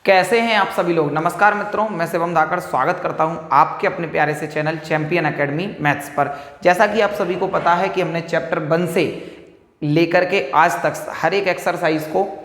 कैसे हैं आप सभी लोग। नमस्कार मित्रों, मैं शिवम धाकड़ स्वागत करता हूं आपके अपने प्यारे से चैनल चैंपियन एकेडमी मैथ्स पर। जैसा कि आप सभी को पता है कि हमने चैप्टर 1 से लेकर के आज तक हर एक एक्सरसाइज को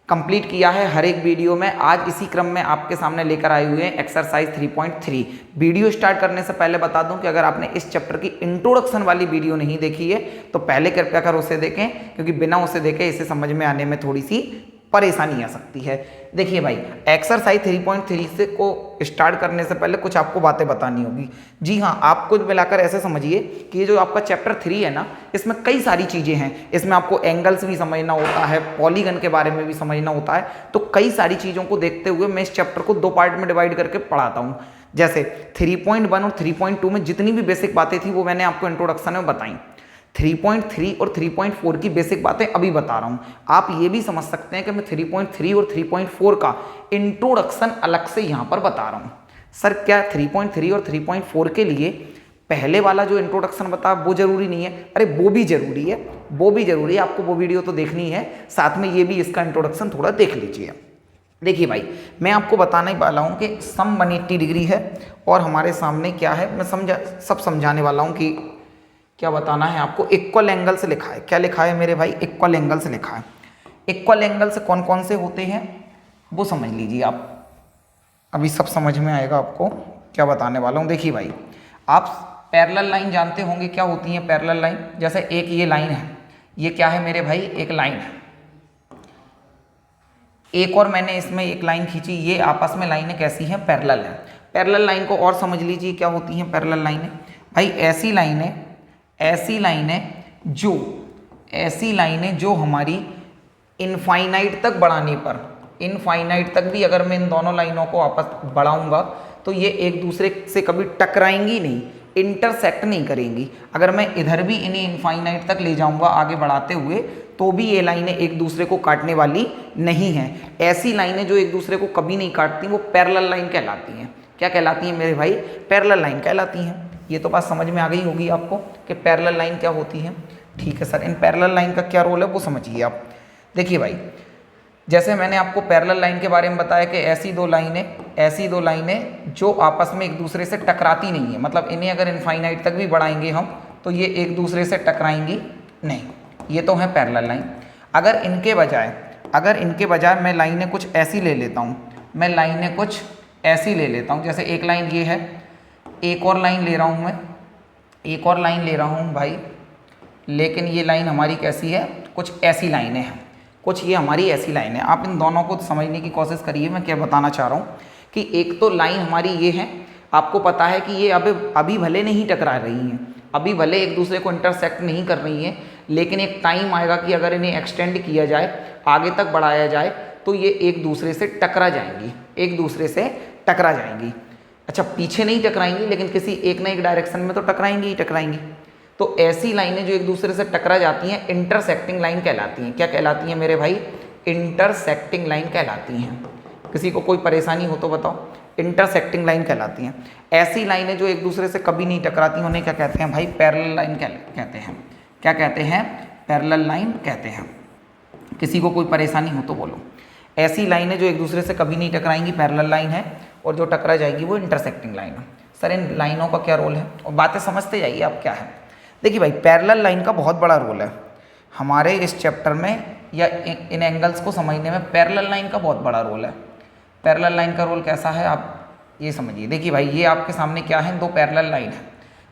कंप्लीट किया है हर एक वीडियो में। आज इसी क्रम में आपके सामने लेकर आए हुए हैं एक्सरसाइज 3.3। वीडियो स्टार्ट करने से पहले बता दूं कि अगर आपने इस चैप्टर की इंट्रोडक्शन वाली वीडियो नहीं देखी है तो पहले कृपया कर उसे देखें, क्योंकि बिना उसे देखे इसे समझ में आने में थोड़ी सी परेशानी आ सकती है। देखिए भाई, एक्सरसाइज 3.3 से को स्टार्ट करने से पहले कुछ आपको बातें बतानी होगी। जी हाँ, आप कुछ मिलाकर ऐसे समझिए कि ये जो आपका चैप्टर 3 है ना, इसमें कई सारी चीज़ें हैं। इसमें आपको एंगल्स भी समझना होता है, पॉलीगन के बारे में भी समझना होता है। तो कई सारी चीज़ों को देखते हुए मैं इस चैप्टर को 2 पार्ट में डिवाइड करके पढ़ाता हूँ। जैसे 3.1 और 3.2 में जितनी भी बेसिक बातें थी वो मैंने आपको इंट्रोडक्शन में बताई। 3.3 और 3.4 की बेसिक बातें अभी बता रहा हूं। आप ये भी समझ सकते हैं कि मैं 3.3 और 3.4 का इंट्रोडक्शन अलग से यहां पर बता रहा हूं। सर क्या 3.3 और 3.4 के लिए पहले वाला जो इंट्रोडक्शन बता वो जरूरी नहीं है? अरे वो भी जरूरी है, वो भी जरूरी है। आपको वो वीडियो तो देखनी है, साथ में ये भी इसका इंट्रोडक्शन थोड़ा देख लीजिए। देखिए भाई, मैं आपको बताने वाला हूं कि सम 180 डिग्री है और हमारे सामने क्या है, मैं सब समझाने वाला हूं कि क्या बताना है आपको। इक्वल एंगल से लिखा है। क्या लिखा है मेरे भाई? इक्वल एंगल से लिखा है। इक्वल एंगल से कौन कौन से होते हैं वो समझ लीजिए आप, अभी सब समझ में आएगा आपको क्या बताने वाला हूँ। देखिए भाई, आप पैरेलल लाइन जानते होंगे क्या होती है पैरेलल लाइन। जैसे एक ये लाइन है, ये क्या है मेरे भाई? एक लाइन है। एक और मैंने इसमें एक लाइन खींची, ये आपस में लाइनें कैसी हैं? पैरेलल है। पैरेलल लाइन को और समझ लीजिए क्या होती हैं पैरेलल लाइनें। भाई ऐसी लाइनें जो हमारी इनफाइनाइट तक बढ़ाने पर, इनफाइनाइट तक भी अगर मैं इन दोनों लाइनों को आपस बढ़ाऊंगा तो ये एक दूसरे से कभी टकराएंगी नहीं, इंटरसेक्ट नहीं करेंगी। अगर मैं इधर भी इन्हें इनफाइनाइट तक ले जाऊंगा आगे बढ़ाते हुए तो भी ये लाइनें एक दूसरे को काटने वाली नहीं हैं। ऐसी लाइनें जो एक दूसरे को कभी नहीं काटती वो पैरेलल लाइन कहलाती हैं। क्या कहलाती हैं मेरे भाई? पैरेलल लाइन कहलाती हैं। ये तो बात समझ में आ गई होगी आपको कि पैरेलल लाइन क्या होती है। ठीक है सर, इन पैरेलल लाइन का क्या रोल है वो समझिए आप। देखिए भाई, जैसे मैंने आपको पैरेलल लाइन के बारे में बताया कि ऐसी दो लाइनें जो आपस में एक दूसरे से टकराती नहीं है, मतलब इन्हें अगर इनफाइनाइट तक भी बढ़ाएंगे हम तो ये एक दूसरे से टकराएंगी नहीं। ये तो है पैरेलल लाइन। अगर इनके बजाय मैं लाइनें कुछ ऐसी ले लेता हूँ, जैसे एक लाइन ये है, एक और लाइन ले रहा हूँ भाई, लेकिन ये लाइन हमारी कैसी है? कुछ ऐसी लाइनें हैं, कुछ ये हमारी ऐसी लाइनें। आप इन दोनों को समझने की कोशिश करिए। मैं क्या बताना चाह रहा हूँ कि एक तो लाइन हमारी ये है, आपको पता है कि ये अभी भले नहीं टकरा रही हैं, अभी भले एक दूसरे को इंटरसेक्ट नहीं कर रही हैं, लेकिन एक टाइम आएगा कि अगर इन्हें एक्सटेंड किया जाए, आगे तक बढ़ाया जाए तो ये एक दूसरे से टकरा जाएंगी। अच्छा, पीछे नहीं टकराएंगी लेकिन किसी एक ना एक डायरेक्शन में तो टकराएंगी। तो ऐसी लाइनें जो एक दूसरे से टकरा जाती हैं इंटरसेक्टिंग लाइन कहलाती हैं। क्या कहलाती हैं मेरे भाई? इंटरसेक्टिंग लाइन कहलाती हैं। किसी को कोई परेशानी हो तो बताओ। इंटरसेक्टिंग लाइन कहलाती हैं। ऐसी लाइनें जो एक दूसरे से कभी नहीं टकराती उन्हें क्या कहते हैं भाई? पैरेलल लाइन कहते हैं। क्या कहते हैं? पैरेलल लाइन कहते हैं। किसी को कोई परेशानी हो तो बोलो। ऐसी लाइनें जो एक दूसरे से कभी नहीं टकराएंगी पैरेलल लाइन है, और जो टकरा जाएगी वो इंटरसेक्टिंग लाइन है। सर इन लाइनों का क्या रोल है? और बातें समझते जाइए आप क्या है। देखिए भाई, पैरेलल लाइन का बहुत बड़ा रोल है हमारे इस चैप्टर में, या इन एंगल्स को समझने में पैरेलल लाइन का बहुत बड़ा रोल है। पैरेलल लाइन का रोल कैसा है आप ये समझिए। देखिए भाई, ये आपके सामने क्या है? 2 पैरेलल लाइन है।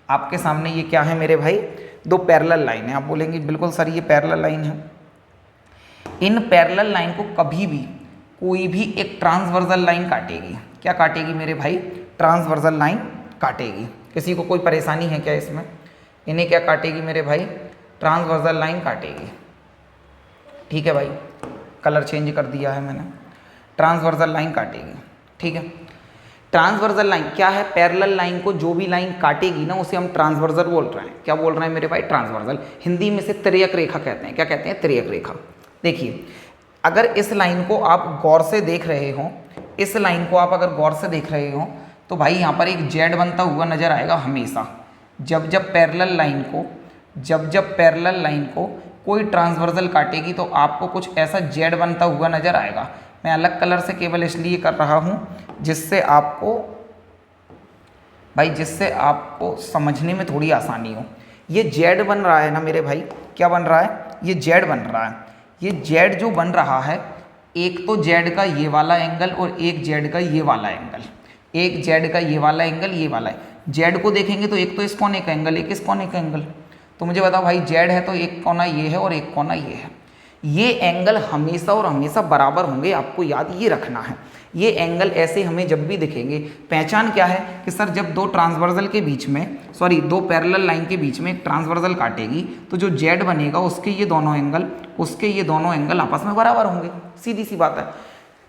आपके सामने ये क्या है मेरे भाई? 2 पैरेलल लाइन है। आप बोलेंगे बिल्कुल सर ये पैरेलल लाइन है। इन पैरेलल लाइन को कभी भी कोई भी एक ट्रांसवर्सल लाइन काटेगी। क्या काटेगी मेरे भाई? ट्रांसवर्सल लाइन काटेगी। किसी को कोई परेशानी है क्या इसमें? इन्हें क्या काटेगी मेरे भाई? ट्रांसवर्सल लाइन काटेगी। ठीक है भाई, कलर चेंज कर दिया है मैंने। ट्रांसवर्सल लाइन काटेगी। ठीक है, ट्रांसवर्सल लाइन क्या है? पैरेलल लाइन को जो भी लाइन काटेगी ना उसे हम ट्रांसवर्सल बोल रहे हैं। क्या बोल रहे हैं मेरे भाई? ट्रांसवर्सल। हिंदी में से तिर्यक रेखा कहते हैं। क्या कहते हैं? तिर्यक रेखा। देखिए, अगर इस लाइन को आप गौर से देख रहे हो, तो भाई यहाँ पर एक जेड बनता हुआ नजर आएगा हमेशा। जब पैरेलल लाइन को जब जब पैरेलल लाइन को कोई ट्रांसवर्सल काटेगी तो आपको कुछ ऐसा जेड बनता हुआ नजर आएगा। मैं अलग कलर से केवल इसलिए कर रहा हूँ जिससे आपको समझने में थोड़ी आसानी हो। ये जेड बन रहा है ना मेरे भाई, क्या बन रहा है, ये जेड बन रहा है। ये जेड जो बन रहा है, एक तो जेड का ये वाला एंगल और एक जेड का ये वाला एंगल, एक जेड का ये वाला एंगल, ये वाला है। जेड को देखेंगे तो एक तो इस कोने का एंगल, एक इस कोने का एंगल। तो मुझे बताओ भाई, जेड है तो एक कोना ये है और एक कोना ये है। ये एंगल हमेशा और हमेशा बराबर होंगे, आपको याद ये रखना है। ये एंगल ऐसे हमें जब भी दिखेंगे, पहचान क्या है कि सर जब दो ट्रांसवर्सल के बीच में, दो पैरेलल लाइन के बीच में एक ट्रांसवर्सल काटेगी तो जो जेड बनेगा उसके ये दोनों एंगल आपस में बराबर होंगे। सीधी सी बात है।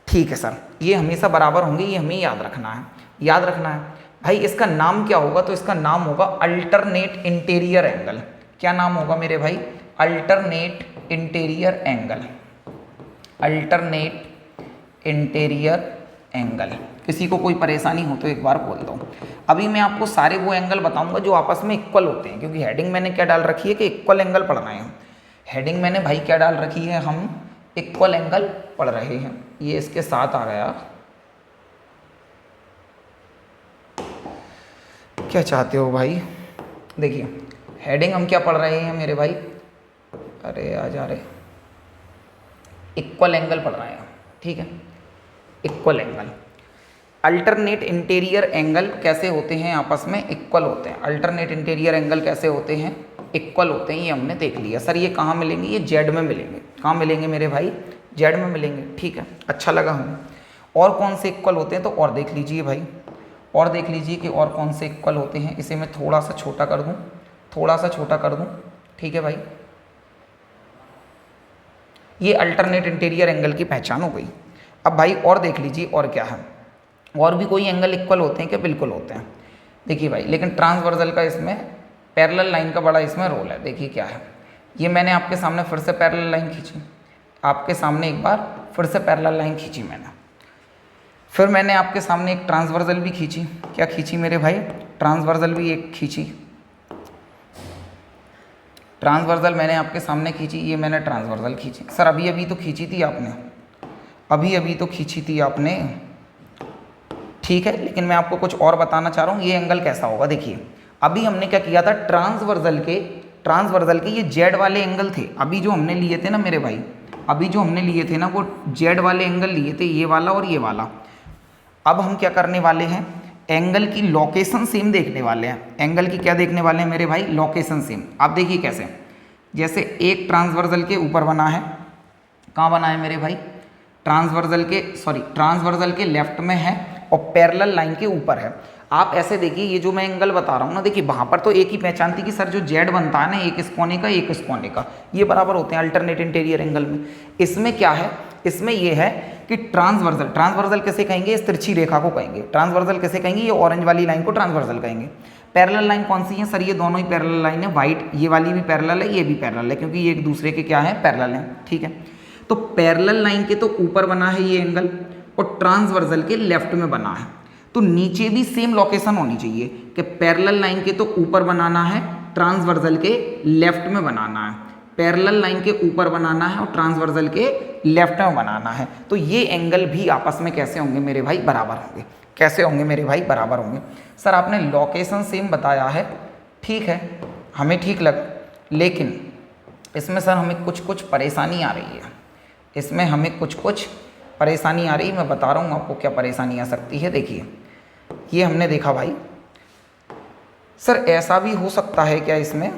ठीक है सर, ये हमेशा बराबर होंगे, ये हमें याद रखना है। भाई इसका नाम क्या होगा, तो इसका नाम होगा अल्टरनेट इंटीरियर एंगल। क्या नाम होगा मेरे भाई, alternate interior angle, alternate interior angle. किसी को कोई परेशानी हो तो एक बार बोल दो। अभी मैं आपको सारे वो एंगल बताऊंगा जो आपस में इक्वल होते हैं, क्योंकि हेडिंग मैंने क्या डाल रखी है कि इक्वल एंगल पढ़ रहे हैं। हेडिंग मैंने भाई क्या डाल रखी है, हम इक्वल एंगल पढ़ रहे हैं। ये इसके साथ आ गया। क्या चाहते हो भाई, देखिए हेडिंग हम क्या पढ़ रहे हैं मेरे भाई, अरे आ जा रहे, इक्वल एंगल पढ़ रहे हैं। ठीक है, equal angle. Alternate interior angle कैसे होते हैं, आपस में इक्वल होते हैं। अल्टरनेट इंटीरियर एंगल कैसे होते हैं, इक्वल होते हैं। ये हमने देख लिया। सर ये कहाँ मिलेंगे, ये जेड में मिलेंगे। कहाँ मिलेंगे मेरे भाई, जेड में मिलेंगे। ठीक है, अच्छा लगा हमें। और कौन से इक्वल होते हैं, तो और देख लीजिए भाई, और देख लीजिए कि और कौन से इक्वल होते हैं। इसे मैं थोड़ा सा छोटा कर दूँ, ठीक है भाई। ये अल्टरनेट इंटीरियर एंगल की पहचान हो गई। अब भाई और देख लीजिए और क्या है, और भी कोई एंगल इक्वल होते हैं क्या, बिल्कुल होते हैं। देखिए भाई, लेकिन ट्रांसवर्सल का इसमें पैरेलल लाइन का बड़ा इसमें रोल है। देखिए क्या है, ये मैंने आपके सामने फिर से पैरेलल लाइन खींची, आपके सामने एक बार फिर से पैरेलल लाइन खींची मैंने, फिर मैंने आपके सामने एक ट्रांसवर्सल भी खींची। क्या खींची मेरे भाई, ट्रांसवर्सल भी एक खींची। ट्रांसवर्सल मैंने आपके सामने खींची, ये मैंने ट्रांसवर्सल खींची। सर अभी तो खींची थी आपने, अभी तो खींची थी आपने। ठीक है, लेकिन मैं आपको कुछ और बताना चाह रहा हूँ। ये एंगल कैसा होगा, देखिए अभी हमने क्या किया था, ट्रांसवर्सल के ये जेड वाले एंगल थे। अभी जो हमने लिए थे ना मेरे भाई, अभी जो हमने लिए थे ना वो जेड वाले एंगल लिए थे, ये वाला और ये वाला। अब हम क्या करने वाले हैं, एंगल की लोकेशन सेम देखने वाले हैं। एंगल की क्या देखने वाले हैं मेरे भाई, लोकेशन सेम। आप देखिए कैसे, जैसे एक ट्रांसवर्सल के ऊपर बना है, कहाँ बना है मेरे भाई, ट्रांसवर्सल के लेफ्ट में है और पैरेलल लाइन के ऊपर है। आप ऐसे देखिए, ये जो मैं एंगल बता रहा हूँ ना, देखिए वहाँ पर तो एक ही पहचान थी कि सर जो जेड बनता है ना, एक इस कोने का एक इस कोने का, ये बराबर होते हैं अल्टरनेट इंटीरियर एंगल में। इसमें क्या है, इसमें ये है कि ट्रांसवर्सल किसे कहेंगे, इस तिरछी रेखा को कहेंगे ट्रांसवर्सल। किसे कहेंगे, ये ऑरेंज वाली लाइन को ट्रांसवर्सल कहेंगे। पैरेलल लाइन कौन सी है सर, ये दोनों ही पैरेलल लाइन है। वाइट ये वाली भी पैरेलल है, ये भी पैरेलल है, क्योंकि ये एक दूसरे के क्या है, पैरेलल है। ठीक है, तो पैरेलल लाइन के तो ऊपर बना है ये एंगल और ट्रांसवर्सल के लेफ्ट में बना है, तो नीचे भी सेम लोकेशन होनी चाहिए कि पैरेलल लाइन के तो ऊपर बनाना है, ट्रांसवर्सल के लेफ्ट में बनाना है। पैरेलल लाइन के ऊपर बनाना है और ट्रांसवर्सल के लेफ्ट में बनाना है। तो ये एंगल भी आपस में कैसे होंगे मेरे भाई, बराबर होंगे। कैसे होंगे मेरे भाई, बराबर होंगे। सर आपने लोकेशन सेम बताया है, ठीक है, हमें ठीक लगा, लेकिन इसमें सर हमें कुछ परेशानी आ रही है। इसमें हमें कुछ परेशानी आ रही है। मैं बता रहा हूँ आपको क्या परेशानी आ सकती है। देखिए ये हमने देखा भाई, सर ऐसा भी हो सकता है क्या, इसमें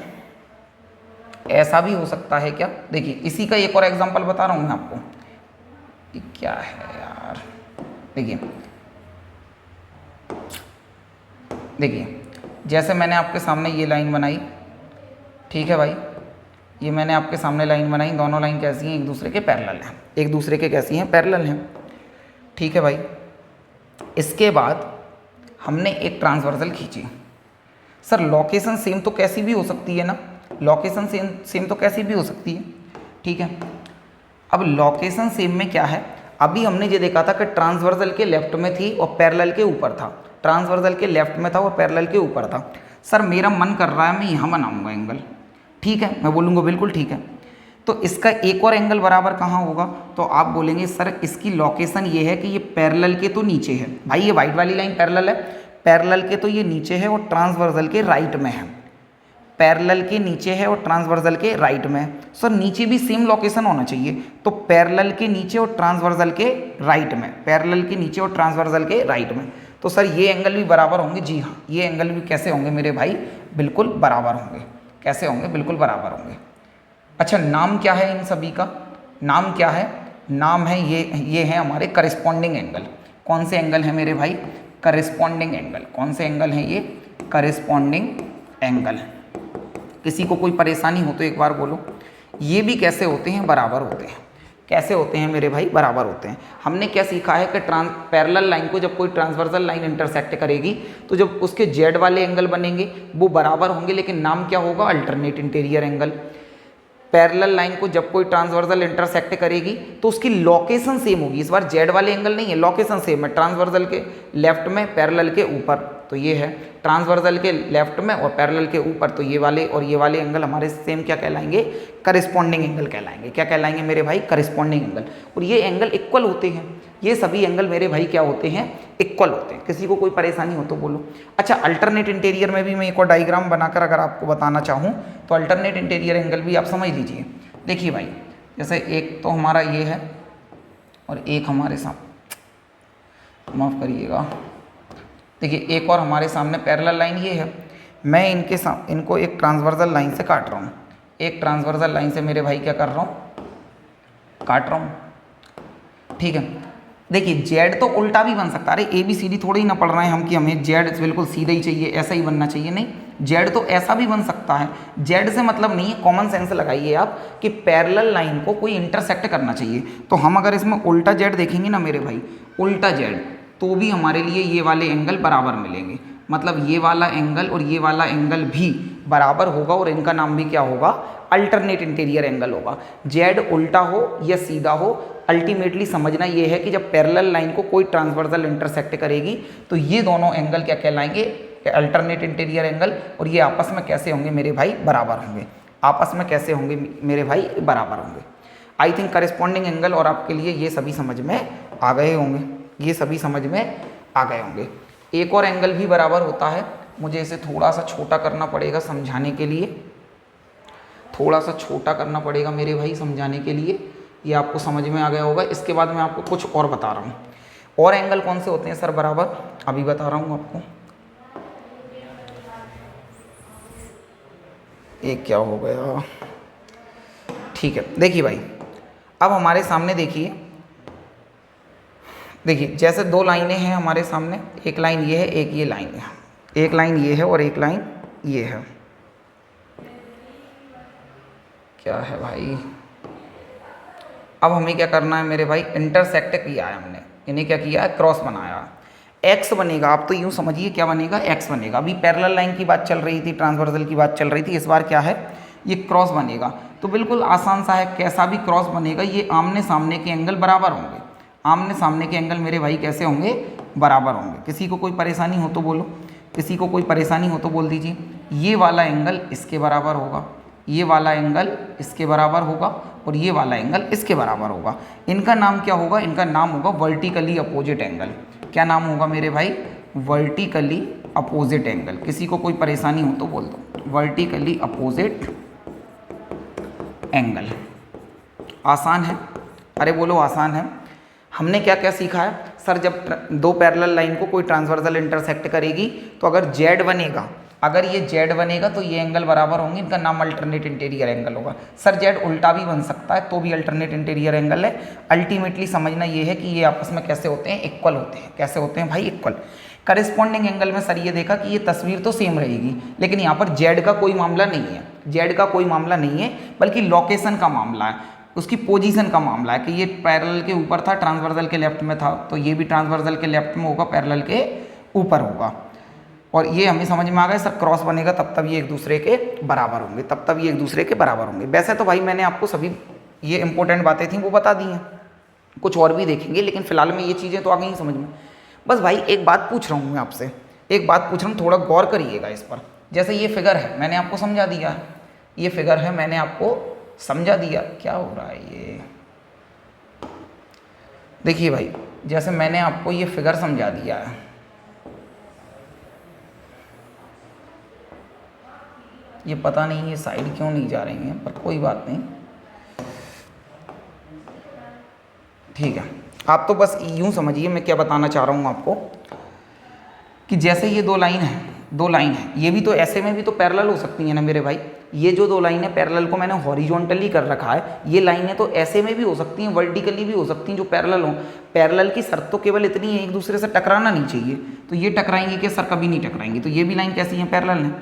ऐसा भी हो सकता है क्या। देखिए इसी का एक और एग्जांपल बता रहा हूँ मैं आपको। ये क्या है यार, देखिए जैसे मैंने आपके सामने ये लाइन बनाई, ठीक है भाई, ये मैंने आपके सामने लाइन बनाई, दोनों लाइन कैसी हैं, एक दूसरे के पैरेलल हैं, एक दूसरे के कैसी हैं, पैरेलल हैं। ठीक है भाई, इसके बाद हमने एक ट्रांसवर्सल खींची। सर लोकेशन सेम तो कैसी भी हो सकती है ना, लोकेशन सेम तो कैसी भी हो सकती है। ठीक है, अब लोकेशन सेम में क्या है, अभी हमने ये देखा था कि ट्रांसवर्सल के लेफ्ट में थी और पैरेलल के ऊपर था, ट्रांसवर्सल के लेफ्ट में था और पैरेलल के ऊपर था। सर मेरा मन कर रहा है मैं यहाँ बनाऊंगा एंगल, ठीक है, मैं बोलूँगा बिल्कुल ठीक है। तो इसका एक और एंगल बराबर कहाँ होगा, तो आप बोलेंगे सर इसकी लोकेशन ये है कि ये पैरेलल के तो नीचे है। भाई ये वाइट वाली लाइन पैरेलल है, पैरेलल के तो ये नीचे है और ट्रांसवर्सल के राइट में है। पैरेलल के नीचे है और ट्रांसवर्सल के राइट में है। सर नीचे भी सेम लोकेशन होना चाहिए, तो पैरेलल के नीचे और ट्रांसवर्सल के राइट में, पैरेलल के नीचे और ट्रांसवर्सल के राइट में। तो सर ये एंगल भी बराबर होंगे। जी हाँ, ये एंगल भी कैसे होंगे मेरे भाई, बिल्कुल बराबर होंगे। कैसे होंगे, बिल्कुल बराबर होंगे। अच्छा, नाम क्या है इन सभी का, नाम क्या है, नाम है ये है हमारे करस्पॉन्डिंग एंगल। कौन से एंगल है मेरे भाई, करस्पॉन्डिंग एंगल। कौन से एंगल हैं ये, करस्पॉन्डिंग एंगल। किसी को कोई परेशानी हो तो एक बार बोलो। ये भी कैसे होते हैं, बराबर होते हैं। कैसे होते हैं मेरे भाई, बराबर होते हैं। हमने क्या सीखा है कि पैरेलल लाइन को जब कोई ट्रांसवर्सल लाइन इंटरसेक्ट करेगी तो जब उसके जेड वाले एंगल बनेंगे वो बराबर होंगे, लेकिन नाम क्या होगा, alternate interior angle. Parallel line को जब कोई ट्रांसवर्सल इंटरसेक्ट करेगी तो उसकी लोकेशन सेम होगी। इस बार जेड वाले एंगल नहीं है, लोकेशन सेम है, ट्रांसवर्सल के लेफ्ट में, पैरेलल के ऊपर। तो ये है ट्रांसवर्सल के लेफ्ट में और पैरेलल के ऊपर। तो ये वाले और ये वाले एंगल हमारे सेम क्या कहलाएंगे, करस्पॉन्डिंग एंगल कहलाएंगे। क्या कहलाएंगे मेरे भाई, करस्पॉन्डिंग एंगल। और ये एंगल इक्वल होते हैं, ये सभी एंगल मेरे भाई क्या होते हैं, इक्वल होते हैं। किसी को कोई परेशानी हो तो बोलो। अच्छा, अल्टरनेट इंटीरियर में भी मैं एक और डायग्राम बनाकर अगर आपको बताना चाहूँ तो अल्टरनेट इंटीरियर एंगल भी आप समझ लीजिए। देखिए भाई, जैसे एक तो हमारा ये है और एक हमारे सामने, माफ़ करिएगा, देखिए एक और हमारे सामने पैरेलल लाइन ये है। मैं इनको एक ट्रांसवर्सल लाइन से काट रहा हूँ, एक ट्रांसवर्सल लाइन से मेरे भाई क्या कर रहा हूँ, काट रहा हूँ। ठीक है, देखिए जेड तो उल्टा भी बन सकता है। अरे ए बी सी डी थोड़ी ही ना पढ़ रहे हैं हम कि हमें जेड बिल्कुल सीधा ही चाहिए, ऐसा ही बनना चाहिए। नहीं, जेड तो ऐसा भी बन सकता है। जेड से मतलब नहीं है, कॉमन सेंस लगाइए आप कि पैरेलल लाइन को कोई इंटरसेक्ट करना चाहिए। तो हम अगर इसमें उल्टा जेड देखेंगे ना मेरे भाई, उल्टा जेड, तो भी हमारे लिए ये वाले एंगल बराबर मिलेंगे। मतलब ये वाला एंगल और ये वाला एंगल भी बराबर होगा और इनका नाम भी क्या होगा, अल्टरनेट इंटीरियर एंगल होगा। जेड उल्टा हो या सीधा हो, अल्टीमेटली समझना ये है कि जब पैरेलल लाइन को कोई ट्रांसवर्सल इंटरसेक्ट करेगी तो ये दोनों एंगल क्या कहलाएंगे, अल्टरनेट इंटीरियर एंगल। और ये आपस में कैसे होंगे मेरे भाई, बराबर होंगे। आपस में कैसे होंगे मेरे भाई, बराबर होंगे। आई थिंक करस्पॉन्डिंग एंगल और आपके लिए ये सभी समझ में आ गए होंगे, ये सभी समझ में आ गए होंगे। एक और एंगल भी बराबर होता है, मुझे इसे थोड़ा सा छोटा करना पड़ेगा समझाने के लिए, थोड़ा सा छोटा करना पड़ेगा मेरे भाई समझाने के लिए। ये आपको समझ में आ गया होगा। इसके बाद मैं आपको कुछ और बता रहा हूँ। और एंगल कौन से होते हैं सर बराबर, अभी बता रहा हूँ आपको। एक क्या हो गया, ठीक है। देखिए भाई, अब हमारे सामने देखिए, जैसे दो लाइनें हैं हमारे सामने, एक लाइन ये है, एक ये लाइन है, एक लाइन ये है और एक लाइन ये है। क्या है भाई, अब हमें क्या करना है मेरे भाई, इंटरसेक्ट किया है हमने, इन्हें क्या किया है, क्रॉस बनाया। एक्स बनेगा, आप तो यूँ समझिए क्या बनेगा, एक्स बनेगा। अभी पैरेलल लाइन की बात चल रही थी, ट्रांसवर्सल की बात चल रही थी, इस बार क्या है, ये क्रॉस बनेगा। तो बिल्कुल आसान सा है, कैसा भी क्रॉस बनेगा, ये आमने सामने के एंगल बराबर होंगे। आमने सामने के एंगल मेरे भाई कैसे होंगे, बराबर होंगे। किसी को कोई परेशानी हो तो बोलो, किसी को कोई परेशानी हो तो बोल दीजिए। ये वाला एंगल इसके बराबर होगा, ये वाला एंगल इसके बराबर होगा और ये वाला एंगल इसके बराबर होगा। इनका नाम क्या होगा, इनका नाम होगा वर्टिकली अपोजिट एंगल। क्या नाम होगा मेरे भाई, वर्टिकली अपोजिट एंगल। किसी को कोई परेशानी हो तो बोल दो, वर्टिकली अपोजिट एंगल। आसान है, अरे बोलो आसान है। हमने क्या क्या सीखा है सर, जब दो पैरेलल लाइन को कोई ट्रांसवर्सल इंटरसेक्ट करेगी तो अगर जेड बनेगा, अगर ये जेड बनेगा तो ये एंगल बराबर होंगे, इनका नाम अल्टरनेट इंटीरियर एंगल होगा। सर जेड उल्टा भी बन सकता है तो भी अल्टरनेट इंटीरियर एंगल है। अल्टीमेटली समझना ये है कि ये आपस में कैसे होते हैं, इक्वल होते हैं। कैसे होते हैं भाई, इक्वल। करस्पॉन्डिंग एंगल में सर ये देखा कि ये तस्वीर तो सेम रहेगी, लेकिन यहाँ पर जेड का कोई मामला नहीं है, जेड का कोई मामला नहीं है, बल्कि लोकेशन का मामला है, उसकी पोजीशन का मामला है कि ये पैरेलल के ऊपर था, ट्रांसवर्सल के लेफ्ट में था, तो ये भी ट्रांसवर्सल के लेफ्ट में होगा, पैरेलल के ऊपर होगा। और ये हमें समझ में आ गया सर, क्रॉस बनेगा तब तब ये एक दूसरे के बराबर होंगे, तब तब ये एक दूसरे के बराबर होंगे। वैसे तो भाई मैंने आपको सभी ये इंपॉर्टेंट बातें थी वो बता दी हैं, कुछ और भी देखेंगे, लेकिन फिलहाल में ये चीज़ें तो आ गई हैं समझ में। बस भाई एक बात पूछ रहा हूँ मैं आपसे, एक बात पूछ रहा हूँ, थोड़ा गौर करिएगा इस पर। जैसे ये फिगर है, मैंने आपको समझा दिया है, ये फिगर है, मैंने आपको समझा दिया। क्या हो रहा है ये, देखिए भाई, जैसे मैंने आपको ये फिगर समझा दिया है, ये पता नहीं ये साइड क्यों नहीं जा रही है, पर कोई बात नहीं, ठीक है। आप तो बस यूं समझिए मैं क्या बताना चाह रहा हूँ आपको, कि जैसे ये दो लाइन है, ये भी तो ऐसे में भी तो पैरेलल हो सकती है ना मेरे भाई। ये जो दो लाइन है पैरेलल को मैंने हॉरिजॉन्टली कर रखा है, ये लाइनें तो ऐसे में भी हो सकती हैं, वर्टिकली भी हो सकती हैं जो पैरेलल हो। पैरेलल की शर्त तो केवल इतनी है, एक दूसरे से टकराना नहीं चाहिए। तो ये टकराएंगे क्या सर? कभी नहीं टकराएंगे। तो ये भी लाइन कैसी है? पैरेलल है।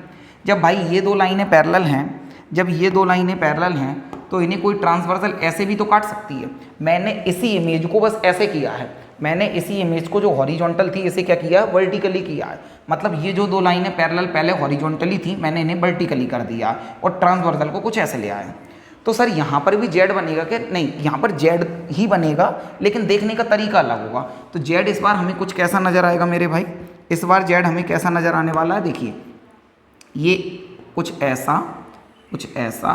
जब भाई ये दो लाइनें पैरेलल हैं, जब ये दो लाइनें पैरेलल हैं तो इन्हें कोई ट्रांसवर्सल ऐसे भी तो काट सकती है। मैंने इसी इमेज को बस ऐसे किया है, मैंने इसी इमेज को जो हॉरिजॉन्टल थी इसे क्या किया? वर्टिकली किया है। मतलब ये जो दो लाइनें पैरेलल पहले हॉरिजॉन्टली थी, मैंने इन्हें वर्टिकली कर दिया और ट्रांसवर्सल को कुछ ऐसे ले आया। तो सर यहाँ पर भी जेड बनेगा क्या? नहीं, यहाँ पर जेड ही बनेगा, लेकिन देखने का तरीका अलग होगा। तो जेड इस बार हमें कुछ कैसा नजर आएगा मेरे भाई? इस बार जेड हमें कैसा नजर आने वाला है? देखिए, ये कुछ ऐसा, कुछ ऐसा,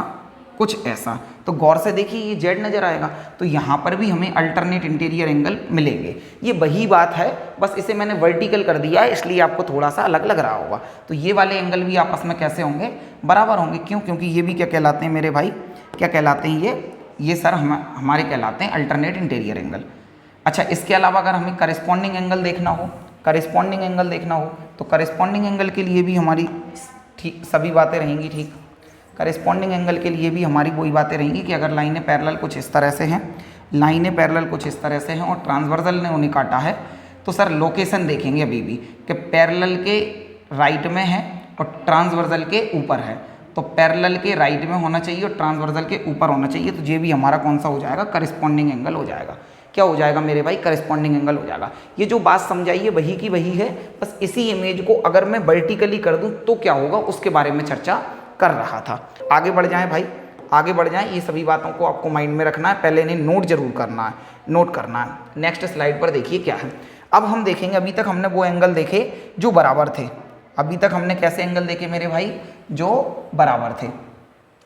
कुछ ऐसा। तो गौर से देखिए, ये जेड नजर आएगा। तो यहाँ पर भी हमें अल्टरनेट इंटीरियर एंगल मिलेंगे। ये वही बात है, बस इसे मैंने वर्टिकल कर दिया है, इसलिए आपको थोड़ा सा अलग लग रहा होगा। तो ये वाले एंगल भी आपस में कैसे होंगे? बराबर होंगे। क्यों? क्योंकि ये भी क्या कहलाते हैं मेरे भाई? क्या कहलाते हैं ये सर हमारे कहलाते हैं अल्टरनेट इंटीरियर एंगल। अच्छा, इसके अलावा अगर हमें करेस्पॉन्डिंग एंगल देखना हो, करेस्पॉन्डिंग एंगल देखना हो, तो करेस्पॉन्डिंग एंगल के लिए भी हमारी ठीक सभी बातें रहेंगी। ठीक, करेस्पॉन्डिंग एंगल के लिए भी हमारी वही बातें रहेंगी कि अगर लाइनें पैरेलल कुछ इस तरह से हैं, लाइनें पैरेलल कुछ इस तरह से हैं और ट्रांसवर्सल ने उन्हें काटा है, तो सर लोकेशन देखेंगे अभी भी कि पैरेलल के राइट में है और ट्रांसवर्सल के ऊपर है। तो पैरेलल के राइट में होना चाहिए और ट्रांसवर्सल के ऊपर होना चाहिए। तो ये भी हमारा कौन सा हो जाएगा? करेस्पॉन्डिंग एंगल हो जाएगा। क्या हो जाएगा मेरे भाई? करेस्पॉन्डिंग एंगल हो जाएगा। ये जो बात समझाई है वही की वही है, बस इसी इमेज को अगर मैं वर्टिकली कर दूं तो क्या होगा उसके बारे में चर्चा कर रहा था। आगे बढ़ जाएं भाई, आगे बढ़ जाएं। ये सभी बातों को आपको माइंड में रखना है, पहले इन्हें नोट जरूर करना है, नोट करना है। नेक्स्ट स्लाइड पर देखिए क्या है। अब हम देखेंगे, अभी तक हमने वो एंगल देखे जो बराबर थे। अभी तक हमने कैसे एंगल देखे मेरे भाई? जो बराबर थे।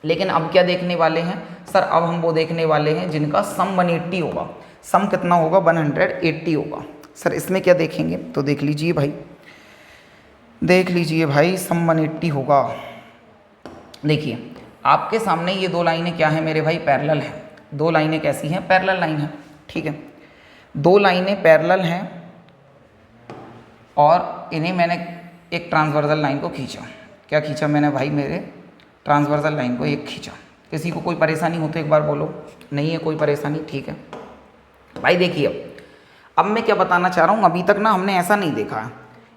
लेकिन अब क्या देखने वाले हैं सर? अब हम वो देखने वाले हैं जिनका सम 180 होगा। सम कितना होगा? 180 होगा। सर इसमें क्या देखेंगे? तो देख लीजिए भाई, देख लीजिए भाई, सम 180 होगा। देखिए आपके सामने ये दो लाइनें क्या है मेरे भाई? पैरेलल हैं। दो लाइनें कैसी हैं? पैरेलल लाइन है। ठीक है, दो लाइनें पैरेलल हैं और इन्हें मैंने एक ट्रांसवर्सल लाइन को खींचा। क्या खींचा मैंने भाई? मेरे ट्रांसवर्सल लाइन को एक खींचा। किसी को कोई परेशानी हो तो एक बार बोलो। नहीं है कोई परेशानी? ठीक है भाई। देखिए अब मैं क्या बताना चाह रहा हूँ, अभी तक ना हमने ऐसा नहीं देखा है।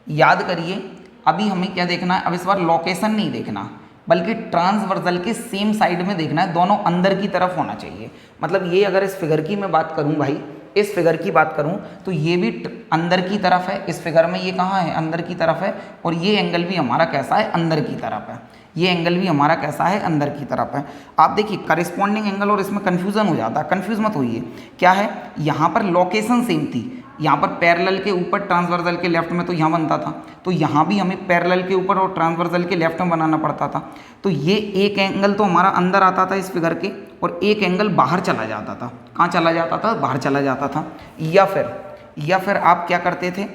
याद करिए, अभी हमें क्या देखना है? अब इस बार लोकेशन नहीं देखना, बल्कि ट्रांसवर्सल के सेम साइड में देखना है, दोनों अंदर की तरफ होना चाहिए। मतलब ये अगर इस फिगर की मैं बात करूं भाई, इस फिगर की बात करूं तो ये भी अंदर की तरफ है। इस फिगर में ये कहाँ है? अंदर की तरफ है। और ये एंगल भी हमारा कैसा है? अंदर की तरफ है। ये एंगल भी हमारा कैसा है? अंदर की तरफ है। आप देखिए करेस्पॉन्डिंग एंगल और इसमें कन्फ्यूजन हो जाता है, कन्फ्यूज मत होइए। क्या है? यहाँ पर लोकेशन सेम थी, यहाँ पर पैरेलल के ऊपर ट्रांसवर्सल के लेफ्ट में तो यहाँ बनता था, तो यहाँ भी हमें पैरेलल के ऊपर और ट्रांसवर्सल के लेफ्ट में बनाना पड़ता था। तो ये एक एंगल तो हमारा अंदर आता था इस फिगर के, और एक एंगल बाहर चला जाता था। कहाँ चला जाता था? बाहर चला जाता था। या फिर आप क्या करते थे?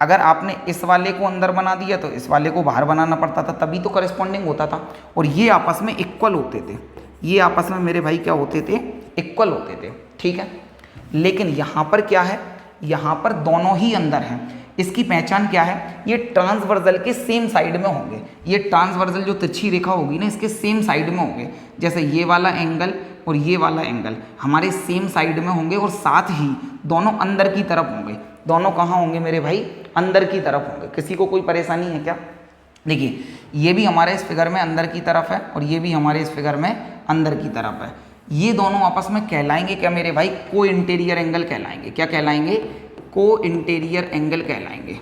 अगर आपने इस वाले को अंदर बना दिया तो इस वाले को बाहर बनाना पड़ता था, तभी तो करेस्पॉन्डिंग होता था। और ये आपस में इक्वल होते थे, ये आपस में मेरे भाई क्या होते थे? इक्वल होते थे। ठीक है, लेकिन यहाँ पर क्या है? यहाँ पर दोनों ही अंदर हैं। इसकी पहचान क्या है? ये ट्रांसवर्सल के सेम साइड में होंगे। ये ट्रांसवर्सल जो तिरछी रेखा होगी ना, इसके सेम साइड में होंगे। जैसे ये वाला एंगल और ये वाला एंगल हमारे सेम साइड में होंगे, और साथ ही दोनों अंदर की तरफ होंगे। दोनों कहाँ होंगे मेरे भाई? अंदर की तरफ होंगे। किसी को कोई परेशानी है क्या? देखिए ये भी हमारे इस फिगर में अंदर की तरफ है और ये भी हमारे इस फिगर में अंदर की तरफ है। ये दोनों आपस में कहलाएंगे क्या मेरे भाई? को इंटीरियर एंगल कहलाएंगे। क्या कहलाएंगे? को इंटीरियर एंगल कहलाएंगे।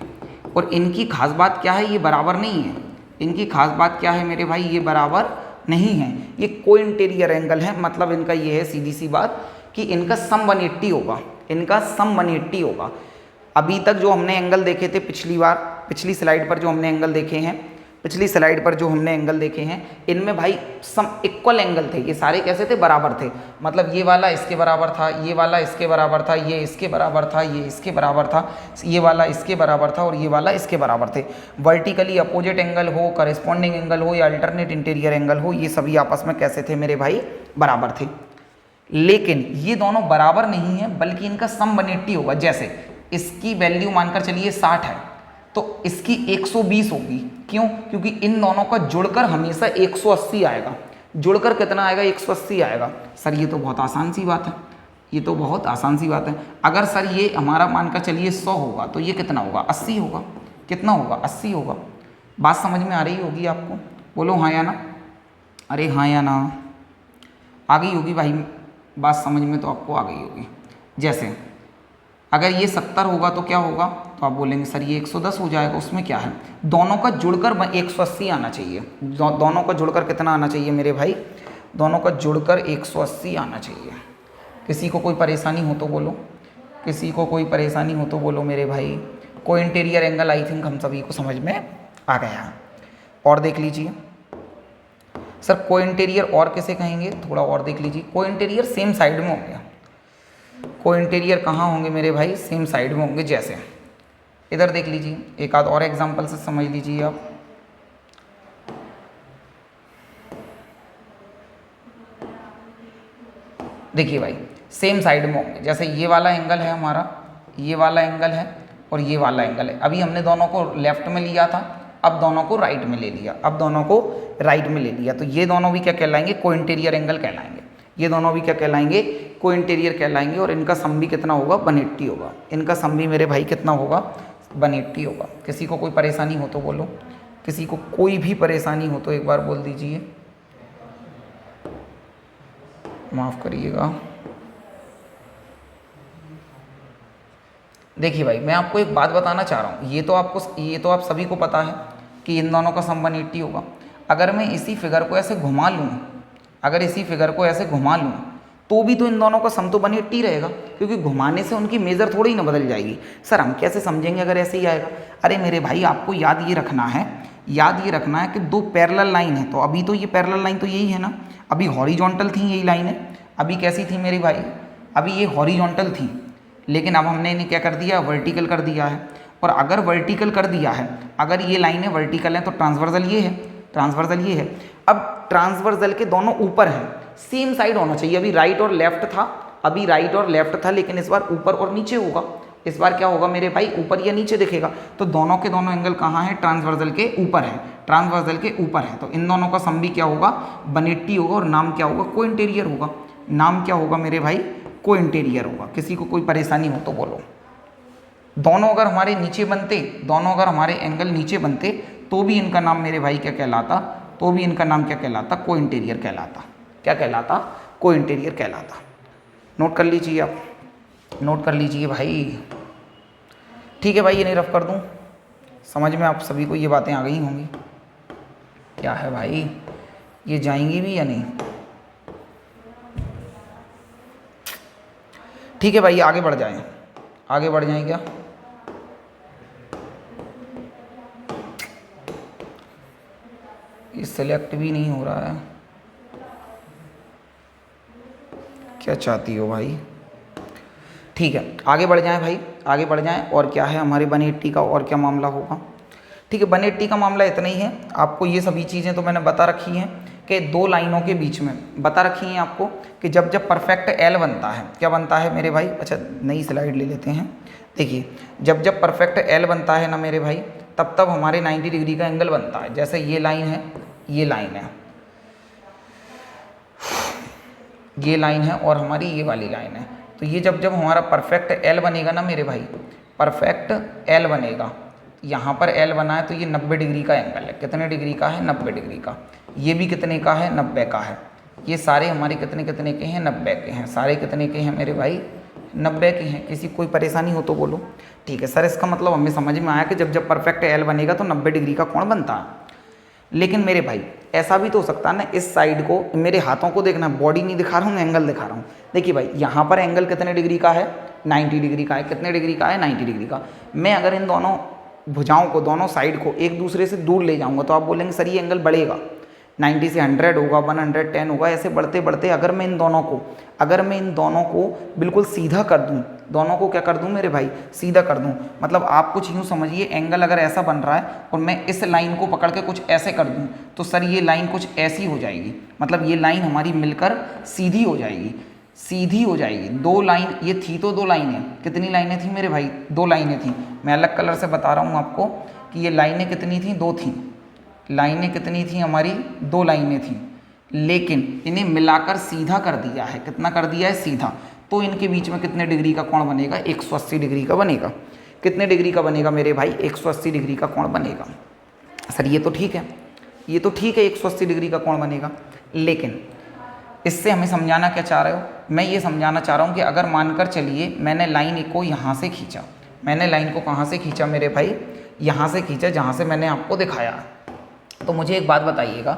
और इनकी खास बात क्या है? ये बराबर नहीं है। इनकी खास बात क्या है मेरे भाई? ये बराबर नहीं है। ये को इंटीरियर एंगल है। मतलब इनका ये है सीधी सी बात कि इनका सम 180 होगा। इनका सम 180 होगा। अभी तक जो हमने एंगल देखे थे पिछली बार, पिछली स्लाइड पर जो हमने एंगल देखे हैं, पिछली स्लाइड पर जो हमने एंगल देखे हैं इनमें भाई सम इक्वल एंगल थे, ये सारे कैसे थे, बराबर थे। मतलब ये वाला इसके बराबर था, ये वाला इसके बराबर था, ये इसके बराबर था, ये इसके बराबर था, ये वाला इसके बराबर था और ये वाला इसके बराबर थे। वर्टिकली अपोजिट एंगल हो, करस्पॉन्डिंग एंगल हो या अल्टरनेट इंटीरियर एंगल हो, ये सभी आपस में कैसे थे मेरे भाई, बराबर थे। लेकिन ये दोनों बराबर नहीं है बल्कि इनका सम 180 होगा। जैसे इसकी वैल्यू मानकर चलिए 60 है तो इसकी 120 होगी। क्यों? क्योंकि इन दोनों का जुड़कर हमेशा 180 आएगा। जुड़कर कितना आएगा, 180 आएगा। सर ये तो बहुत आसान सी बात है, ये तो बहुत आसान सी बात है। अगर सर ये हमारा मानकर चलिए 100 होगा तो ये कितना होगा, 80 होगा। कितना होगा, 80 होगा। बात समझ में आ रही होगी आपको, बोलो हाँ या ना। अरे हाँ या ना, आ गई होगी भाई, बात समझ में तो आपको आ गई होगी। जैसे अगर ये 70 होगा तो क्या होगा, तो आप बोलेंगे सर ये 110 हो जाएगा। उसमें क्या है, दोनों का जुड़कर 180 आना चाहिए। दोनों का जुड़कर कितना आना चाहिए मेरे भाई, दोनों का जुड़कर 180 आना चाहिए। किसी को कोई परेशानी हो तो बोलो, किसी को कोई परेशानी हो तो बोलो मेरे भाई। को इंटीरियर एंगल आई थिंक हम सभी को समझ में आ गया। और देख लीजिए सर, को इंटीरियर और किसे कहेंगे, थोड़ा और देख लीजिए। को इंटीरियर सेम साइड में होंगे। को इंटीरियर कहाँ होंगे मेरे भाई, सेम साइड में होंगे। जैसे इधर देख लीजिए, एक आध और एग्जांपल से समझ लीजिए आप। देखिए भाई सेम साइड में होंगे। जैसे ये वाला एंगल है हमारा, ये वाला एंगल है और ये वाला एंगल है। अभी हमने दोनों को लेफ्ट में लिया था, अब दोनों को राइट में ले लिया, अब दोनों को राइट में ले लिया। तो ये दोनों भी क्या कहलाएंगे, को इंटीरियर एंगल कहलाएंगे। ये दोनों भी क्या कहलाएंगे, को इंटीरियर कहलाएंगे। और इनका सम भी कितना होगा, 180 होगा। इनका सम भी मेरे भाई कितना होगा, 180 होगा। किसी को कोई परेशानी हो तो बोलो, किसी को कोई भी परेशानी हो तो एक बार बोल दीजिए, माफ़ करिएगा। देखिए भाई मैं आपको एक बात बताना चाह रहा हूँ, ये तो आप सभी को पता है कि इन दोनों का सम 180 होगा। अगर मैं इसी फिगर को ऐसे घुमा लूँ, अगर इसी फिगर को ऐसे घुमा लूँ तो भी तो इन दोनों का सम तो 180 रहेगा, क्योंकि घुमाने से उनकी मेजर थोड़ी ना बदल जाएगी। सर हम कैसे समझेंगे अगर ऐसे ही आएगा। अरे मेरे भाई आपको याद ये रखना है कि दो पैरेलल लाइन है। तो अभी तो ये पैरेलल लाइन तो यही है ना, अभी हॉरिजॉन्टल थी यही लाइन है। अभी कैसी थी मेरे भाई, अभी ये हॉरिजॉन्टल थी, लेकिन अब हमने इन्हें क्या कर दिया, वर्टिकल कर दिया है। और अगर वर्टिकल कर दिया है, अगर ये लाइनें वर्टिकल हैं तो ट्रांसवर्सल ये है, ट्रांसवर्सल ये है। अब ट्रांसवर्सल के दोनों ऊपर हैं, सेम साइड होना चाहिए। अभी राइट और लेफ्ट था, अभी राइट और लेफ्ट था, लेकिन इस बार ऊपर और नीचे होगा। इस बार क्या होगा मेरे भाई, ऊपर या नीचे दिखेगा। तो दोनों के दोनों एंगल कहाँ है, ट्रांसवर्सल के ऊपर है, ट्रांसवर्सल के ऊपर है। तो इन दोनों का सम भी क्या होगा, 180 होगा। और नाम क्या होगा, को इंटीरियर होगा। नाम क्या होगा मेरे भाई, को इंटीरियर होगा। किसी को कोई परेशानी हो तो बोलो। दोनों अगर हमारे नीचे बनते, दोनों अगर हमारे एंगल नीचे बनते तो भी इनका नाम मेरे भाई क्या कहलाता, तो भी इनका नाम क्या कहलाता, को इंटीरियर कहलाता। क्या कहलाता, को इंटीरियर कहलाता। नोट कर लीजिए आप, नोट कर लीजिए भाई। ठीक है भाई, ये नहीं रफ कर दूं, समझ में आप सभी को ये बातें आ गई होंगी। क्या है भाई, ये जाएंगी भी या नहीं। ठीक है भाई, आगे बढ़ जाएं, आगे बढ़ जाएं क्या। ये सिलेक्ट भी नहीं हो रहा है, क्या चाहती हो भाई। ठीक है, आगे बढ़ जाएं भाई, आगे बढ़ जाएं। और क्या है हमारे 180 का, और क्या मामला होगा। ठीक है, 180 का मामला इतना ही है। आपको ये सभी चीज़ें तो मैंने बता रखी हैं कि दो लाइनों के बीच में बता रखी हैं आपको कि जब जब परफेक्ट एल बनता है, क्या बनता है मेरे भाई। अच्छा नई स्लाइड ले लेते हैं। देखिए जब जब परफेक्ट एल बनता है ना मेरे भाई, तब तब हमारे 90 डिग्री का एंगल बनता है। जैसे ये लाइन है, ये लाइन है, ये लाइन है और हमारी ये वाली लाइन है। तो ये जब जब हमारा परफेक्ट एल बनेगा ना मेरे भाई, परफेक्ट एल बनेगा, यहाँ पर एल बना है तो ये 90 डिग्री का एंगल है। कितने डिग्री का है, 90 डिग्री का। ये भी कितने का है, 90 का है। ये सारे हमारे कितने कितने के हैं, 90 के हैं। सारे कितने के हैं मेरे भाई, 90 के हैं। किसी कोई परेशानी हो तो बोलो। ठीक है सर, इसका मतलब हमें समझ में आया कि जब जब परफेक्ट एल बनेगा तो 90 डिग्री का कोण बनता है। लेकिन मेरे भाई ऐसा भी तो हो सकता है ना, इस साइड को, मेरे हाथों को देखना, बॉडी नहीं दिखा रहा हूँ, एंगल दिखा रहा हूँ। देखिए भाई यहाँ पर एंगल कितने डिग्री का है, 90 डिग्री का है। कितने डिग्री का है, 90 डिग्री का। मैं अगर इन दोनों भुजाओं को, दोनों साइड को एक दूसरे से दूर ले जाऊंगा तो आप बोलेंगे सर ये एंगल बढ़ेगा, 90 से 100 होगा, 110 होगा, ऐसे बढ़ते बढ़ते अगर मैं इन दोनों को बिल्कुल सीधा कर दूं, दोनों को क्या कर दूं मेरे भाई, सीधा कर दूं, मतलब आप कुछ यूँ समझिए, एंगल अगर ऐसा बन रहा है और मैं इस लाइन को पकड़ के कुछ ऐसे कर दूं तो सर ये लाइन कुछ ऐसी हो जाएगी, मतलब ये लाइन हमारी मिलकर सीधी हो जाएगी, सीधी हो जाएगी। दो लाइन ये थी तो दो लाइनें, कितनी लाइनें थी मेरे भाई, दो लाइनें थी। मैं अलग कलर से बता रहा हूँ आपको कि ये लाइनें कितनी थी, दो थी, लाइनें कितनी थी हमारी, दो लाइनें थी, लेकिन इन्हें मिलाकर सीधा कर दिया है, कितना कर दिया है, सीधा। तो इनके बीच में कितने डिग्री का कोण बनेगा, 180 डिग्री का बनेगा। कितने डिग्री का बनेगा मेरे भाई, 180 डिग्री का कोण बनेगा। सर ये तो ठीक है, ये तो ठीक है, 180 डिग्री का कोण बनेगा, लेकिन इससे हमें समझाना क्या चाह रहे हो, मैं ये समझाना चाह रहा हूँ कि अगर मानकर चलिए मैंने लाइन को यहाँ से खींचा, मैंने लाइन को कहाँ से खींचा मेरे भाई, यहाँ से खींचा जहाँ से मैंने आपको दिखाया। तो मुझे एक बात बताइएगा,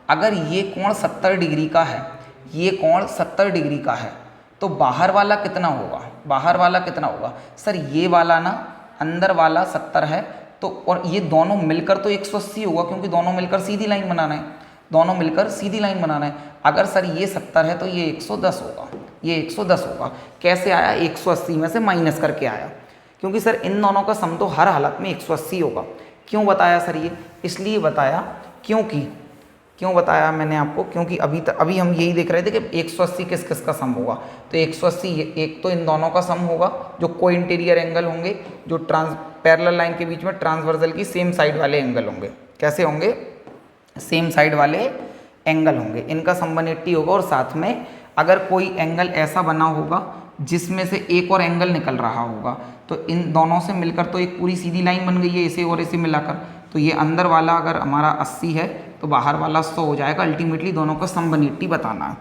अगर ये कोण 70 डिग्री का है, ये कोण 70 डिग्री का है, तो बाहर वाला कितना होगा, बाहर वाला कितना होगा, सर ये वाला ना, अंदर वाला 70 है तो, और ये दोनों मिलकर तो 180 होगा, क्योंकि दोनों मिलकर सीधी लाइन बनाना है, दोनों मिलकर सीधी लाइन बनाना है। अगर सर ये 70 है तो ये 110 होगा, ये 110 होगा। कैसे आया, 180 में से माइनस करके आया, क्योंकि सर इन दोनों का सम तो हर हालत में 180 होगा। क्यों बताया सर ये, इसलिए बताया क्यों बताया मैंने आपको, क्योंकि अभी हम यही देख रहे थे कि 180 किस किस का सम होगा। तो 180 एक तो इन दोनों का सम होगा जो को इंटीरियर एंगल होंगे, जो पैरेलल लाइन के बीच में ट्रांसवर्सल की सेम साइड वाले एंगल होंगे। कैसे होंगे, सेम साइड वाले एंगल होंगे, इनका सम 180 होगा। और साथ में अगर कोई एंगल ऐसा बना होगा जिसमें से एक और एंगल निकल रहा होगा, तो इन दोनों से मिलकर तो एक पूरी सीधी लाइन बन गई है, इसे और इसे मिलाकर। तो ये अंदर वाला अगर हमारा 80 है तो बाहर वाला 100 हो जाएगा। अल्टीमेटली दोनों का सम 180 बताना है।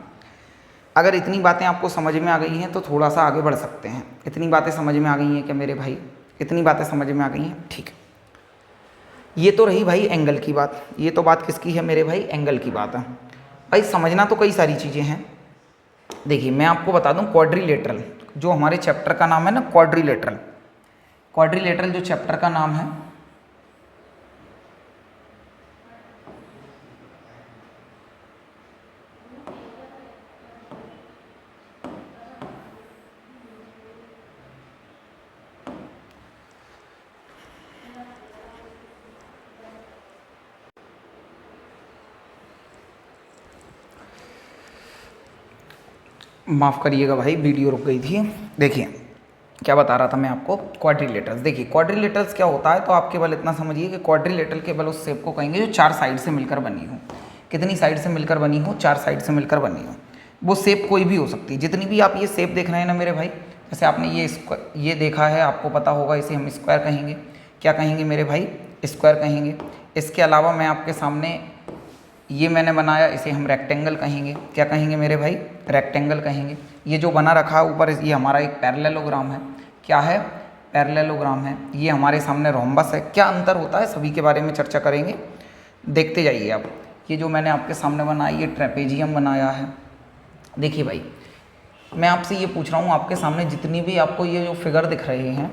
अगर इतनी बातें आपको समझ में आ गई हैं तो थोड़ा सा आगे बढ़ सकते हैं। इतनी बातें समझ में आ गई हैं क्या मेरे भाई, इतनी बातें समझ में आ गई हैं, ठीक है। ये तो रही भाई एंगल की बात, ये तो बात किसकी है मेरे भाई, एंगल की बात है। भाई समझना तो कई सारी चीज़ें हैं। देखिए मैं आपको बता दूं, क्वाड्रिलेटरल जो हमारे चैप्टर का नाम है ना, क्वाड्रिलेटरल, क्वाड्रिलेटरल जो चैप्टर का नाम है, माफ़ करिएगा भाई वीडियो रुक गई थी। देखिए क्या बता रहा था मैं आपको, क्वाड्रिलेटरल्स। देखिए क्वाड्रिलेटरल्स क्या होता है, तो आप केवल इतना समझिए कि क्वाड्रिलेटरल केवल उस शेप को कहेंगे जो चार साइड से मिलकर बनी हो। कितनी साइड से मिलकर बनी हो, चार साइड से मिलकर बनी हो। वो शेप कोई भी हो सकती है, जितनी भी आप ये शेप देख रहे हैं ना मेरे भाई, जैसे आपने ये देखा है, आपको पता होगा इसे हम स्क्वायर कहेंगे। क्या कहेंगे मेरे भाई, स्क्वायर कहेंगे। इसके अलावा मैं आपके सामने ये मैंने बनाया, इसे हम रेक्टेंगल कहेंगे। क्या कहेंगे मेरे भाई, रेक्टेंगल कहेंगे। ये जो बना रखा है ऊपर, ये हमारा एक पैरेललोग्राम है। क्या है, पैरेललोग्राम है। ये हमारे सामने रोम्बस है। क्या अंतर होता है सभी के बारे में चर्चा करेंगे, देखते जाइए आप। ये जो मैंने आपके सामने बनाया, ये ट्रेपेजियम बनाया है। देखिए भाई मैं आपसे ये पूछ रहा हूँ, आपके सामने जितनी भी आपको ये जो फिगर दिख रहे हैं,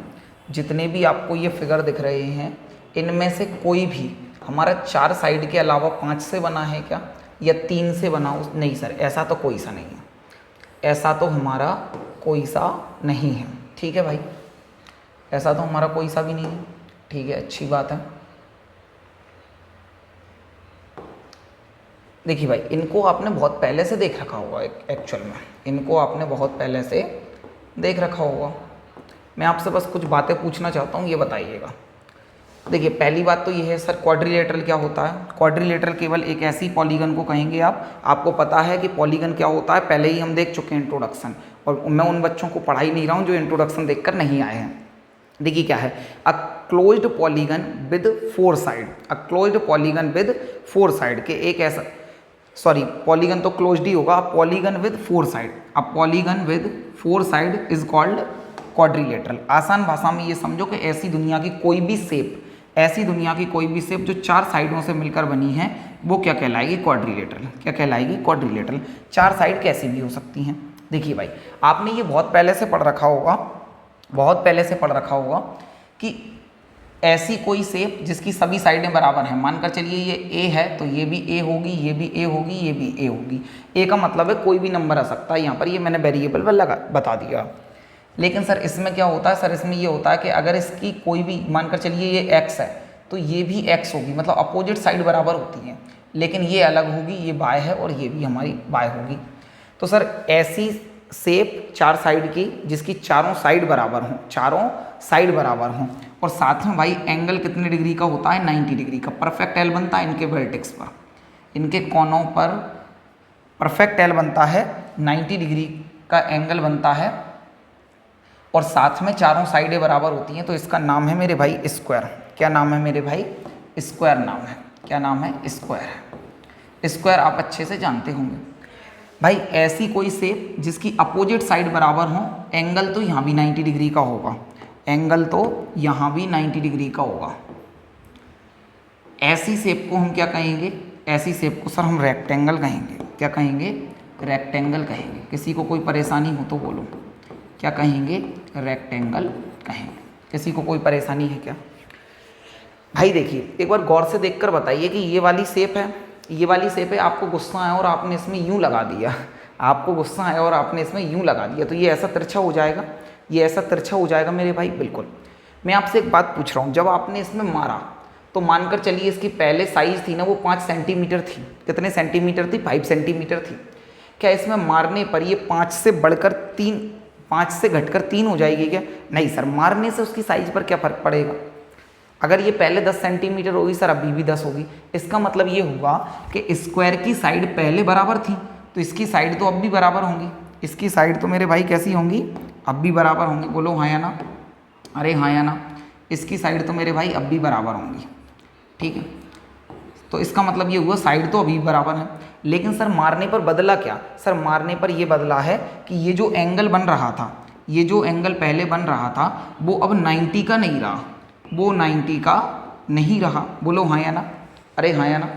जितने भी आपको ये फिगर दिख रहे हैं, इनमें से कोई भी हमारा चार साइड के अलावा 5 से बना है क्या, या 3 से बना हो? नहीं सर, ऐसा तो कोई सा नहीं है, ऐसा तो हमारा कोई सा नहीं है। ठीक है भाई, ऐसा तो हमारा कोई सा भी नहीं है। ठीक है, अच्छी बात है। देखिए भाई इनको आपने बहुत पहले से देख रखा होगा, एक्चुअल में इनको आपने बहुत पहले से देख रखा होगा। मैं आपसे बस कुछ बातें पूछना चाहता हूँ, ये बताइएगा। देखिए पहली बात तो ये है सर, क्वाड्रिलेटरल क्या होता है। क्वाड्रिलेटरल केवल एक ऐसी पॉलीगन को कहेंगे आपको पता है कि पॉलीगन क्या होता है, पहले ही हम देख चुके हैं इंट्रोडक्शन, और मैं उन बच्चों को पढ़ा ही नहीं रहा हूँ जो इंट्रोडक्शन देखकर नहीं आए हैं। देखिए क्या है, a closed polygon with 4 side, a closed polygon with 4 side के एक ऐसा, सॉरी पॉलीगन तो क्लोज्ड ही होगा, polygon with 4 side, a polygon with 4 side is called quadrilateral. आसान भाषा में ये समझो कि ऐसी दुनिया की कोई भी शेप, ऐसी दुनिया की कोई भी शेप जो 4 साइडों से मिलकर बनी है, वो क्या कहलाएगी, क्वाड्रिलेटरल। क्या कहलाएगी, क्वाड्रिलेटरल। 4 साइड कैसी भी हो सकती हैं। देखिए भाई आपने ये बहुत पहले से पढ़ रखा होगा, बहुत पहले से पढ़ रखा होगा कि ऐसी कोई शेप जिसकी सभी साइडें बराबर हैं, मानकर चलिए ये ए है तो ये भी ए होगी, ये भी ए होगी, ये भी ए होगी। ए का मतलब है कोई भी नंबर आ सकता है, यहाँ पर ये मैंने वेरिएबल पर लगा बता दिया। लेकिन सर इसमें क्या होता है, सर इसमें ये होता है कि अगर इसकी कोई भी, मानकर चलिए ये एक्स है तो ये भी एक्स होगी, मतलब अपोजिट साइड बराबर होती हैं, लेकिन ये अलग होगी, ये बाय है और ये भी हमारी बाय होगी। तो सर ऐसी शेप चार साइड की जिसकी चारों साइड बराबर हों, चारों साइड बराबर हों, और साथ में भाई एंगल कितने डिग्री का होता है, 90 डिग्री का। परफेक्ट एल बनता है इनके वर्टेक्स पर, इनके कोनों पर परफेक्ट एल बनता है, 90 डिग्री का एंगल बनता है, और साथ में चारों साइडें बराबर होती हैं। तो इसका नाम है मेरे भाई स्क्वायर। क्या नाम है मेरे भाई, स्क्वायर नाम है। क्या नाम है, स्क्वायर। स्क्वायर आप अच्छे से जानते होंगे भाई। ऐसी कोई शेप जिसकी अपोजिट साइड बराबर हो, एंगल तो यहाँ भी 90 डिग्री का होगा, एंगल तो यहाँ भी 90 डिग्री का होगा। ऐसी शेप को हम क्या कहेंगे, ऐसी शेप को सर हम रेक्टेंगल कहेंगे। क्या कहेंगे, रेक्टेंगल कहेंगे। किसी को कोई परेशानी हो तो बोलो, क्या कहेंगे, रेक्टेंगल कहेंगे। किसी को कोई परेशानी है क्या भाई? देखिए एक बार गौर से देखकर बताइए कि ये वाली शेप है, ये वाली शेप है, आपको गुस्सा आया और आपने इसमें यूं लगा दिया, आपको गुस्सा आया और आपने इसमें यूं लगा दिया, तो ये ऐसा तिरछा हो जाएगा, ये ऐसा तिरछा हो जाएगा मेरे भाई। बिल्कुल। मैं आपसे एक बात पूछ रहा हूँ, जब आपने इसमें मारा तो मानकर चलिए इसकी पहले साइज थी ना वो 5 सेंटीमीटर थी। कितने सेंटीमीटर थी, 5 सेंटीमीटर थी। क्या इसमें मारने पर ये 5 से बढ़कर 3, 5 से घटकर 3 हो जाएगी क्या? नहीं सर, मारने से उसकी साइज पर क्या फ़र्क पड़ेगा। अगर ये पहले 10 सेंटीमीटर होगी सर, अभी भी 10 होगी। इसका मतलब ये हुआ कि स्क्वायर की साइड पहले बराबर थी तो इसकी साइड तो अब भी बराबर होंगी। इसकी साइड तो मेरे भाई कैसी होंगी, अब भी बराबर होंगी। बोलो हाँ या ना, अरे हाँ या ना। इसकी साइड तो मेरे भाई अब भी बराबर होंगी, ठीक है। तो इसका मतलब ये हुआ साइड तो अभी बराबर है। लेकिन सर मारने पर बदला क्या? सर मारने पर ये बदला है कि ये जो एंगल बन रहा था, ये जो एंगल पहले बन रहा था वो अब 90 का नहीं रहा, वो 90 का नहीं रहा। बोलो हाँ या ना, अरे हाँ या ना।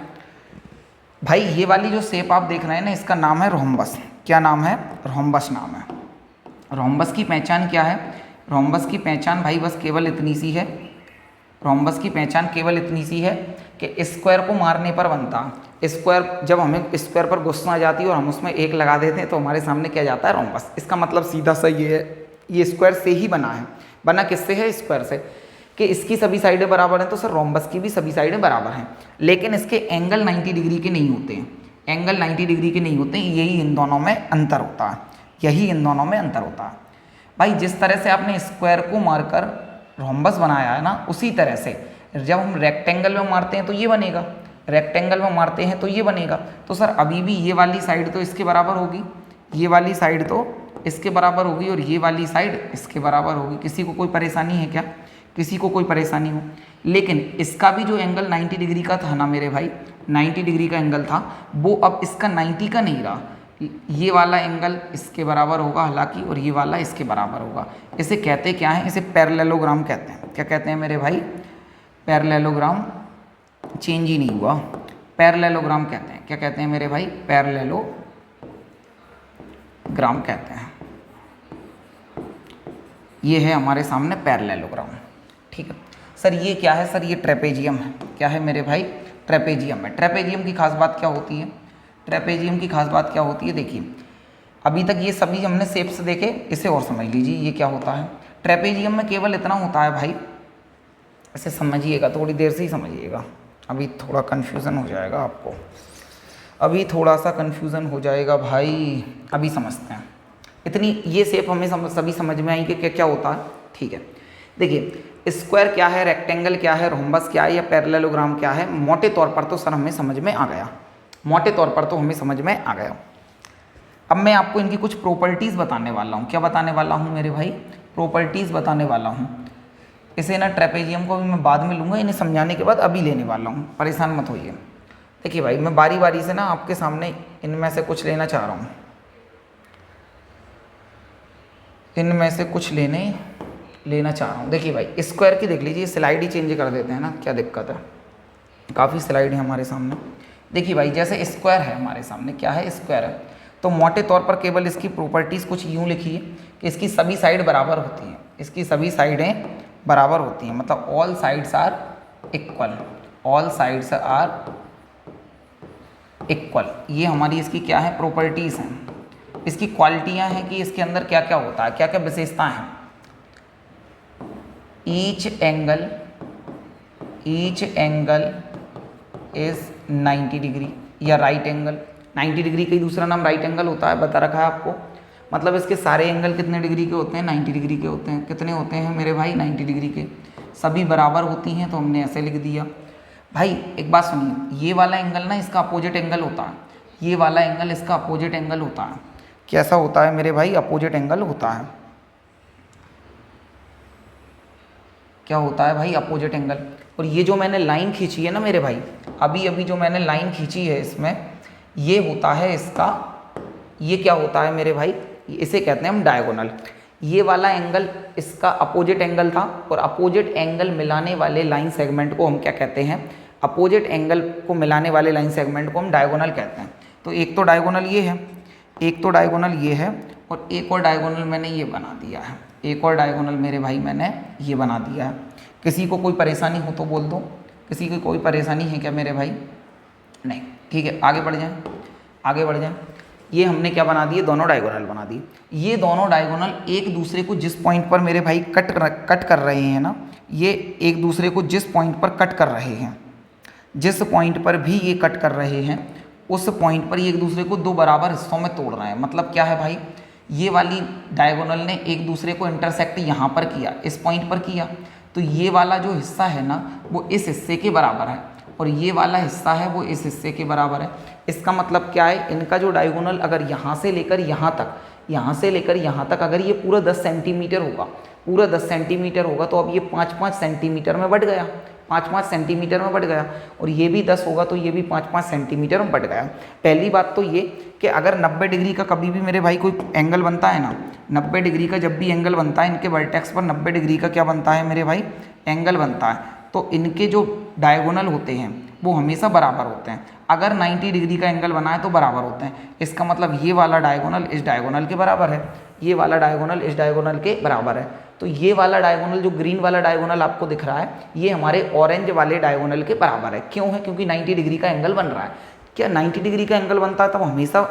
भाई ये वाली जो शेप आप देख रहे हैं ना, इसका नाम है रोम्बस। क्या नाम है, रोम्बस नाम है। रोम्बस की पहचान क्या है? रोम्बस की पहचान भाई बस केवल इतनी सी है, रोम्बस की पहचान केवल इतनी सी है कि स्क्वायर को मारने पर बनता। स्क्वायर, जब हमें स्क्वायर पर गुस्सा आ जाती है और हम उसमें 1 लगा देते हैं तो हमारे सामने क्या जाता है, रोम्बस। इसका मतलब सीधा सा ये है, ये स्क्वायर से ही बना है। बना किससे है, स्क्वायर से। कि इसकी सभी साइडें बराबर हैं तो सर रोम्बस की भी सभी साइडें बराबर हैं, लेकिन इसके एंगल 90 डिग्री के नहीं होते हैं। एंगल 90 डिग्री के नहीं होते, यही इन दोनों में अंतर होता है, यही इन दोनों में अंतर होता है। भाई जिस तरह से आपने स्क्वायर को मारकर रोम्बस बनाया है ना, उसी तरह से जब हम रेक्टेंगल में मारते हैं तो ये बनेगा, रेक्टेंगल में मारते हैं तो ये बनेगा। तो सर अभी भी ये वाली साइड तो इसके बराबर होगी, ये वाली साइड तो इसके बराबर होगी, और ये वाली साइड इसके बराबर होगी। किसी को कोई परेशानी है क्या? किसी को कोई परेशानी हो? लेकिन इसका भी जो एंगल 90 डिग्री का था ना मेरे भाई, 90 डिग्री का एंगल था, वो अब इसका 90 का नहीं रहा। ये वाला एंगल इसके बराबर होगा हालांकि, और ये वाला इसके बराबर होगा। इसे कहते क्या है, इसे पैरेललोग्राम कहते हैं। क्या कहते हैं मेरे भाई, पैरेललोग्राम। चेंज ही नहीं हुआ, पैरेललोग्राम कहते हैं। क्या कहते हैं मेरे भाई, पैरेललोग्राम कहते हैं। ये है हमारे सामने पैरेललोग्राम, ठीक है। सर ये क्या है, सर ये ट्रेपेजियम है। क्या है मेरे भाई, ट्रेपेजियम है। ट्रेपेजियम की खास बात क्या होती है, ट्रेपेजियम की खास बात क्या होती है? देखिए अभी तक ये सभी हमने शेप्स देखे, इसे और समझ लीजिए ये क्या होता है। ट्रेपेजियम में केवल इतना होता है भाई, इसे समझिएगा, थोड़ी देर से ही समझिएगा, अभी थोड़ा कन्फ्यूज़न हो जाएगा आपको, अभी थोड़ा सा कन्फ्यूज़न हो जाएगा भाई, अभी समझते हैं। इतनी ये शेप हमें सभी समझ में आई कि क्या क्या होता है, ठीक है। देखिए स्क्वायर क्या है, रेक्टेंगल क्या है, रोम्बस क्या है, या पैरेललोग्राम क्या है, मोटे तौर पर तो सर हमें समझ में आ गया, मोटे तौर पर तो हमें समझ में आ गया। अब मैं आपको इनकी कुछ प्रॉपर्टीज़ बताने वाला हूँ। क्या बताने वाला हूँ मेरे भाई, प्रॉपर्टीज़ बताने वाला हूँ। इसे ना ट्रेपेजियम को भी मैं बाद में लूँगा, इन्हें समझाने के बाद अभी लेने वाला हूँ, परेशान मत होइए। देखिए भाई मैं बारी बारी से ना आपके सामने इनमें से कुछ लेना चाह रहा हूँ, इनमें से कुछ लेना चाह रहा हूँ। देखिए भाई स्क्वायर की देख लीजिए, स्लाइड ही चेंज कर देते हैं ना, क्या दिक्कत है, काफ़ी स्लाइड है हमारे सामने। देखिए भाई जैसे स्क्वायर है हमारे सामने, क्या है, स्क्वायर है, तो मोटे तौर पर केवल इसकी प्रॉपर्टीज़ कुछ यूँ लिखिए कि इसकी सभी साइड बराबर होती हैं, इसकी सभी साइडें बराबर होती हैं, मतलब all sides are equal, all sides are equal. ये हमारी इसकी क्या है, प्रॉपर्टीज़ हैं। इसकी क्वालिटियाँ हैं कि इसके अंदर क्या क्या होता है, क्या क्या विशेषताएँ हैं। ईच एंगल इज 90 डिग्री, या राइट एंगल। 90 डिग्री का ही दूसरा नाम राइट एंगल होता है, बता रखा है आपको। मतलब इसके सारे एंगल कितने डिग्री के होते हैं, 90 डिग्री के होते हैं। कितने होते हैं मेरे भाई, 90 डिग्री के। सभी बराबर होती हैं, तो हमने ऐसे लिख दिया। भाई एक बात सुनिए, ये वाला एंगल ना इसका अपोजिट एंगल होता है, ये वाला एंगल इसका अपोजिट एंगल होता है। कैसा होता है मेरे भाई, अपोजिट एंगल होता है। क्या होता है भाई, अपोजिट एंगल। और ये जो मैंने लाइन खींची है ना मेरे भाई, अभी अभी जो मैंने लाइन खींची है इसमें, ये होता है इसका, ये क्या होता है मेरे भाई, इसे कहते हैं हम डायगोनल। ये वाला एंगल इसका अपोजिट एंगल था, और अपोजिट एंगल मिलाने वाले लाइन सेगमेंट को हम क्या कहते हैं, अपोजिट एंगल को मिलाने वाले लाइन सेगमेंट को हम डायगोनल कहते हैं। तो एक तो डायगोनल ये है, एक तो डायगोनल ये है, और एक और डायगोनल मैंने ये बना दिया है, एक और डायगोनल मेरे भाई मैंने ये बना दिया है। किसी को कोई परेशानी हो तो बोल दो, किसी की कोई परेशानी है क्या मेरे भाई, नहीं, ठीक है, आगे बढ़ जाएं, आगे बढ़ जाएं। ये हमने क्या बना दिए, दोनों डायगोनल बना दिए। ये दोनों डायगोनल एक दूसरे को जिस पॉइंट पर मेरे भाई कट कर रहे हैं ना, ये एक दूसरे को जिस पॉइंट पर कट कर रहे हैं, जिस पॉइंट पर भी ये कट कर रहे हैं, उस पॉइंट पर ये एक दूसरे को दो बराबर हिस्सों में तोड़ रहे हैं। मतलब क्या है भाई, ये वाली डायगोनल ने एक दूसरे को इंटरसेक्ट यहाँ पर किया, इस पॉइंट पर किया, तो ये वाला जो हिस्सा है ना वो इस हिस्से के बराबर है, और ये वाला हिस्सा है वो इस हिस्से के बराबर है। इसका मतलब क्या है, इनका जो डायगोनल अगर यहाँ से लेकर यहाँ तक, यहाँ से लेकर यहाँ तक अगर ये पूरा 10 सेंटीमीटर होगा, पूरा 10 सेंटीमीटर होगा, तो अब ये 5-5 सेंटीमीटर में बढ़ गया, 5-5 सेंटीमीटर में बढ़ गया, और ये भी 10 होगा तो ये भी 5-5 सेंटीमीटर में बढ़ गया। पहली बात तो ये कि अगर 90 डिग्री का कभी भी मेरे भाई कोई एंगल बनता है ना, 90 डिग्री का जब भी एंगल बनता है, इनके वर्टेक्स पर 90 डिग्री का क्या बनता है मेरे भाई, एंगल बनता है, तो इनके जो डायगोनल होते हैं वो हमेशा बराबर होते हैं। अगर 90 डिग्री का एंगल बना है तो बराबर होते हैं। इसका मतलब ये वाला डायगोनल इस डायगोनल के बराबर है, ये वाला डायगोनल इस डायगोनल के बराबर है। तो ये वाला डायगोनल, जो ग्रीन वाला डायगोनल आपको दिख रहा है, ये हमारे ऑरेंज वाले डायगोनल के बराबर है। क्यों है, क्योंकि 90 डिग्री का एंगल बन रहा है। क्या 90 डिग्री का एंगल बनता है तब हमेशा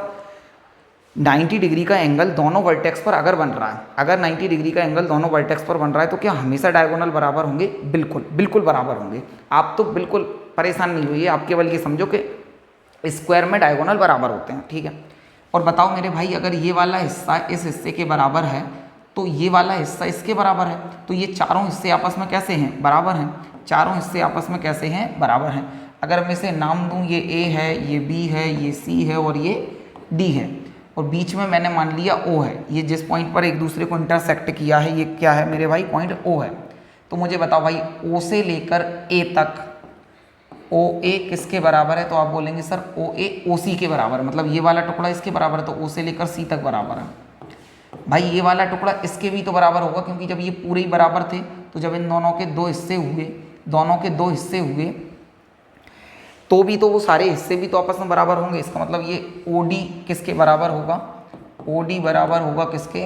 90 डिग्री का एंगल दोनों वर्टेक्स पर अगर बन रहा है, अगर 90 डिग्री का एंगल दोनों वर्टेक्स पर बन रहा है, तो क्या हमेशा डायगोनल बराबर होंगे, बिल्कुल बिल्कुल बराबर होंगे। आप तो बिल्कुल परेशान नहीं होइए, आप केवल ये समझो कि स्क्वायर में डायगोनल बराबर होते हैं, ठीक है। और बताओ मेरे भाई, अगर ये वाला हिस्सा इस हिस्से के बराबर है तो ये वाला हिस्सा इसके बराबर है, तो ये चारों हिस्से आपस में कैसे हैं, बराबर हैं। चारों हिस्से आपस में कैसे हैं, बराबर हैं। अगर मैं इसे नाम दूं, ये ए है, ये बी है, ये सी है और ये डी है, और बीच में मैंने मान लिया ओ है, ये जिस पॉइंट पर एक दूसरे को इंटरसेक्ट किया है, ये क्या है मेरे भाई, पॉइंट ओ है। तो मुझे बताओ भाई, ओ से लेकर ए तक ओ ए किसके बराबर है, तो आप बोलेंगे सर ओ ए ओ सी के बराबर, मतलब ये वाला टुकड़ा इसके बराबर है, तो ओ से लेकर सी तक बराबर है। भाई ये वाला टुकड़ा इसके भी तो बराबर होगा, क्योंकि जब ये पूरे ही बराबर थे, तो जब इन दोनों के दो हिस्से हुए, दोनों के दो हिस्से हुए, तो भी तो वो सारे हिस्से भी तो आपस में बराबर होंगे। इसका मतलब ये ओ डी किसके बराबर होगा, ओ डी बराबर होगा किसके,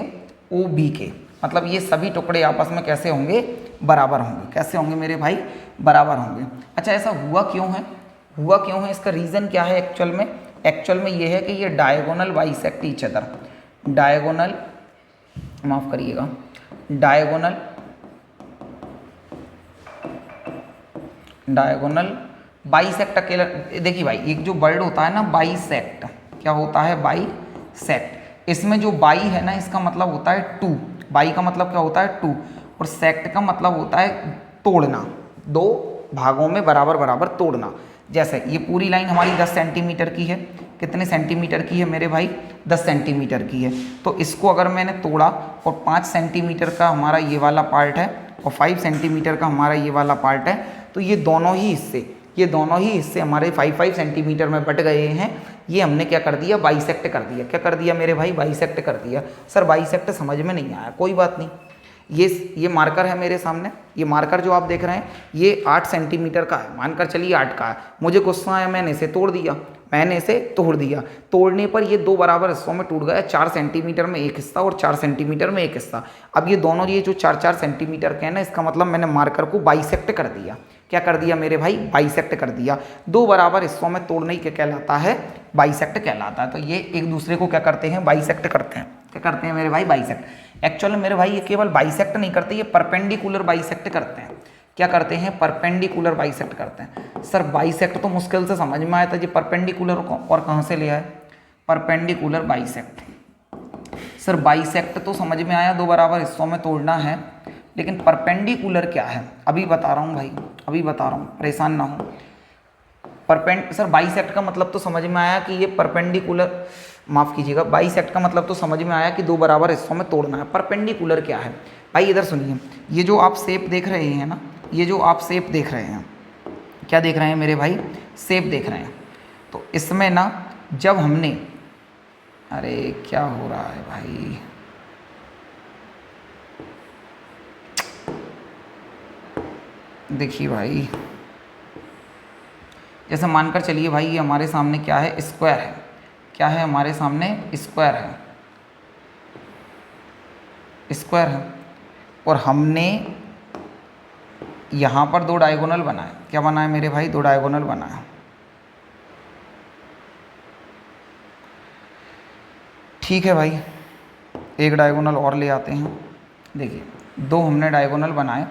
ओ बी के। मतलब ये सभी टुकड़े आपस में कैसे होंगे, बराबर होंगे। कैसे होंगे मेरे भाई, बराबर होंगे। अच्छा, ऐसा हुआ क्यों है, हुआ क्यों है, इसका रीज़न क्या है एक्चुअल में। एक्चुअल में ये है कि ये diagonal bisect each other, diagonal, माफ़ करिएगा, डायगोनल बाइसेक्ट अकेला। देखिए भाई, एक जो वर्ड होता है ना बाइसेक्ट, क्या होता है, बाइसेक्ट, इसमें जो बाई है ना, इसका मतलब होता है टू, बाई का मतलब क्या होता है, टू, और सेक्ट का मतलब होता है तोड़ना, दो भागों में बराबर बराबर तोड़ना। जैसे ये पूरी लाइन हमारी 10 सेंटीमीटर की है, कितने सेंटीमीटर की है मेरे भाई, 10 सेंटीमीटर की है। तो इसको अगर मैंने तोड़ा और 5 सेंटीमीटर का हमारा ये वाला पार्ट है और 5 सेंटीमीटर का हमारा ये वाला पार्ट है, तो ये दोनों ही हिस्से हमारे 5-5 सेंटीमीटर में बट गए हैं। ये हमने क्या कर दिया, बाइसेक्ट कर दिया। क्या कर दिया मेरे भाई, बाइसेक्ट कर दिया। सर बाइसेक्ट समझ में नहीं आया, कोई बात नहीं, ये मार्कर है मेरे सामने, ये मार्कर जो आप देख रहे हैं ये 8 सेंटीमीटर का है, मानकर चलिए 8 का है। मुझे गुस्सा आया, मैंने इसे तोड़ दिया, तोड़ने पर ये 2 बराबर हिस्सों में टूट गया, 4 सेंटीमीटर में एक हिस्सा और 4 सेंटीमीटर में एक हिस्सा। अब ये दोनों ये जो 4-4 सेंटीमीटर के हैं ना, इसका मतलब मैंने मार्कर को बाइसेक्ट कर दिया। क्या कर दिया मेरे भाई? बाइसेक्ट कर दिया। 2 बराबर हिस्सों में तोड़ना ही क्या कहलाता है? बाइसेक्ट कहलाता है। तो ये एक दूसरे को क्या करते हैं? बाइसेक्ट करते हैं। क्या करते हैं मेरे भाई? बाइसेक्ट। एक्चुअली मेरे भाई ये केवल बाइसेक्ट नहीं करते, ये परपेंडिकुलर बाइसेक्ट करते हैं। क्या करते हैं? परपेंडिकुलर बाइसेक्ट करते हैं। सर बाइसेक्ट तो मुश्किल से समझ में आया था, ये परपेंडिकुलर और कहाँ से ले आए? Perpendicular bisect. सर बाइसेक्ट तो समझ में आया, 2 बराबर हिस्सों में तोड़ना है, लेकिन परपेंडिकुलर क्या है? अभी बता रहा हूँ भाई, अभी बता रहा हूँ, परेशान ना हो। सर बाइसेक्ट का मतलब तो समझ में आया कि ये परपेंडिकुलर, माफ़ कीजिएगा, बाइसेक्ट का मतलब तो समझ में आया कि 2 बराबर हिस्सों में तोड़ना है। परपेंडिकुलर क्या है भाई? इधर सुनिए, ये जो आप शेप देख रहे हैं ना, ये जो आप शेप देख रहे हैं, क्या देख रहे हैं मेरे भाई? शेप देख रहे हैं। तो इसमें ना जब हमने, अरे क्या हो रहा है भाई, देखिए भाई, जैसे मानकर चलिए भाई ये हमारे सामने क्या है? स्क्वायर है। क्या है हमारे सामने? स्क्वायर है, स्क्वायर है। और हमने यहाँ पर 2 डायगोनल बनाए। क्या बनाए मेरे भाई? 2 डायगोनल बनाए। ठीक है भाई, एक डायगोनल और ले आते हैं। देखिए 2 हमने डायगोनल बनाए।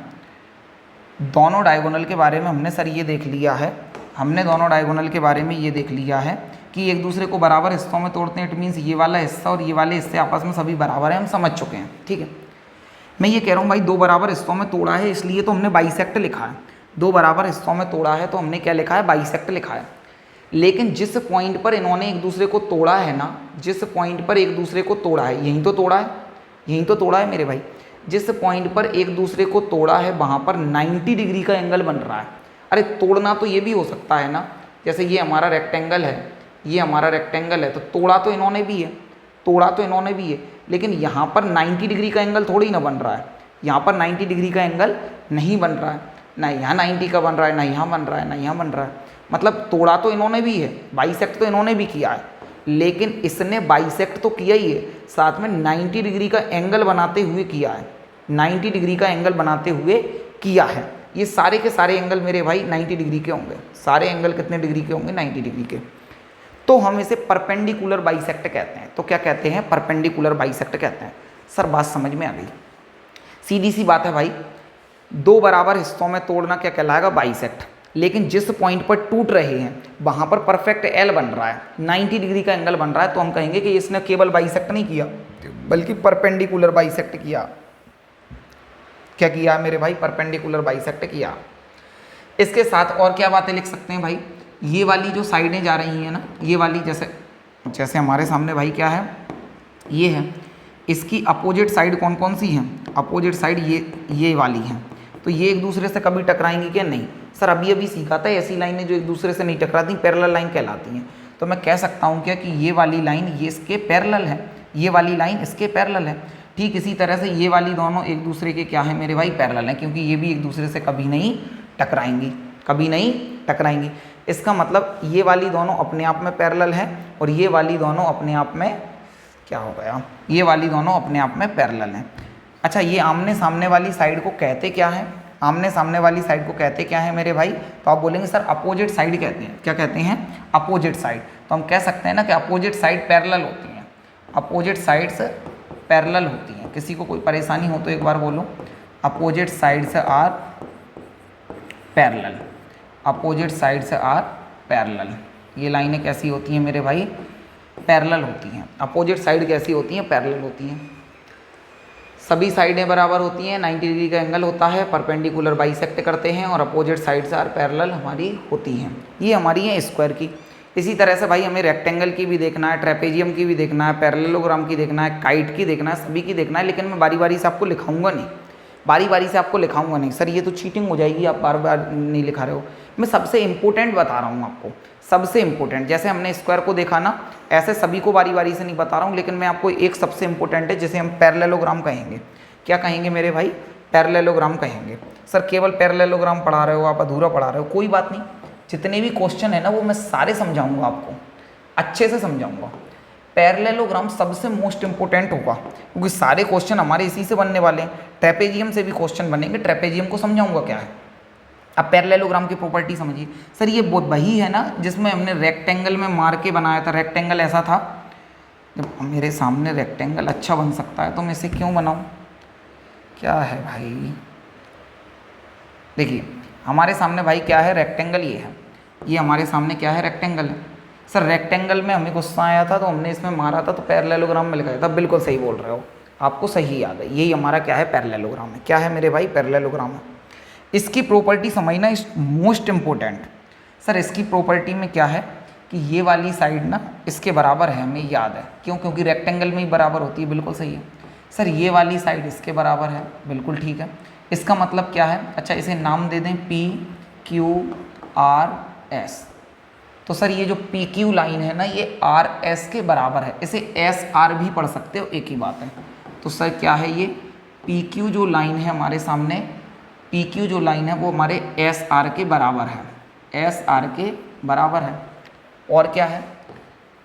दोनों डायगोनल के बारे में हमने सर ये देख लिया है, हमने दोनों डायगोनल के बारे में ये देख लिया है कि एक दूसरे को बराबर हिस्सों में तोड़ते हैं। इट मीन्स ये वाला हिस्सा और ये वाले हिस्से आपस में सभी बराबर हैं, हम समझ चुके हैं। ठीक है, मैं ये कह रहा हूँ भाई 2 बराबर हिस्सों में तोड़ा है, इसलिए तो हमने बाइसेक्ट लिखा है। 2 बराबर हिस्सों में तोड़ा है तो हमने क्या लिखा है? बाइसेक्ट लिखा है। लेकिन जिस पॉइंट पर इन्होंने एक दूसरे को तोड़ा है ना, जिस पॉइंट पर एक दूसरे को तोड़ा है, यहीं तो तोड़ा है, यहीं तो तोड़ा है मेरे भाई। जिस पॉइंट पर एक दूसरे को तोड़ा है वहाँ पर 90 डिग्री का एंगल बन रहा है। अरे तोड़ना तो ये भी हो सकता है ना, जैसे ये हमारा रेक्टेंगल है, ये हमारा रेक्टेंगल है, तो तोड़ा तो इन्होंने भी है, तोड़ा तो इन्होंने भी है, लेकिन यहाँ पर 90 डिग्री का एंगल थोड़ी ना बन रहा है। यहाँ पर 90 डिग्री का एंगल नहीं बन रहा है, ना यहाँ 90 का बन रहा है, ना यहाँ बन रहा है, ना यहाँ बन रहा है। मतलब तोड़ा तो इन्होंने भी है, बाइसेक्ट तो इन्होंने भी किया है, लेकिन इसने बाइसेक्ट तो किया ही है, साथ में 90 डिग्री का एंगल बनाते हुए किया है, 90 डिग्री का एंगल बनाते हुए किया है। ये सारे के सारे एंगल मेरे भाई 90 डिग्री के होंगे। सारे एंगल कितने डिग्री के होंगे? 90 डिग्री के। तो हम इसे परपेंडिकुलर बाइसेक्ट कहते हैं। तो क्या कहते हैं? परपेंडिकुलर बाइसेक्ट कहते हैं। सर बात समझ में आ गई? सीधी सी बात है भाई, 2 बराबर हिस्सों में तोड़ना क्या कहलाएगा? बाइसेक्ट। लेकिन जिस पॉइंट पर टूट रहे हैं वहाँ पर परफेक्ट एल बन रहा है, 90 डिग्री का एंगल बन रहा है, तो हम कहेंगे कि इसने केवल बाइसेक्ट नहीं किया बल्कि परपेंडिकुलर बाइसेक्ट किया। क्या किया मेरे भाई? परपेंडिकुलर बाइसेक्ट किया। इसके साथ और क्या बातें लिख सकते हैं भाई? ये वाली जो साइडें जा रही हैं ना, ये वाली, जैसे हमारे सामने भाई क्या है? ये है, इसकी अपोजिट साइड कौन कौन सी हैं? अपोजिट साइड ये वाली हैं। तो ये एक दूसरे से कभी टकराएंगी क्या? नहीं। सर अभी अभी सीखा था, ऐसी लाइनें जो एक दूसरे से नहीं टकराती पैरेलल लाइन कहलाती हैं। तो मैं कह सकता हूँ क्या कि ये वाली लाइन ये इसके पैरेलल है, ये वाली लाइन इसके पैरेलल है। ठीक इसी तरह से ये वाली दोनों एक दूसरे के क्या है मेरे भाई? पैरेलल हैं, क्योंकि ये भी एक दूसरे से कभी नहीं टकराएंगी, कभी नहीं टकराएंगी। इसका मतलब ये वाली दोनों अपने आप में पैरेलल हैं और ये वाली दोनों अपने आप में क्या हो गया? ये वाली दोनों अपने आप में पैरेलल हैं। अच्छा, ये आमने सामने वाली साइड को कहते क्या है? आमने सामने वाली साइड को कहते क्या है मेरे भाई? तो आप बोलेंगे सर अपोजिट साइड कहते हैं। क्या कहते हैं? Opposite side. तो हम कह सकते हैं ना कि अपोजिट साइड पैरेलल होती हैं, अपोजिट साइड्स पैरेलल होती हैं। किसी को कोई परेशानी हो तो एक बार बोलो, opposite sides are parallel, opposite sides are parallel. ये लाइनें कैसी होती हैं मेरे भाई? पैरेलल होती हैं। अपोजिट साइड कैसी होती हैं? पैरेलल होती हैं। सभी साइडें बराबर होती हैं, 90 डिग्री का एंगल होता है, परपेंडिकुलर बाइसेक्ट करते हैं और अपोजिट साइड्स आर पैरेलल हमारी होती हैं। ये हमारी है स्क्वायर की। इसी तरह से भाई हमें रेक्टेंगल की भी देखना है, ट्रेपेजियम की भी देखना है, पैरेललोग्राम की देखना है, काइट की देखना है, सभी की देखना है। लेकिन मैं बारी बारी से आपको लिखाऊंगा नहीं, बारी बारी से आपको लिखाऊंगा नहीं। सर ये तो चीटिंग हो जाएगी, आप बार बार नहीं लिखा रहे हो। मैं सबसे इंपॉर्टेंट बता रहा हूँ आपको, सबसे इंपॉर्टेंट। जैसे हमने स्क्वायर को देखा ना, ऐसे सभी को बारी बारी से नहीं बता रहा हूँ, लेकिन मैं आपको एक सबसे इंपॉर्टेंट है जिसे हम पैरेललोग्राम कहेंगे। क्या कहेंगे मेरे भाई? पैरेललोग्राम कहेंगे। सर केवल पैरेललोग्राम पढ़ा रहे हो आप, अधूरा पढ़ा रहे हो, कोई बात नहीं, जितने भी क्वेश्चन है ना वो मैं सारे समझाऊंगा आपको, अच्छे से समझाऊंगा। पैरेललोग्राम सबसे मोस्ट इंपोर्टेंट होगा क्योंकि सारे क्वेश्चन हमारे इसी से बनने वाले हैं। ट्रेपेजियम से भी क्वेश्चन बनेंगे, ट्रेपेजियम को समझाऊंगा क्या है। अब पैरेललोग्राम की प्रॉपर्टी समझिए। सर ये वही है ना जिसमें हमने रेक्टेंगल में मार के बनाया था, रेक्टेंगल ऐसा था। जब मेरे सामने रेक्टेंगल अच्छा बन सकता है तो मैं इसे क्यों बनाऊं? क्या है भाई, देखिए हमारे सामने भाई क्या है, रेक्टेंगल ये है, ये हमारे सामने क्या है, रेक्टेंगल है। सर रेक्टेंगल में हमें गुस्सा आया था तो हमने इसमें मारा था तो पैरेललोग्राम में लगाया था, बिल्कुल सही बोल रहे हो, आपको सही याद है, यही हमारा क्या है, पैरेललोग्राम है। क्या है मेरे भाई? पैरेललोग्राम है। इसकी प्रॉपर्टी समझना इज मोस्ट इम्पोर्टेंट। सर इसकी प्रॉपर्टी में क्या है कि ये वाली साइड ना इसके बराबर है, हमें याद है, क्यों? क्योंकि रेक्टेंगल में ही बराबर होती है, बिल्कुल सही है। सर ये वाली साइड इसके बराबर है, बिल्कुल ठीक है। इसका मतलब क्या है? अच्छा इसे नाम दे दें पी क्यू आर एस। तो सर ये जो पी क्यू लाइन है ना ये आर एस के बराबर है, इसे एस आर भी पढ़ सकते हो, एक ही बात है। तो सर क्या है ये पी क्यू जो लाइन है हमारे सामने, पी क्यू जो लाइन है वो हमारे एस आर के बराबर है, एस आर के बराबर है। और क्या है?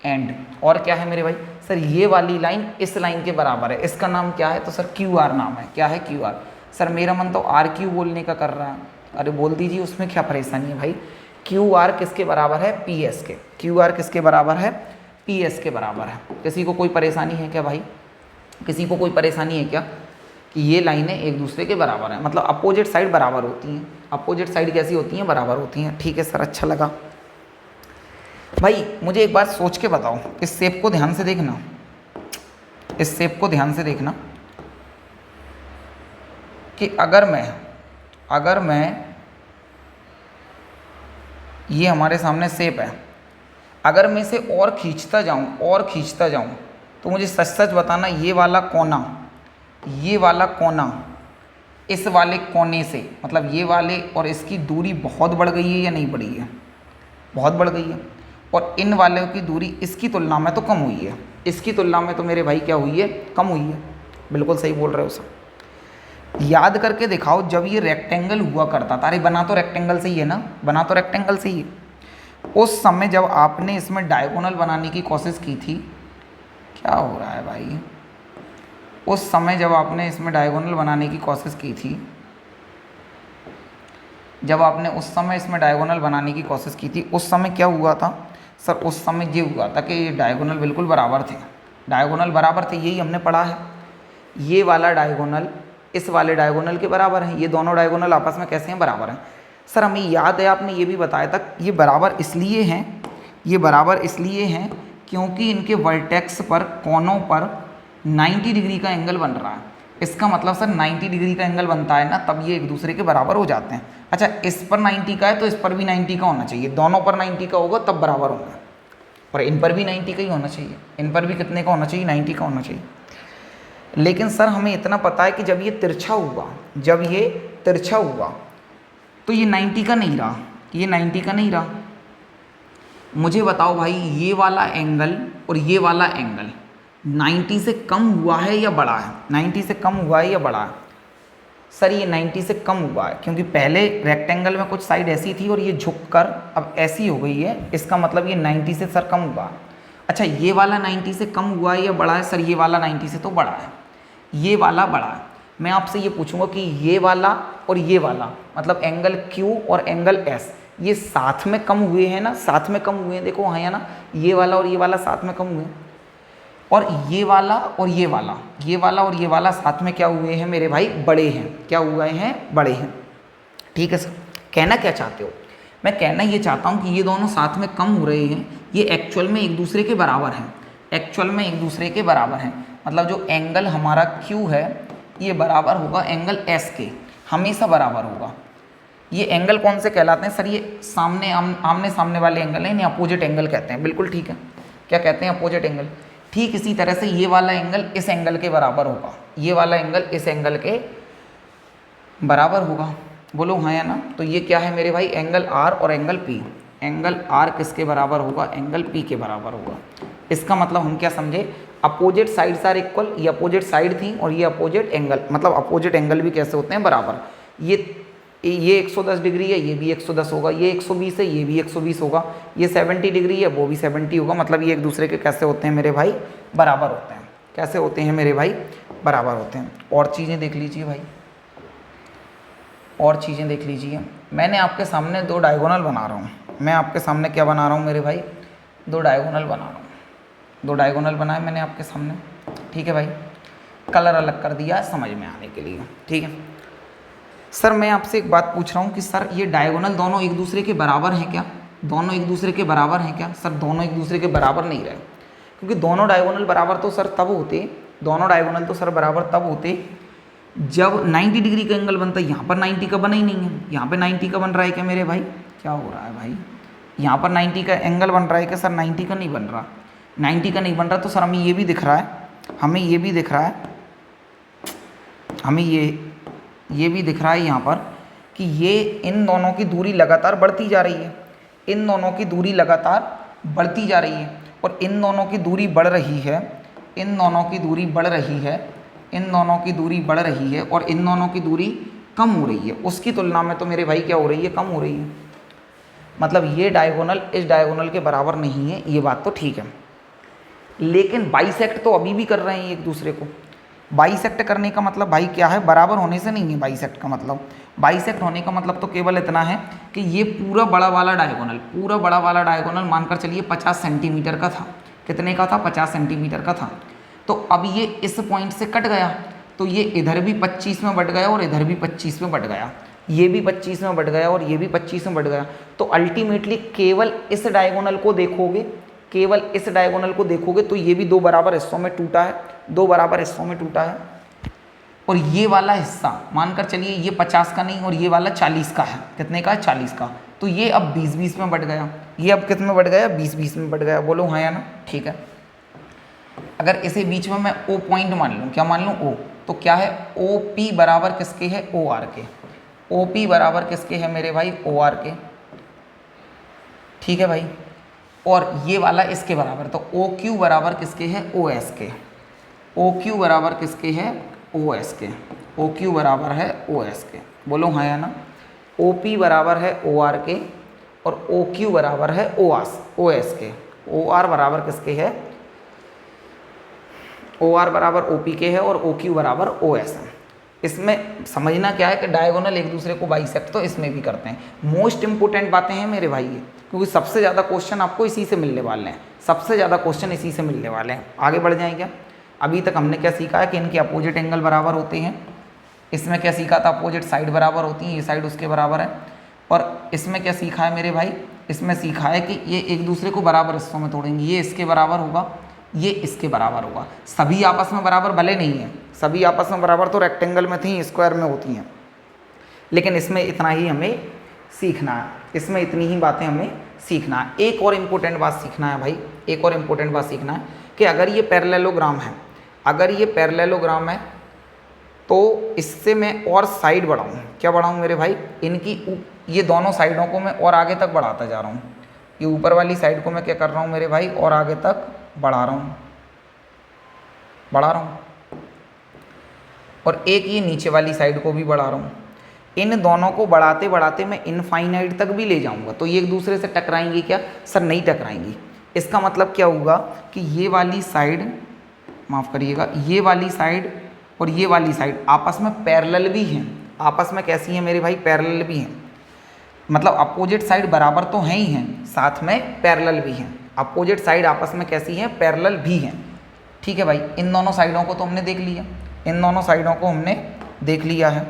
एंड। और क्या है मेरे भाई? सर ये वाली लाइन इस लाइन के बराबर है, इसका नाम क्या है? तो सर क्यू आर नाम है। क्या है? Q R. सर मेरा मन तो आर क्यू बोलने का कर रहा है, अरे बोल दीजिए, उसमें क्या परेशानी है भाई। क्यू आर किसके बराबर है? पी एस के। क्यू आर किसके बराबर है? पी एस के बराबर है। किसी को कोई परेशानी है क्या भाई? किसी को कोई परेशानी है क्या कि ये लाइनें एक दूसरे के बराबर हैं, मतलब अपोजिट साइड बराबर होती हैं। अपोजिट साइड कैसी होती हैं? बराबर होती हैं। ठीक है सर, अच्छा लगा भाई। मुझे एक बार सोच के बताओ, इस शेप को ध्यान से देखना, इस शेप को ध्यान से देखना कि अगर मैं ये हमारे सामने शेप है, अगर मैं इसे और खींचता जाऊं तो मुझे सच सच बताना, ये वाला कोना इस वाले कोने से, मतलब ये वाले और इसकी दूरी बहुत बढ़ गई है या नहीं बढ़ी है? बहुत बढ़ गई है। और इन वालों की दूरी इसकी तुलना में तो कम हुई है, इसकी तुलना में तो मेरे भाई क्या हुई है? कम हुई है। बिल्कुल सही बोल रहे हो सर। याद करके दिखाओ, जब ये रेक्टेंगल हुआ करता था, अरे बना तो रेक्टेंगल से ही है ना, बना तो रेक्टेंगल से ही है। उस समय जब आपने इसमें डायगोनल बनाने की कोशिश की थी, क्या हो रहा है भाई? उस समय जब आपने इसमें डायगोनल बनाने की कोशिश की थी, जब आपने उस समय इसमें डायगोनल बनाने की कोशिश की थी, उस समय क्या हुआ था? सर उस समय ये हुआ था कि ये डायगोनल बिल्कुल बराबर थे, डायगोनल बराबर थे, यही हमने पढ़ा है। ये वाला डायगोनल इस वाले डायगोनल के बराबर है, ये दोनों डायगोनल आपस में कैसे हैं? बराबर हैं। सर हमें याद है आपने ये भी बताया था, ये बराबर इसलिए हैं, ये बराबर इसलिए हैं क्योंकि इनके वर्टेक्स पर, कोनों पर 90 डिग्री का एंगल बन रहा है। इसका मतलब सर 90 डिग्री का एंगल बनता है ना, तब ये एक दूसरे के बराबर हो जाते हैं। अच्छा इस पर 90 का है तो इस पर भी 90 का होना चाहिए, दोनों पर 90 का होगा तब बराबर होगा। और इन पर भी 90 का ही होना चाहिए, इन पर भी कितने का होना चाहिए? 90 का होना चाहिए। लेकिन सर हमें इतना पता है कि जब ये तिरछा हुआ तो ये 90 का नहीं रहा, ये 90 का नहीं रहा। मुझे बताओ भाई, ये वाला एंगल और ये वाला एंगल 90 से कम हुआ है या बढ़ा है? 90 से कम हुआ है या बढ़ा है? सर ये 90 से कम हुआ है, क्योंकि पहले रेक्टेंगल में कुछ साइड ऐसी थी और ये झुककर अब ऐसी हो गई है, इसका मतलब ये 90 से सर कम हुआ। अच्छा ये वाला 90 से कम हुआ है या बढ़ा है? सर ये वाला 90 से तो बढ़ा है, ये वाला बढ़ा है। मैं आपसे ये पूछूंगा कि ये वाला और ये वाला, मतलब एंगल Q और एंगल S, ये साथ में कम हुए हैं ना? साथ में कम हुए हैं, देखो हाँ या ना, ये वाला और ये वाला साथ में कम हुए हैं। और ये वाला और ये वाला, ये वाला और ये वाला साथ में क्या हुए हैं मेरे भाई? बड़े हैं। क्या हुए हैं? बड़े हैं। ठीक है सर, कहना क्या चाहते हो? मैं कहना ये चाहता हूँ कि ये दोनों साथ में कम हो रहे हैं, ये एक्चुअल में एक दूसरे के बराबर हैं, एक्चुअल में एक दूसरे के बराबर हैं। मतलब जो एंगल हमारा Q है ये बराबर होगा एंगल S के, हमेशा बराबर होगा। ये एंगल कौन से कहलाते हैं? सर ये आमने सामने वाले एंगल हैं, इन्हें अपोजिट एंगल कहते हैं। बिल्कुल ठीक है, क्या कहते हैं? Opposite angle. ठीक इसी तरह से ये वाला एंगल इस एंगल के बराबर होगा, ये वाला एंगल इस एंगल के बराबर होगा। बोलो हाँ या ना? तो ये क्या है मेरे भाई? एंगल R और एंगल P। एंगल R किसके बराबर होगा? एंगल P के बराबर होगा। इसका मतलब हम क्या समझे? अपोजिट साइड्स आर इक्वल, ये अपोजिट साइड थी और ये अपोजिट एंगल, मतलब अपोजिट एंगल भी कैसे होते हैं, बराबर। ये 110 डिग्री है, ये भी 110 होगा, ये 120 है, ये भी 120 होगा, ये 70 डिग्री है, वो भी 70 होगा, मतलब ये एक दूसरे के कैसे होते हैं मेरे भाई, बराबर होते हैं। कैसे होते हैं मेरे भाई, बराबर होते हैं। और चीज़ें देख लीजिए भाई, और चीज़ें देख लीजिए। मैंने आपके सामने दो डायगोनल बना रहा हूँ, मैं आपके सामने क्या बना रहा हूँ मेरे भाई, दो डायगोनल बना रहा हूँ। दो डायगोनल बनाए मैंने आपके सामने, ठीक है भाई। कलर अलग कर दिया है समझ में आने के लिए, ठीक है। सर मैं आपसे एक बात पूछ रहा हूँ कि सर ये डायगोनल दोनों एक दूसरे के बराबर हैं क्या? दोनों एक दूसरे के बराबर हैं क्या? सर दोनों एक दूसरे के बराबर नहीं रहे, क्योंकि दोनों डायगोनल बराबर तो सर तब होते, दोनों डायगोनल तो सर बराबर तब होते जब 90 डिग्री का एंगल बनता है। यहाँ पर 90 का बना ही नहीं है, यहाँ पे 90 का बन रहा है क्या मेरे भाई? क्या हो रहा है भाई? यहाँ पर 90 का एंगल बन रहा है क्या सर? 90 का नहीं बन रहा, 90 का नहीं बन रहा। तो सर हमें ये भी दिख रहा है, हमें ये भी दिख रहा है, हमें ये भी दिख रहा है यहाँ पर कि ये इन दोनों की दूरी लगातार बढ़ती जा रही है, इन दोनों की दूरी लगातार बढ़ती जा रही है, और इन दोनों की दूरी बढ़ रही है, इन दोनों की दूरी बढ़ रही है, इन दोनों की दूरी बढ़ रही है, और इन दोनों की दूरी कम हो रही है। उसकी तुलना में तो मेरे भाई क्या हो रही है? कम हो रही है। मतलब ये डायगोनल इस डायगोनल के बराबर नहीं है, ये बात तो ठीक है। लेकिन बाइसेक्ट तो अभी भी कर रहे हैं एक दूसरे को। बाइसेक्ट करने का मतलब भाई क्या है? बराबर होने से नहीं है बाइसेक्ट का मतलब। बाइसेक्ट होने का मतलब तो केवल इतना है कि ये पूरा बड़ा वाला डायगोनल, पूरा बड़ा वाला डायगोनल मानकर चलिए 50 सेंटीमीटर का था। कितने का था? 50 सेंटीमीटर का था। तो अब ये इस पॉइंट से कट गया, तो ये इधर भी 25 में बढ़ गया और इधर भी 25 में बढ़ गया, ये भी 25 में बढ़ गया और ये भी 25 में बढ़ गया। तो अल्टीमेटली केवल इस डायगोनल को देखोगे, केवल इस डायगोनल को देखोगे तो ये भी दो बराबर हिस्सों में टूटा है, दो बराबर हिस्सों में टूटा है। और ये वाला हिस्सा मानकर चलिए ये 50 का नहीं और ये वाला 40 का है। कितने का है? 40 का। तो ये अब 20-20 में बढ़ गया, ये अब कितने में बढ़ गया? 20-20 में बढ़ गया। बोलो हाँ या ना? ठीक है। अगर इसे बीच में मैं ओ पॉइंट मान लूँ, क्या मान लूँ? ओ, तो क्या है? ओ पी बराबर किसके है? ओ आर के। ओ पी बराबर किसके है मेरे भाई? ओ आर के। ठीक है भाई। और ये वाला इसके बराबर, तो ओ क्यू बराबर किसके है? ओ एस के। ओ क्यू बराबर किसके है? ओ एस के। ओ क्यू बराबर है ओ एस के। बोलो हाँ या ना? ओ पी बराबर है ओ आर के और ओ क्यू बराबर है ओ एस के। ओ आर बराबर किसके है? ओ आर बराबर ओ पी के है और ओ क्यू बराबर ओ एस है। इसमें समझना क्या है कि डायगोनल एक दूसरे को बाइसेक्ट तो इसमें भी करते हैं। मोस्ट इंपोर्टेंट बातें हैं मेरे भाई ये, क्योंकि सबसे ज़्यादा क्वेश्चन आपको इसी से मिलने वाले हैं, सबसे ज़्यादा क्वेश्चन इसी से मिलने वाले हैं। आगे बढ़ जाएं क्या? अभी तक हमने क्या सीखा है कि इनके अपोजिट एंगल बराबर होते हैं। इसमें क्या सीखा था? अपोजिट साइड बराबर होती है, ये साइड उसके बराबर है। और इसमें क्या सीखा है मेरे भाई? इसमें सीखा है कि ये एक दूसरे को बराबर हिस्सों में तोड़ेंगे, ये इसके बराबर होगा, ये इसके बराबर होगा। सभी आपस में बराबर भले नहीं है, सभी आपस में बराबर तो रेक्टेंगल में थी, स्क्वायर में होती हैं, लेकिन इसमें इतना ही हमें सीखना है, इसमें इतनी ही बातें हमें सीखना है। एक और इम्पोर्टेंट बात सीखना है भाई, एक और इम्पोर्टेंट बात सीखना है कि अगर ये पैरेललोग्राम है, अगर ये पैरेललोग्राम है तो इससे मैं और साइड बढ़ाऊँ, क्या बढ़ाऊँ मेरे भाई? इनकी ये दोनों साइडों को मैं और आगे तक बढ़ाता जा रहा हूँ। ये ऊपर वाली साइड को मैं क्या कर रहा हूँ मेरे भाई? और आगे तक बढ़ा रहा हूँ, बढ़ा रहा हूँ। और एक ये नीचे वाली साइड को भी बढ़ा रहा हूँ। इन दोनों को बढ़ाते बढ़ाते मैं इनफाइनाइट तक भी ले जाऊँगा, तो ये एक दूसरे से टकराएंगी क्या? सर नहीं टकराएंगी। इसका मतलब क्या होगा कि ये वाली साइड, माफ़ करिएगा, ये वाली साइड और ये वाली साइड आपस में पैरेलल भी हैं। आपस में कैसी हैं मेरे भाई? पैरेलल भी हैं। मतलब अपोजिट साइड बराबर तो हैं ही हैं, साथ में पैरेलल भी हैं। अपोजिट साइड आपस में कैसी हैं? पैरेलल भी हैं। ठीक है भाई। इन दोनों साइडों को तो हमने देख लिया, इन दोनों साइडों को हमने देख लिया है।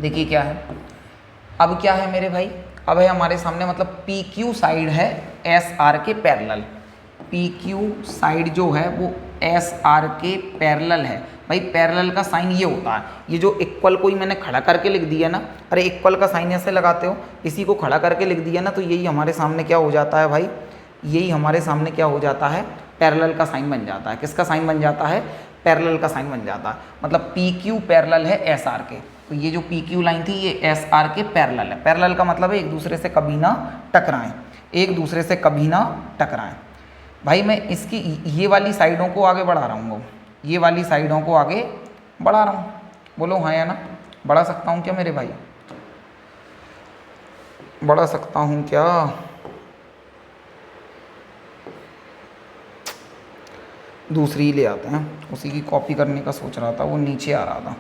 देखिए क्या है, अब क्या है मेरे भाई? अब है हमारे सामने, मतलब पी क्यू साइड है एस आर के पैरेलल। पी क्यू साइड जो है वो एस आर के पैरेलल है। भाई पैरेलल का साइन ये होता है, ये जो इक्वल को ही मैंने खड़ा करके लिख दिया ना, अरे इक्वल का साइन ऐसे लगाते हो, इसी को खड़ा करके लिख दिया ना, तो यही हमारे सामने क्या हो जाता है भाई? यही हमारे सामने क्या हो जाता है? पैरेलल का साइन बन जाता है। किसका साइन बन जाता है? पैरेलल का साइन बन जाता है। मतलब पी क्यू पैरेलल है एस आर के, तो ये जो पी क्यू लाइन थी ये एस आर के पैरेलल है। पैरेलल का मतलब है एक दूसरे से कभी ना टकराएं, एक दूसरे से कभी ना टकराएं। भाई मैं इसकी ये वाली साइडों को आगे बढ़ा रहा हूँ, ये वाली साइडों को आगे बढ़ा रहा हूँ, बोलो हाँ या ना? बढ़ा सकता हूँ क्या मेरे भाई? बढ़ा सकता हूँ क्या? दूसरी ही ले आते हैं, उसी की कॉपी करने का सोच रहा था, वो नीचे आ रहा था।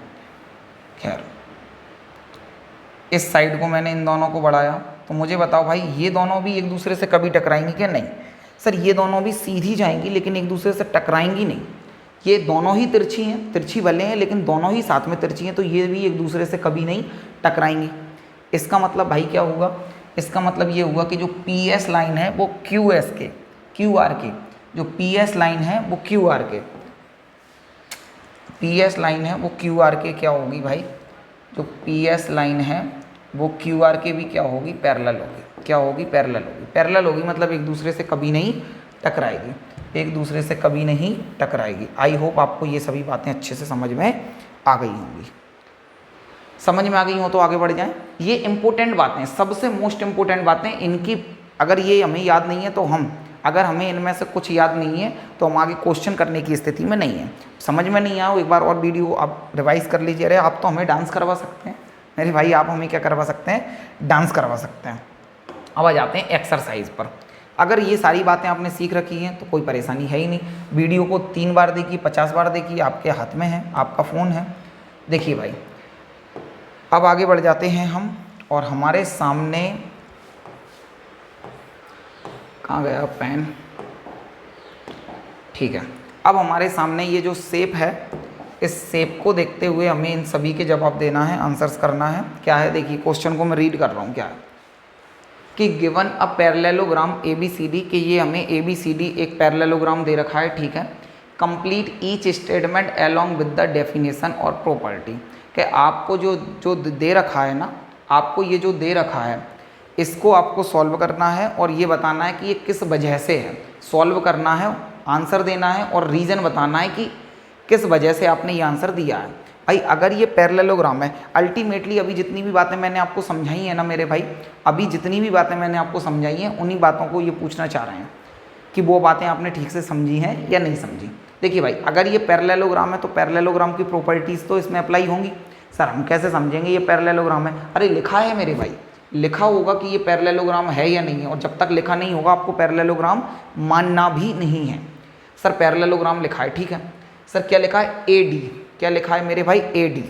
खैर, इस साइड को मैंने इन दोनों को बढ़ाया, तो मुझे बताओ भाई ये दोनों भी एक दूसरे से कभी टकराएंगी क्या? नहीं सर, ये दोनों भी सीधी जाएंगी लेकिन एक दूसरे से टकराएंगी नहीं। ये दोनों ही तिरछी हैं, तिरछी भले हैं लेकिन दोनों ही साथ में तिरछी हैं, तो ये भी एक दूसरे से कभी नहीं टकराएंगी। इसका मतलब भाई क्या होगा? इसका मतलब ये हुआ कि जो पी एस लाइन है वो क्यू एस के, क्यू आर के, जो पी एस लाइन है वो क्यू आर के, पी एस लाइन है वो क्यू आर के क्या होगी भाई? जो पी एस लाइन है वो क्यू आर के भी क्या होगी? पैरेलल होगी। क्या होगी? पैरेलल होगी। पैरेलल होगी मतलब एक दूसरे से कभी नहीं टकराएगी, एक दूसरे से कभी नहीं टकराएगी। आई होप आपको ये सभी बातें अच्छे से समझ में आ गई होंगी। समझ में आ गई हो तो आगे बढ़ जाएं। ये इंपॉर्टेंट बातें, सबसे मोस्ट इंपॉर्टेंट बातें, इनकी अगर ये हमें याद नहीं है तो अगर हमें इनमें से कुछ याद नहीं है तो हम आगे क्वेश्चन करने की स्थिति में नहीं है। समझ में नहीं आओ एक बार और वीडियो आप रिवाइज कर लीजिए। अरे आप तो हमें डांस करवा सकते हैं मेरे भाई, आप हमें क्या करवा सकते हैं? डांस करवा सकते हैं। अब आ जाते हैं एक्सरसाइज पर। अगर ये सारी बातें आपने सीख रखी हैं तो कोई परेशानी है ही नहीं। वीडियो को 3 बार देखिए, 50 बार देखिए, आपके हाथ में है, आपका फ़ोन है। देखिए भाई, अब आगे बढ़ जाते हैं हम, और हमारे सामने कहाँ गया पेन? ठीक है, अब हमारे सामने ये जो शेप है, इस शेप को देखते हुए हमें इन सभी के जवाब देना है, आंसर्स करना है। क्या है देखिए, क्वेश्चन को मैं रीड कर रहा हूँ। क्या है कि given a parallelogram A B C D, कि ये हमें ए बी सी डी एक पैरेललोग्राम दे रखा है, ठीक है। Complete each statement along with the definition और प्रॉपर्टी, कि आपको जो दे रखा है ना, आपको ये जो दे रखा है इसको आपको सॉल्व करना है और ये बताना है कि ये किस वजह से है। सॉल्व करना है, आंसर देना है और रीज़न बताना है कि किस वजह से आपने ये आंसर दिया है। भाई अगर ये पैरेललोग्राम है, अल्टीमेटली अभी जितनी भी बातें मैंने आपको समझाई हैं ना मेरे भाई, अभी जितनी भी बातें मैंने आपको समझाई हैं उन्हीं बातों को ये पूछना चाह रहे हैं कि वो बातें आपने ठीक से समझी हैं या नहीं समझी। देखिए भाई, अगर ये पैरेललोग्राम है तो पैरेललोग्राम की प्रॉपर्टीज़ तो इसमें अप्लाई होंगी। सर हम कैसे समझेंगे ये पैरेललोग्राम है? अरे लिखा है मेरे भाई, लिखा होगा कि ये पैरेललोग्राम है या नहीं है, और जब तक लिखा नहीं होगा आपको पैरेललोग्राम मानना भी नहीं है। सर पैरेललोग्राम लिखा है, ठीक है। सर क्या लिखा है? A D. क्या लिखा है मेरे भाई? A D.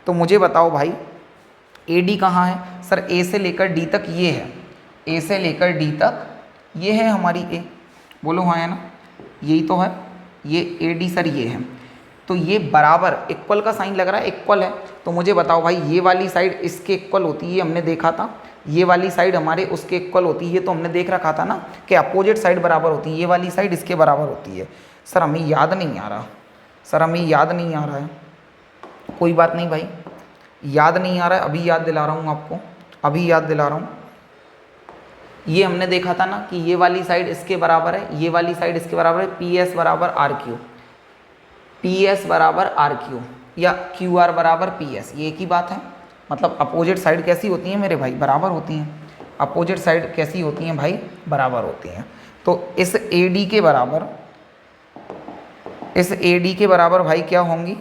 तो मुझे बताओ भाई ए डी कहाँ है? सर ए से लेकर डी तक ये है, ए से लेकर डी तक ये है हमारी ए। बोलो हाँ है ना? यही तो है, ये ए डी सर ये है। तो ये बराबर इक्वल का साइन लग रहा है, इक्वल है। तो मुझे बताओ भाई ये वाली साइड इसके इक्वल होती है, हमने देखा था। ये वाली साइड हमारे उसके इक्वल होती है, तो हमने देख रखा था ना कि अपोजिट साइड बराबर होती है। ये वाली साइड इसके बराबर होती है। सर हमें याद नहीं आ रहा, सर हमें याद नहीं आ रहा है। कोई बात नहीं भाई, याद नहीं आ रहा है, अभी याद दिला रहा हूँ आपको, अभी याद दिला रहा हूँ। ये हमने देखा था ना कि ये वाली साइड इसके बराबर है, ये वाली साइड इसके बराबर है। पी एस बराबर आर क्यू, पी एस बराबर आर क्यू, या क्यू आर बराबर पी एस, ये एक ही बात है। मतलब अपोजिट साइड कैसी होती हैं मेरे भाई? बराबर होती हैं। अपोजिट साइड कैसी होती हैं भाई? बराबर होती हैं। तो इस ए डी के बराबर, इस ए डी के बराबर भाई क्या होंगी?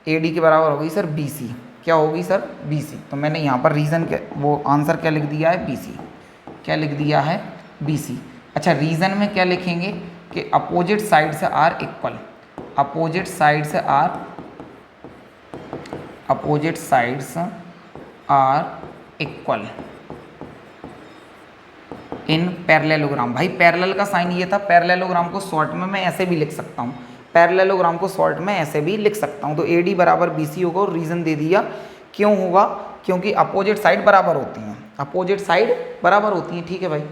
ए डी के बराबर होगी सर बी सी। क्या होगी सर? B C. तो मैंने यहाँ पर रीज़न क्या, वो आंसर क्या लिख दिया है? B C. क्या लिख दिया है? B C. अच्छा, रीज़न में क्या लिखेंगे कि अपोजिट साइड से are equal, opposite sides are, opposite sides are equal in parallelogram. भाई पैरेलल का साइन ये था, पैरेललोग्राम को शॉर्ट में मैं ऐसे भी लिख सकता हूँ, पैरेललोग्राम को शॉर्ट में ऐसे भी लिख सकता हूँ। तो ए डी बराबर बी सी होगा, और रीज़न दे दिया क्यों होगा? क्योंकि अपोजिट साइड बराबर होती हैं, अपोजिट साइड बराबर होती हैं, ठीक है भाई।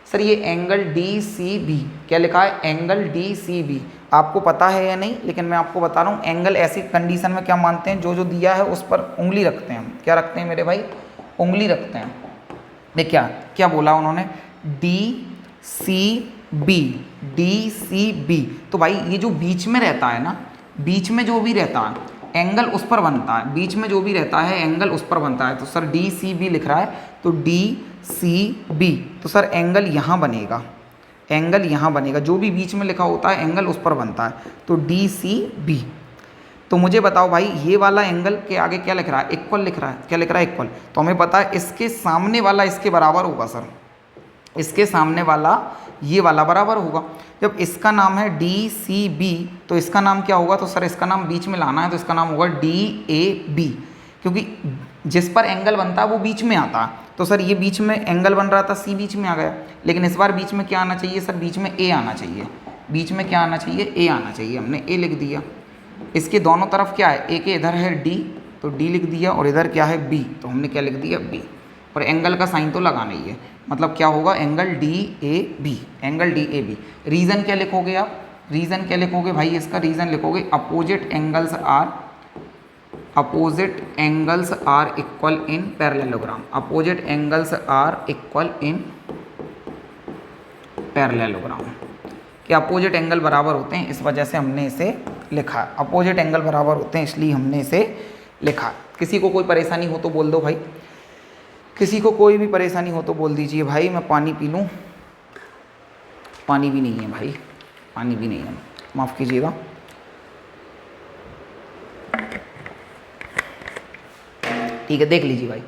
सर ये एंगल डी सी बी, क्या लिखा है? Angle D C B. आपको पता है या नहीं, लेकिन मैं आपको बता रहा हूँ। एंगल ऐसी कंडीशन में क्या मानते हैं, जो जो दिया है उस पर उंगली रखते हैं हम। क्या रखते हैं मेरे भाई? उंगली रखते हैं। देख क्या क्या बोला उन्होंने? D C B, D C B. तो भाई ये जो बीच में रहता है ना, बीच में जो भी रहता है एंगल उस पर बनता है, बीच में जो भी रहता है एंगल उस पर बनता है। तो सर डी सी बी लिख रहा है, तो डी सी बी, तो सर एंगल यहाँ बनेगा, एंगल यहाँ बनेगा, जो भी बीच में लिखा होता है एंगल उस पर बनता है, तो DCB। तो मुझे बताओ भाई ये वाला एंगल के आगे क्या लिख रहा है, इक्वल लिख रहा है, क्या लिख रहा है, इक्वल। तो हमें पता है इसके सामने वाला इसके बराबर होगा सर, इसके सामने वाला ये वाला बराबर होगा। जब इसका नाम है DCB तो इसका नाम क्या होगा, तो सर इसका नाम बीच में लाना है, तो इसका नाम होगा DAB, क्योंकि जिस पर एंगल बनता है वो बीच में आता है। तो सर ये बीच में एंगल बन रहा था, C बीच में आ गया, लेकिन इस बार बीच में क्या आना चाहिए सर, बीच में A आना चाहिए। बीच में क्या आना चाहिए, A आना चाहिए, हमने A लिख दिया। इसके दोनों तरफ क्या है, A के इधर है D, तो D लिख दिया, और इधर क्या है B, तो हमने क्या लिख दिया B। और एंगल का साइन तो लगाना ही है, मतलब क्या होगा, angle DAB, angle DAB। Reason क्या लिखोगे आप, रीज़न क्या लिखोगे भाई, इसका रीज़न लिखोगे opposite angles are equal in parallelogram, opposite angles are equal in parallelogram, कि अपोजिट एंगल बराबर होते हैं, इस वजह से हमने इसे लिखा। अपोजिट एंगल बराबर होते हैं इसलिए हमने इसे लिखा। किसी को कोई परेशानी हो तो बोल दो भाई, किसी को कोई भी परेशानी हो तो बोल दीजिए भाई, मैं पानी पी लूँ। पानी भी नहीं है भाई, पानी भी नहीं है, माफ़ कीजिएगा। ठीक है, देख लीजिए भाई,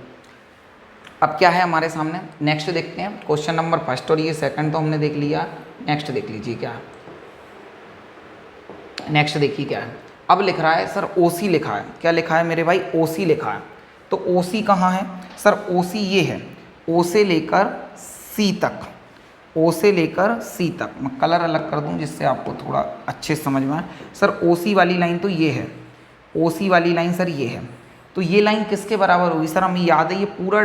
अब क्या है हमारे सामने, नेक्स्ट देखते हैं। क्वेश्चन नंबर फर्स्ट और ये सेकंड तो हमने देख लिया, नेक्स्ट देख लीजिए क्या है। नेक्स्ट देखिए क्या है, अब लिख रहा है सर OC लिखा है, क्या लिखा है मेरे भाई, OC लिखा है। तो OC कहाँ है सर, OC ये है, O से लेकर C तक, O से लेकर C तक। मैं कलर अलग कर दूं जिससे आपको थोड़ा अच्छे समझ में आए। सर OC वाली लाइन तो ये है, OC वाली लाइन सर ये है, तो ये लाइन किसके बराबर होगी सर, हमें याद है ये पूरा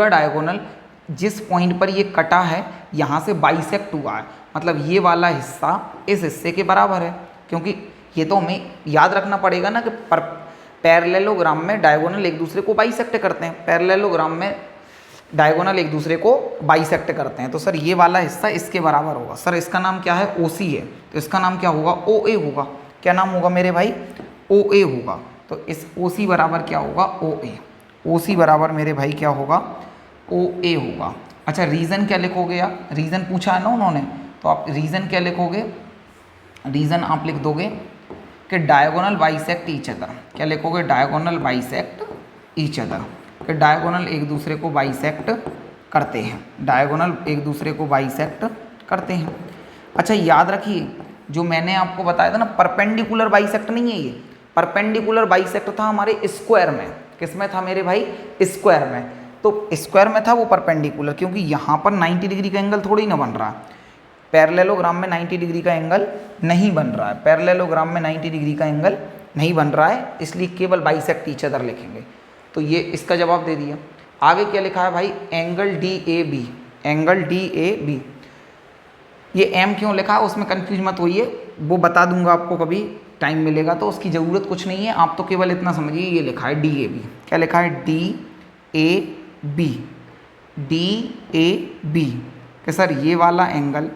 डायगोनल जिस पॉइंट पर ये कटा है यहाँ से बाइसेक्ट हुआ है, मतलब ये वाला हिस्सा इस हिस्से के बराबर है, क्योंकि ये तो हमें याद रखना पड़ेगा ना कि पैरेललोग्राम में डायगोनल एक दूसरे को बाइसेक्ट करते हैं, पैरेललोग्राम में डायगोनल एक दूसरे को बाइसेक्ट करते हैं। तो सर ये वाला हिस्सा इसके बराबर होगा। सर इसका नाम क्या है, OC है, तो इसका नाम क्या होगा, OA होगा। क्या नाम होगा मेरे भाई, OA होगा। तो इस OC बराबर क्या होगा, OA। OC बराबर मेरे भाई क्या होगा, OA होगा। अच्छा रीज़न क्या लिखोगे आप, रीज़न पूछा है ना उन्होंने, तो आप रीज़न क्या लिखोगे, रीज़न आप लिख दोगे कि डायगोनल बाइसेक्ट ईच अदर। क्या लिखोगे, डायगोनल बाइसेक्ट ईच अदर, कि डायगोनल एक दूसरे को बाइसेक्ट करते हैं, डायगोनल एक दूसरे को बाइसेक्ट करते हैं। अच्छा याद रखिए जो मैंने आपको बताया था ना, परपेंडिकुलर बाइसेक्ट नहीं है ये, परपेंडिकुलर बाइसेक्ट था हमारे स्क्वायर में। किस में था मेरे भाई, स्क्वायर में। तो स्क्वायर में था वो परपेंडिकुलर, क्योंकि यहाँ पर 90 डिग्री का एंगल थोड़ी ना बन रहा है, पैरेललोग्राम में 90 डिग्री का एंगल नहीं बन रहा है, पैरेललोग्राम में 90 डिग्री का एंगल नहीं बन रहा है, इसलिए केवल बाइसेक्ट ईच अदर लिखेंगे। तो ये इसका जवाब दे दिया। आगे क्या लिखा है भाई, एंगल DAB, एंगल DAB। ये M क्यों लिखा है उसमें कंफ्यूज मत होइए, वो बता दूंगा आपको कभी टाइम मिलेगा, तो उसकी ज़रूरत कुछ नहीं है, आप तो केवल इतना समझिए ये लिखा है DAB। क्या लिखा है, DAB, DAB कि सर ये वाला एंगल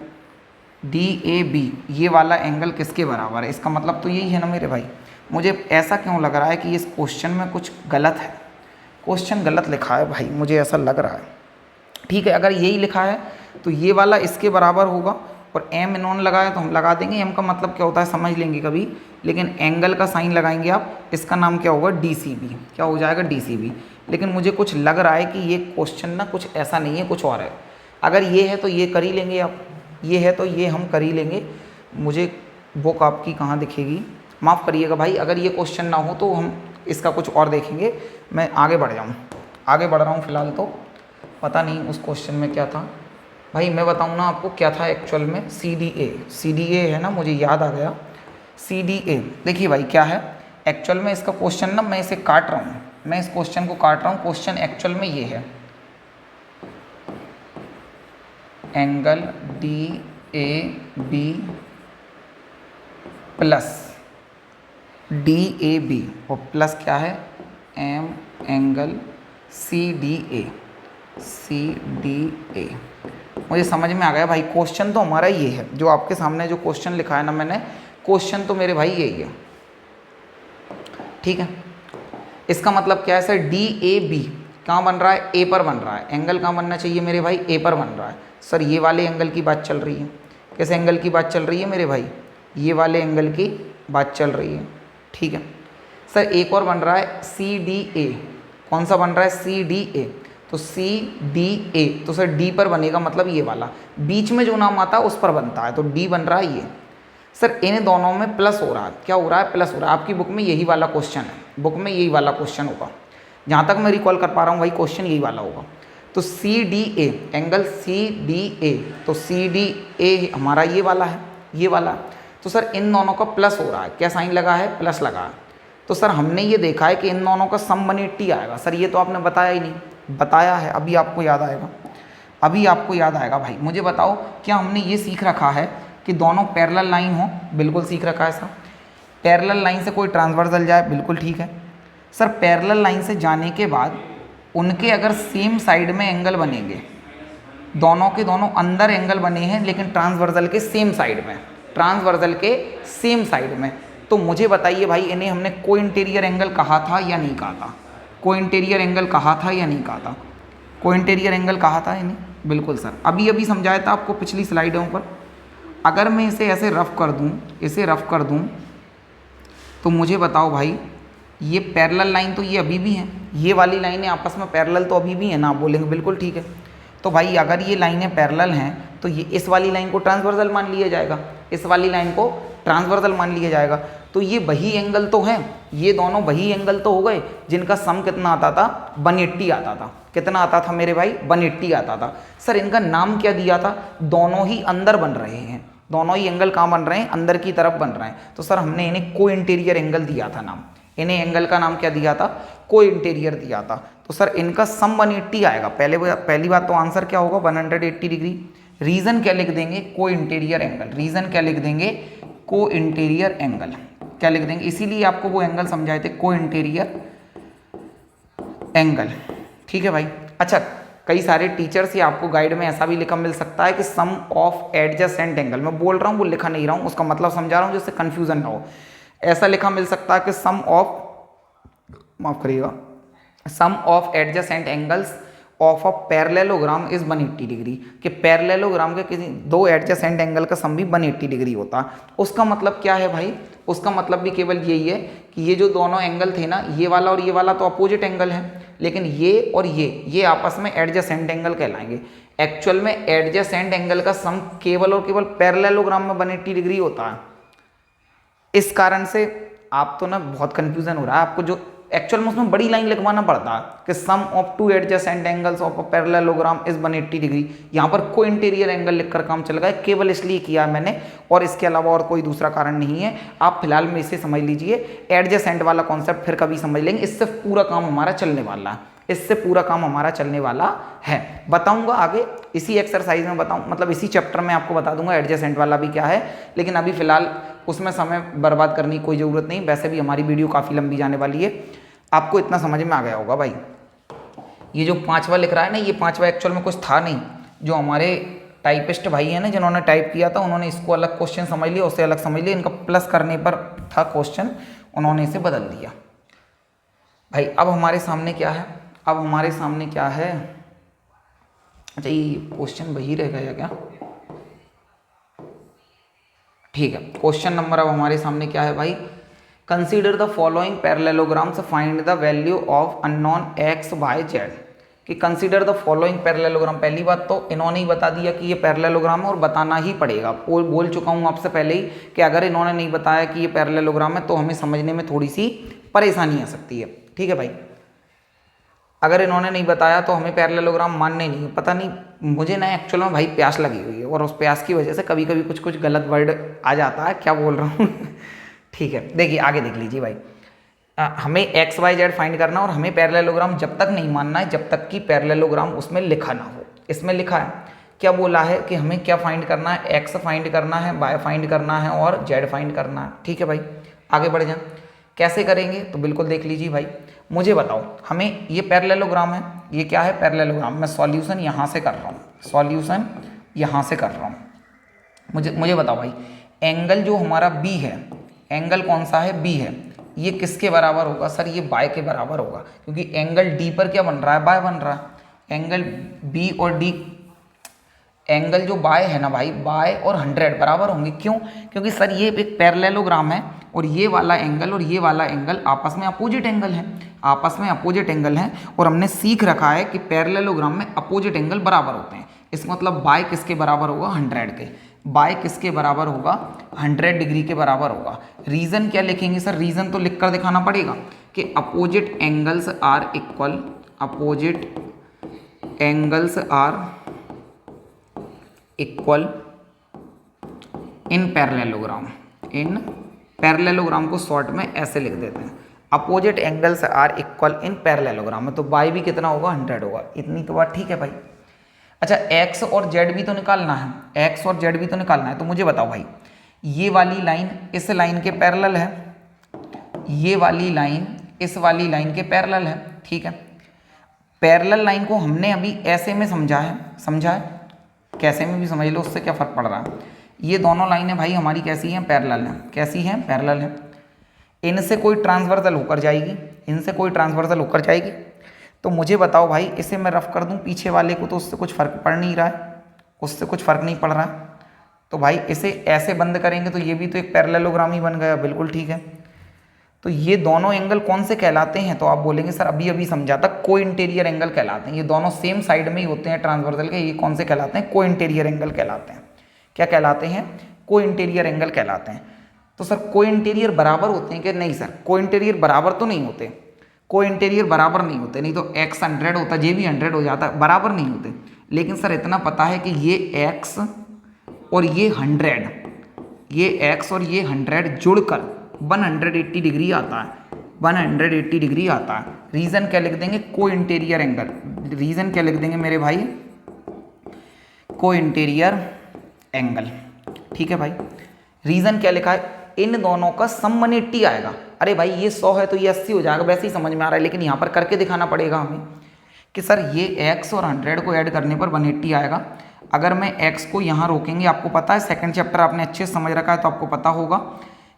DAB, ये वाला एंगल किसके बराबर है। इसका मतलब तो यही है ना मेरे भाई। मुझे ऐसा क्यों लग रहा है कि इस क्वेश्चन में कुछ गलत है, क्वेश्चन गलत लिखा है भाई, मुझे ऐसा लग रहा है। ठीक है, अगर यही लिखा है तो ये वाला इसके बराबर होगा, और M इन्होंने लगाया तो हम लगा देंगे, M का मतलब क्या होता है समझ लेंगे कभी, लेकिन एंगल का साइन लगाएंगे आप, इसका नाम क्या होगा, DCB। क्या हो जाएगा, DCB। लेकिन मुझे कुछ लग रहा है कि ये क्वेश्चन ना कुछ ऐसा नहीं है, कुछ और है। अगर ये है तो ये कर ही लेंगे आप, ये है तो ये हम कर ही लेंगे। मुझे बुक आपकी कहाँ दिखेगी, माफ़ करिएगा भाई, अगर ये क्वेश्चन ना हो तो हम इसका कुछ और देखेंगे। मैं आगे बढ़ जाऊँ, आगे बढ़ रहा हूँ फ़िलहाल, तो पता नहीं उस क्वेश्चन में क्या था भाई, मैं बताऊँ ना आपको क्या था एक्चुअल में। CDA है ना, मुझे याद आ गया, CDA। देखिए भाई क्या है एक्चुअल में इसका क्वेश्चन ना, मैं इसे काट रहा हूँ, मैं इस क्वेश्चन को काट रहा हूँ। क्वेश्चन एक्चुअल में ये है, एंगल DAB प्लस DAB और प्लस क्या है, M एंगल CDA। मुझे समझ में आ गया भाई, क्वेश्चन तो हमारा ये है, जो आपके सामने जो क्वेश्चन लिखा है ना मैंने, क्वेश्चन तो मेरे भाई यही है। ठीक है, इसका मतलब क्या है सर, DAB कहाँ बन रहा है, ए पर बन रहा है। एंगल कहाँ बनना चाहिए मेरे भाई, ए पर बन रहा है। सर ये वाले एंगल की बात चल रही है। किस एंगल की बात चल रही है मेरे भाई, ये वाले एंगल की बात चल रही है। ठीक है सर, एक और बन रहा है सी डी ए। कौन सा बन रहा है, सी डी ए। तो सी डी ए, तो सर डी पर बनेगा, मतलब ये वाला बीच में जो नाम आता है उस पर बनता है, तो डी बन रहा है ये। सर इन दोनों में प्लस हो रहा है, क्या हो रहा है, प्लस हो रहा है। आपकी बुक में यही वाला क्वेश्चन है, बुक में यही वाला क्वेश्चन होगा, जहाँ तक मैं रिकॉल कर पा रहा हूँ भाई क्वेश्चन यही वाला होगा। तो C D A, angle C D A, तो सी डी ए हमारा ये वाला है, ये वाला। तो सर इन दोनों का प्लस हो रहा है, क्या साइन लगा है, प्लस लगा है। तो सर हमने ये देखा है कि इन दोनों का सम 180 आएगा। सर ये तो आपने बताया ही नहीं, बताया है, अभी आपको याद आएगा, अभी आपको याद आएगा भाई। मुझे बताओ क्या हमने ये सीख रखा है कि दोनों पैरेलल लाइन हो, बिल्कुल सीख रखा है सर। पैरेलल लाइन से कोई ट्रांसवर्सल जाए, बिल्कुल ठीक है सर। पैरेलल लाइन से जाने के बाद उनके अगर सेम साइड में एंगल बनेंगे, दोनों के दोनों अंदर एंगल बने हैं लेकिन ट्रांसवर्सल के सेम साइड में, ट्रांसवर्सल के सेम साइड में, तो मुझे बताइए भाई इन्हें हमने को इंटीरियर एंगल कहा था या नहीं कहा था, को इंटीरियर एंगल कहा था या नहीं कहा था, को इंटीरियर एंगल कहा था इन्हें, बिल्कुल सर। अभी अभी समझाया था आपको पिछली स्लाइडों पर। अगर मैं इसे ऐसे रफ कर दूं, इसे रफ कर दूं, तो मुझे बताओ भाई ये पैरेलल लाइन तो ये अभी भी है, ये वाली लाइनें आपस में पैरेलल तो अभी भी है ना, आप बोलेंगे बिल्कुल ठीक है। तो भाई अगर ये लाइनें पैरेलल हैं तो ये इस वाली लाइन को ट्रांसवर्सल मान लिया जाएगा, इस वाली लाइन को ट्रांसवर्सल मान लिया जाएगा। तो ये वही एंगल तो हैं, ये दोनों वही एंगल तो हो गए जिनका सम कितना आता था, 180 आता था। कितना आता था मेरे भाई, 180 आता था। सर इनका नाम क्या दिया था, दोनों ही अंदर बन रहे हैं, दोनों ही एंगल कहाँ बन रहे हैं, अंदर की तरफ बन रहे हैं। तो सर हमने इन्हें को इंटीरियर एंगल दिया था नाम, इन्हें एंगल का नाम क्या दिया था, को इंटीरियर दिया था। तो सर इनका सम 180 आएगा। पहली बात तो आंसर क्या होगा, 180 डिग्री। रीजन क्या लिख देंगे, को इंटीरियर एंगल। रीजन क्या लिख देंगे, को इंटीरियर एंगल। क्या लिख देंगे, इसीलिए आपको वो एंगल समझाए थे, को इंटीरियर एंगल। ठीक है भाई। अच्छा, कई सारे टीचर्स या आपको गाइड में ऐसा भी लिखा मिल सकता है कि सम ऑफ एडजेसेंट एंगल। मैं बोल रहा हूँ, वो लिखा नहीं रहा हूँ, उसका मतलब समझा रहा हूँ जिससे कन्फ्यूजन ना हो। ऐसा लिखा मिल सकता है कि सम ऑफ, माफ करिएगा, sum of adjacent angles of a parallelogram is 180 degree, कि पैरेललोग्राम के किसी दो एडजेसेंट एंगल का सम भी 180 डिग्री होता है। उसका मतलब क्या है भाई, उसका मतलब भी केवल यही है कि ये जो दोनों एंगल थे ना, ये वाला और ये वाला तो अपोजिट एंगल है, लेकिन ये और ये आपस में एडजेसेंट एंगल कहलाएंगे। एक्चुअल में एडजेसेंट एंगल का सम केवल और केवल पैरेललोग्राम में 180 डिग्री होता है। इस कारण से आप तो ना बहुत कंफ्यूजन हो रहा है आपको, जो एक्चुअल में उसमें बड़ी लाइन लिखवाना पड़ता है कि sum of two adjacent angles of a parallelogram is 180 degree. यहाँ पर को इंटीरियर एंगल लिखकर काम चल गया, केवल इसलिए किया है मैंने, और इसके अलावा और कोई दूसरा कारण नहीं है। आप फिलहाल में इसे समझ लीजिए, एडजेसेंट वाला कॉन्सेप्ट फिर कभी समझ लेंगे, इससे पूरा काम हमारा चलने वाला है, इससे पूरा काम हमारा चलने वाला है। बताऊंगा आगे इसी एक्सरसाइज में, बताऊं मतलब इसी चैप्टर में आपको बता दूंगा एडजेसेंट वाला भी क्या है, लेकिन अभी फिलहाल उसमें समय बर्बाद करने की कोई ज़रूरत नहीं। वैसे भी हमारी वीडियो काफ़ी लंबी जाने वाली है, आपको इतना समझ में आ गया होगा भाई। ये जो पांचवा लिख रहा है ना, ये पांचवा एक्चुअल में कुछ था नहीं, जो हमारे टाइपिस्ट भाई हैं ना जिन्होंने टाइप किया था, उन्होंने इसको अलग क्वेश्चन समझ लिया, उससे अलग समझ लिया, इनका प्लस करने पर था क्वेश्चन, उन्होंने इसे बदल दिया भाई। अब हमारे सामने क्या है, अब हमारे सामने क्या है, अच्छा ये क्वेश्चन वही रह गया क्या, ठीक है। क्वेश्चन नंबर अब हमारे सामने क्या है भाई, consider the following parallelograms, find the value of unknown X Y Z. कि कंसीडर द फॉलोइंग पैरेललोग्राम, पहली बात तो इन्होंने ही बता दिया कि ये पैरेललोग्राम है और बताना ही पड़ेगा। बोल चुका हूँ आपसे पहले ही कि अगर इन्होंने नहीं बताया कि ये पैरेललोग्राम है तो हमें समझने में थोड़ी सी परेशानी आ सकती है। ठीक है भाई, अगर इन्होंने नहीं बताया तो हमें पैरेललोग्राम मानने नहीं। पता नहीं मुझे ना एक्चुअल में भाई प्यास लगी हुई है, और उस प्यास की वजह से कभी कभी कुछ कुछ गलत वर्ड आ जाता है, क्या बोल रहा हूँ ठीक है, देखिए आगे देख लीजिए भाई। हमें एक्स वाई जेड फाइंड करना, और हमें पैरेललोग्राम जब तक नहीं मानना है जब तक कि पैरेललोग्राम उसमें लिखा ना हो। इसमें लिखा है, क्या बोला है कि हमें क्या फाइंड करना है, एक्स फाइंड करना है, वाई फाइंड करना है और जेड फाइंड करना है। ठीक है भाई, आगे बढ़ जाए, कैसे करेंगे तो बिल्कुल देख लीजिए भाई। मुझे बताओ, हमें ये पैरेललोग्राम है, ये क्या है पैरेललोग्राम, मैं सॉल्यूशन यहाँ से कर रहा हूँ, सॉल्यूशन यहाँ से कर रहा हूँ। मुझे बताओ भाई, एंगल जो हमारा बी है, एंगल कौन सा है, बी है, ये किसके बराबर होगा सर? ये बाय के बराबर होगा, क्योंकि एंगल डी पर क्या बन रहा है? बाय बन रहा है। एंगल बी और डी, एंगल जो बाय है ना भाई, बाय और 100 बराबर होंगे। क्यों? क्योंकि सर ये एक पैरेललोग्राम है और ये वाला एंगल और ये वाला एंगल आपस में अपोजिट एंगल है, आपस में अपोजिट एंगल है। और हमने सीख रखा है कि पैरेललोग्राम में अपोजिट एंगल बराबर होते हैं। इसका मतलब बाय किसके बराबर होगा? 100 के। बाय किसके बराबर होगा? 100 डिग्री के बराबर होगा। रीज़न क्या लिखेंगे सर? रीज़न तो लिख कर दिखाना पड़ेगा कि opposite angles are equal, opposite angles are equal in parallelogram. In parallelogram को शॉर्ट में ऐसे लिख देते हैं, opposite angles are equal in parallelogram में। तो बाय भी कितना होगा? 100 होगा। इतनी तो बात ठीक है भाई। अच्छा, एक्स और जेड भी तो निकालना है, एक्स और जेड भी तो निकालना है। तो मुझे बताओ भाई, ये वाली लाइन इस लाइन के पैरेलल है, ये वाली लाइन इस वाली लाइन के पैरेलल है, ठीक है। पैरेलल लाइन को हमने अभी ऐसे में समझा है, कैसे में भी समझ लो, उससे क्या फ़र्क पड़ रहा है। ये दोनों लाइनें भाई हमारी कैसी हैं? पैरेलल हैं। कैसी हैं? पैरेलल हैं। इनसे कोई ट्रांसवर्सल होकर जाएगी, इनसे कोई ट्रांसवर्सल होकर जाएगी। तो मुझे बताओ भाई, इसे मैं रफ कर दूं पीछे वाले को, तो उससे कुछ फ़र्क पड़ नहीं रहा है, उससे कुछ फ़र्क नहीं पड़ रहा है। तो भाई इसे ऐसे बंद करेंगे तो ये भी तो एक पैरेललोग्राम ही बन गया। बिल्कुल ठीक है। तो ये दोनों एंगल कौन से कहलाते हैं? तो आप बोलेंगे सर अभी अभी समझा था, को इंटीरियर एंगल कहलाते हैं। ये दोनों सेम साइड में ही होते हैं ट्रांसवर्सल के, ये कौन से कहलाते हैं? को इंटीरियर एंगल कहलाते हैं। क्या कहलाते हैं? को इंटीरियर एंगल कहलाते हैं। तो सर को इंटीरियर बराबर होते हैं कि नहीं सर? को इंटीरियर बराबर तो नहीं होते, को इंटीरियर बराबर नहीं होते, नहीं तो एक्स 100 होता, ये भी 100 हो जाता, बराबर नहीं होते। लेकिन सर इतना पता है कि ये एक्स और ये 100, ये एक्स और ये 100 जुड़कर 180 डिग्री आता है, 180 डिग्री आता है। रीज़न क्या लिख देंगे? को इंटीरियर एंगल। रीज़न क्या लिख देंगे मेरे भाई? को इंटीरियर एंगल। ठीक है भाई। रीज़न क्या लिखा है? इन दोनों का सम 180 आएगा। अरे भाई ये 100 है तो ये 80 हो जाएगा, वैसे ही समझ में आ रहा है, लेकिन यहाँ पर करके दिखाना पड़ेगा हमें कि सर ये x और 100 को ऐड करने पर 180 आएगा। अगर मैं x को यहाँ रोकेंगे, आपको पता है सेकंड चैप्टर आपने अच्छे से समझ रखा है, तो आपको पता होगा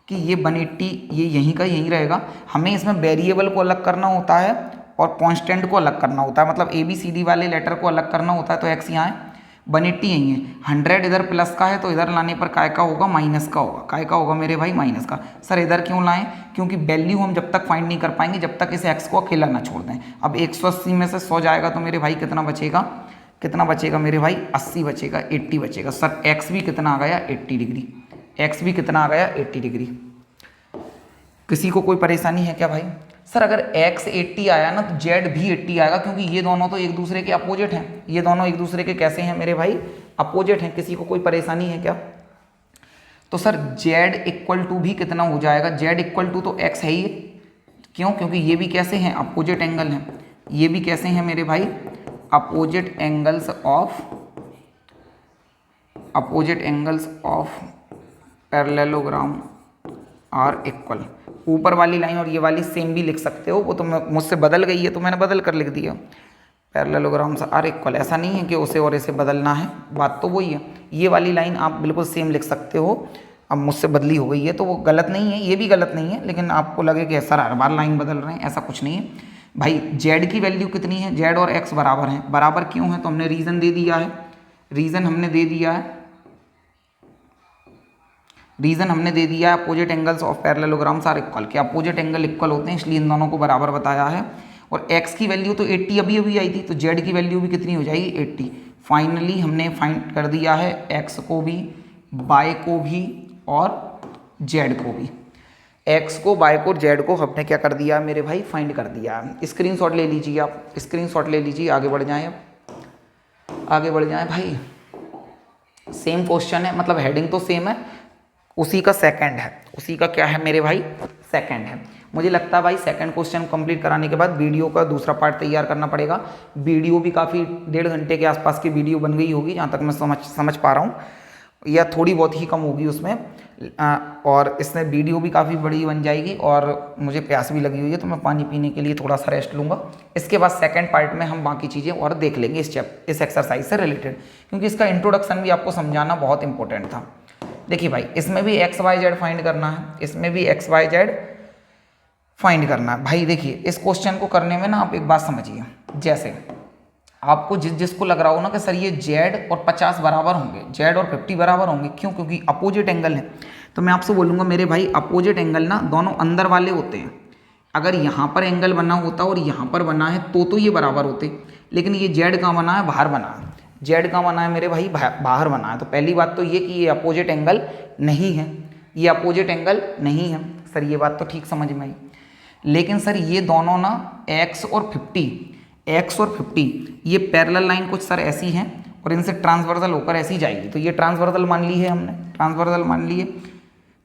कि ये 180 ये यहीं का यहीं रहेगा। हमें इसमें वेरिएबल को अलग करना होता है और कांस्टेंट को अलग करना होता है, मतलब ABCD वाले लेटर को अलग करना होता है। तो x यहाँ है, 180 यहीं है, 100 इधर प्लस का है, तो इधर लाने पर काय का होगा? माइनस का होगा। काय का होगा मेरे भाई? माइनस का। सर इधर क्यों लाएं? क्योंकि वैल्यू हम जब तक फाइंड नहीं कर पाएंगे जब तक इस x को अकेला ना छोड़ दें। अब 180 में से 100 जाएगा तो मेरे भाई कितना बचेगा? कितना बचेगा मेरे भाई? 80 बचेगा, 80 बचेगा। सर x भी कितना आ गया? 80 डिग्री। x भी कितना आ गया? 80 डिग्री। किसी को कोई परेशानी है क्या भाई? सर अगर x 80 आया ना तो z भी 80 आएगा, क्योंकि ये दोनों तो एक दूसरे के अपोजिट हैं। ये दोनों एक दूसरे के कैसे हैं मेरे भाई? अपोजिट हैं। किसी को कोई परेशानी है क्या? तो सर z इक्वल टू भी कितना हो जाएगा? z इक्वल टू तो x है ही। क्यों? क्योंकि ये भी कैसे हैं? अपोजिट एंगल हैं। ये भी कैसे हैं मेरे भाई? Opposite angles of parallelogram are equal. ऊपर वाली लाइन और ये वाली सेम भी लिख सकते हो, वो तो मुझसे बदल गई है तो मैंने बदल कर लिख दिया। पैरेललोग्राम्स आर इक्वल, ऐसा नहीं है कि उसे और इसे बदलना है, बात तो वही है। ये वाली लाइन आप बिल्कुल सेम लिख सकते हो। अब मुझसे बदली हो गई है तो वो गलत नहीं है, ये भी गलत नहीं है, लेकिन आपको लगे कि सर हर बार लाइन बदल रहे हैं, ऐसा कुछ नहीं है भाई। जेड की वैल्यू कितनी है? जेड और एक्स बराबर हैं। बराबर क्यों है? तो हमने रीज़न दे दिया है, रीज़न हमने दे दिया है, रीज़न हमने दे दिया है opposite angles of parallelograms are equal, कि अपोजिट एंगल इक्वल होते हैं, इसलिए इन दोनों को बराबर बताया है। और x की वैल्यू तो 80 अभी अभी आई थी, तो z की वैल्यू भी कितनी हो जाएगी? 80। फाइनली हमने फाइंड कर दिया है x को भी, y को भी और z को भी। x को, y को, z को हमने क्या कर दिया मेरे भाई? फाइंड कर दिया। स्क्रीनशॉट ले लीजिए आप, स्क्रीनशॉट ले लीजिए। आगे बढ़ जाएं, अब आगे बढ़ जाएं भाई। सेम क्वेश्चन है, मतलब हेडिंग तो सेम है, उसी का सेकंड है, उसी का क्या है मेरे भाई? सेकंड है। मुझे लगता है भाई सेकंड क्वेश्चन कंप्लीट कराने के बाद वीडियो का दूसरा पार्ट तैयार करना पड़ेगा। वीडियो भी काफ़ी 1.5 घंटे के आसपास की वीडियो बन गई होगी, जहाँ तक मैं समझ पा रहा हूँ, या थोड़ी बहुत ही कम होगी उसमें। और इसमें वीडियो भी काफ़ी बड़ी बन जाएगी और मुझे प्यास भी लगी हुई है, तो मैं पानी पीने के लिए थोड़ा सा रेस्ट लूँगा। इसके बाद सेकंड पार्ट में हम बाकी चीज़ें और देख लेंगे इस एक्सरसाइज से रिलेटेड, क्योंकि इसका इंट्रोडक्शन भी आपको समझाना बहुत इंपॉर्टेंट था। देखिए भाई, इसमें भी एक्स वाई जेड फाइंड करना है, इसमें भी एक्स वाई जेड फाइंड करना है। भाई देखिए इस क्वेश्चन को करने में ना आप एक बात समझिए, जैसे आपको जिसको लग रहा हो ना कि सर ये जेड और 50 बराबर होंगे, जेड और 50 बराबर होंगे, क्यों? क्योंकि अपोजिट एंगल है। तो मैं आपसे बोलूँगा मेरे भाई अपोजिट एंगल ना दोनों अंदर वाले होते हैं। अगर यहाँ पर एंगल बना होता और यहाँ पर बना है तो ये बराबर होते, लेकिन ये जेड कहाँ बना है? बाहर बना है। जेड कहाँ बना है मेरे भाई? बाहर बना है। तो पहली बात तो ये कि ये अपोजिट एंगल नहीं है, ये अपोजिट एंगल नहीं है। सर ये बात तो ठीक समझ में आई, लेकिन सर ये दोनों ना x और 50 ये पैरेलल लाइन कुछ सर ऐसी हैं और इनसे ट्रांसवर्सल होकर ऐसी जाएगी। तो ये ट्रांसवर्सल मान ली है हमने, ट्रांसवर्सल मान लिए।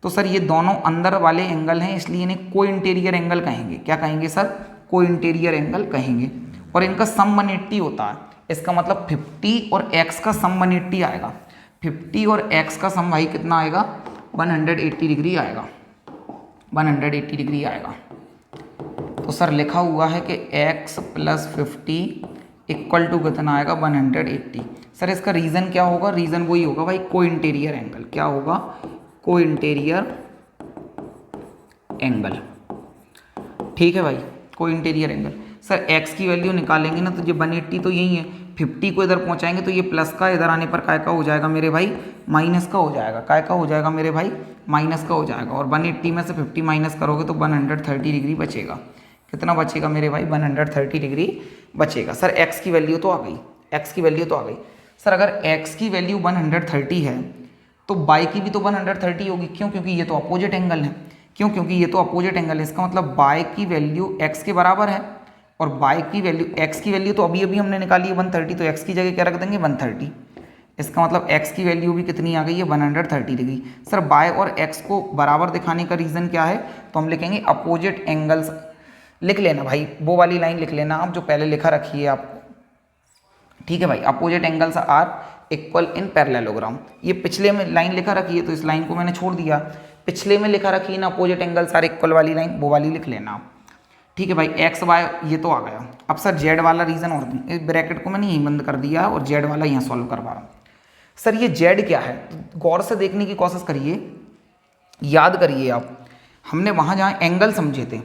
तो सर ये दोनों अंदर वाले एंगल हैं, इसलिए इन्हें को इंटीरियर एंगल कहेंगे। क्या कहेंगे सर? को इंटीरियर एंगल कहेंगे। और इनका सम 180 होता है। इसका मतलब 50 और x का सम 180 आएगा। 50 और x का सम भाई कितना आएगा? 180 डिग्री आएगा, 180 डिग्री आएगा। तो सर लिखा हुआ है कि x + 50 इक्वल टू कितना आएगा? 180। सर इसका रीज़न क्या होगा? रीज़न वही होगा भाई, को इंटीरियर एंगल। क्या होगा? को इंटीरियर एंगल। ठीक है भाई, को इंटीरियर एंगल। सर x की वैल्यू निकालेंगे ना तो ये 180 तो यही है, 50 को इधर पहुंचाएंगे तो ये प्लस का, इधर आने पर काय का हो जाएगा मेरे भाई? माइनस का हो जाएगा। काय का हो जाएगा मेरे भाई? माइनस का हो जाएगा। और 180 में से 50 माइनस करोगे तो 130 डिग्री बचेगा। कितना बचेगा मेरे भाई? 130 डिग्री बचेगा। सर x की वैल्यू तो आ गई, x की वैल्यू तो आ गई। सर अगर x की वैल्यू 130 है तो y की भी तो 130 होगी। क्यों? क्योंकि ये तो अपोजिट एंगल है। क्यों? क्योंकि ये तो अपोजिट एंगल है। इसका मतलब y की वैल्यू x के बराबर है और y की वैल्यू, x की वैल्यू तो अभी हमने निकाली है 130, तो x की जगह क्या रख देंगे? 130। इसका मतलब x की वैल्यू भी कितनी आ गई है? 130 डिग्री। सर y और x को बराबर दिखाने का रीज़न क्या है? तो हम लिखेंगे अपोजिट एंगल्स। लिख लेना भाई, वो वाली लाइन लिख लेना आप जो पहले लिखा रखी है आपको। ठीक है भाई, opposite angles are equal in parallelogram. ये पिछले में लाइन लिखा रखी है तो इस लाइन को मैंने छोड़ दिया। पिछले में लिखा रखी है ना अपोजिट एंगल्स आर इक्वल वाली लाइन, वो वाली लिख लेना आप। ठीक है भाई, एक्स वाई ये तो आ गया। अब सर जेड वाला रीज़न और दूँ, इस ब्रैकेट को मैंने यहीं बंद कर दिया और जेड वाला यहाँ सॉल्व करवा रहा हूँ। सर ये जेड क्या है? गौर से देखने की कोशिश करिए, याद करिए आप। हमने वहाँ जहाँ एंगल समझे थे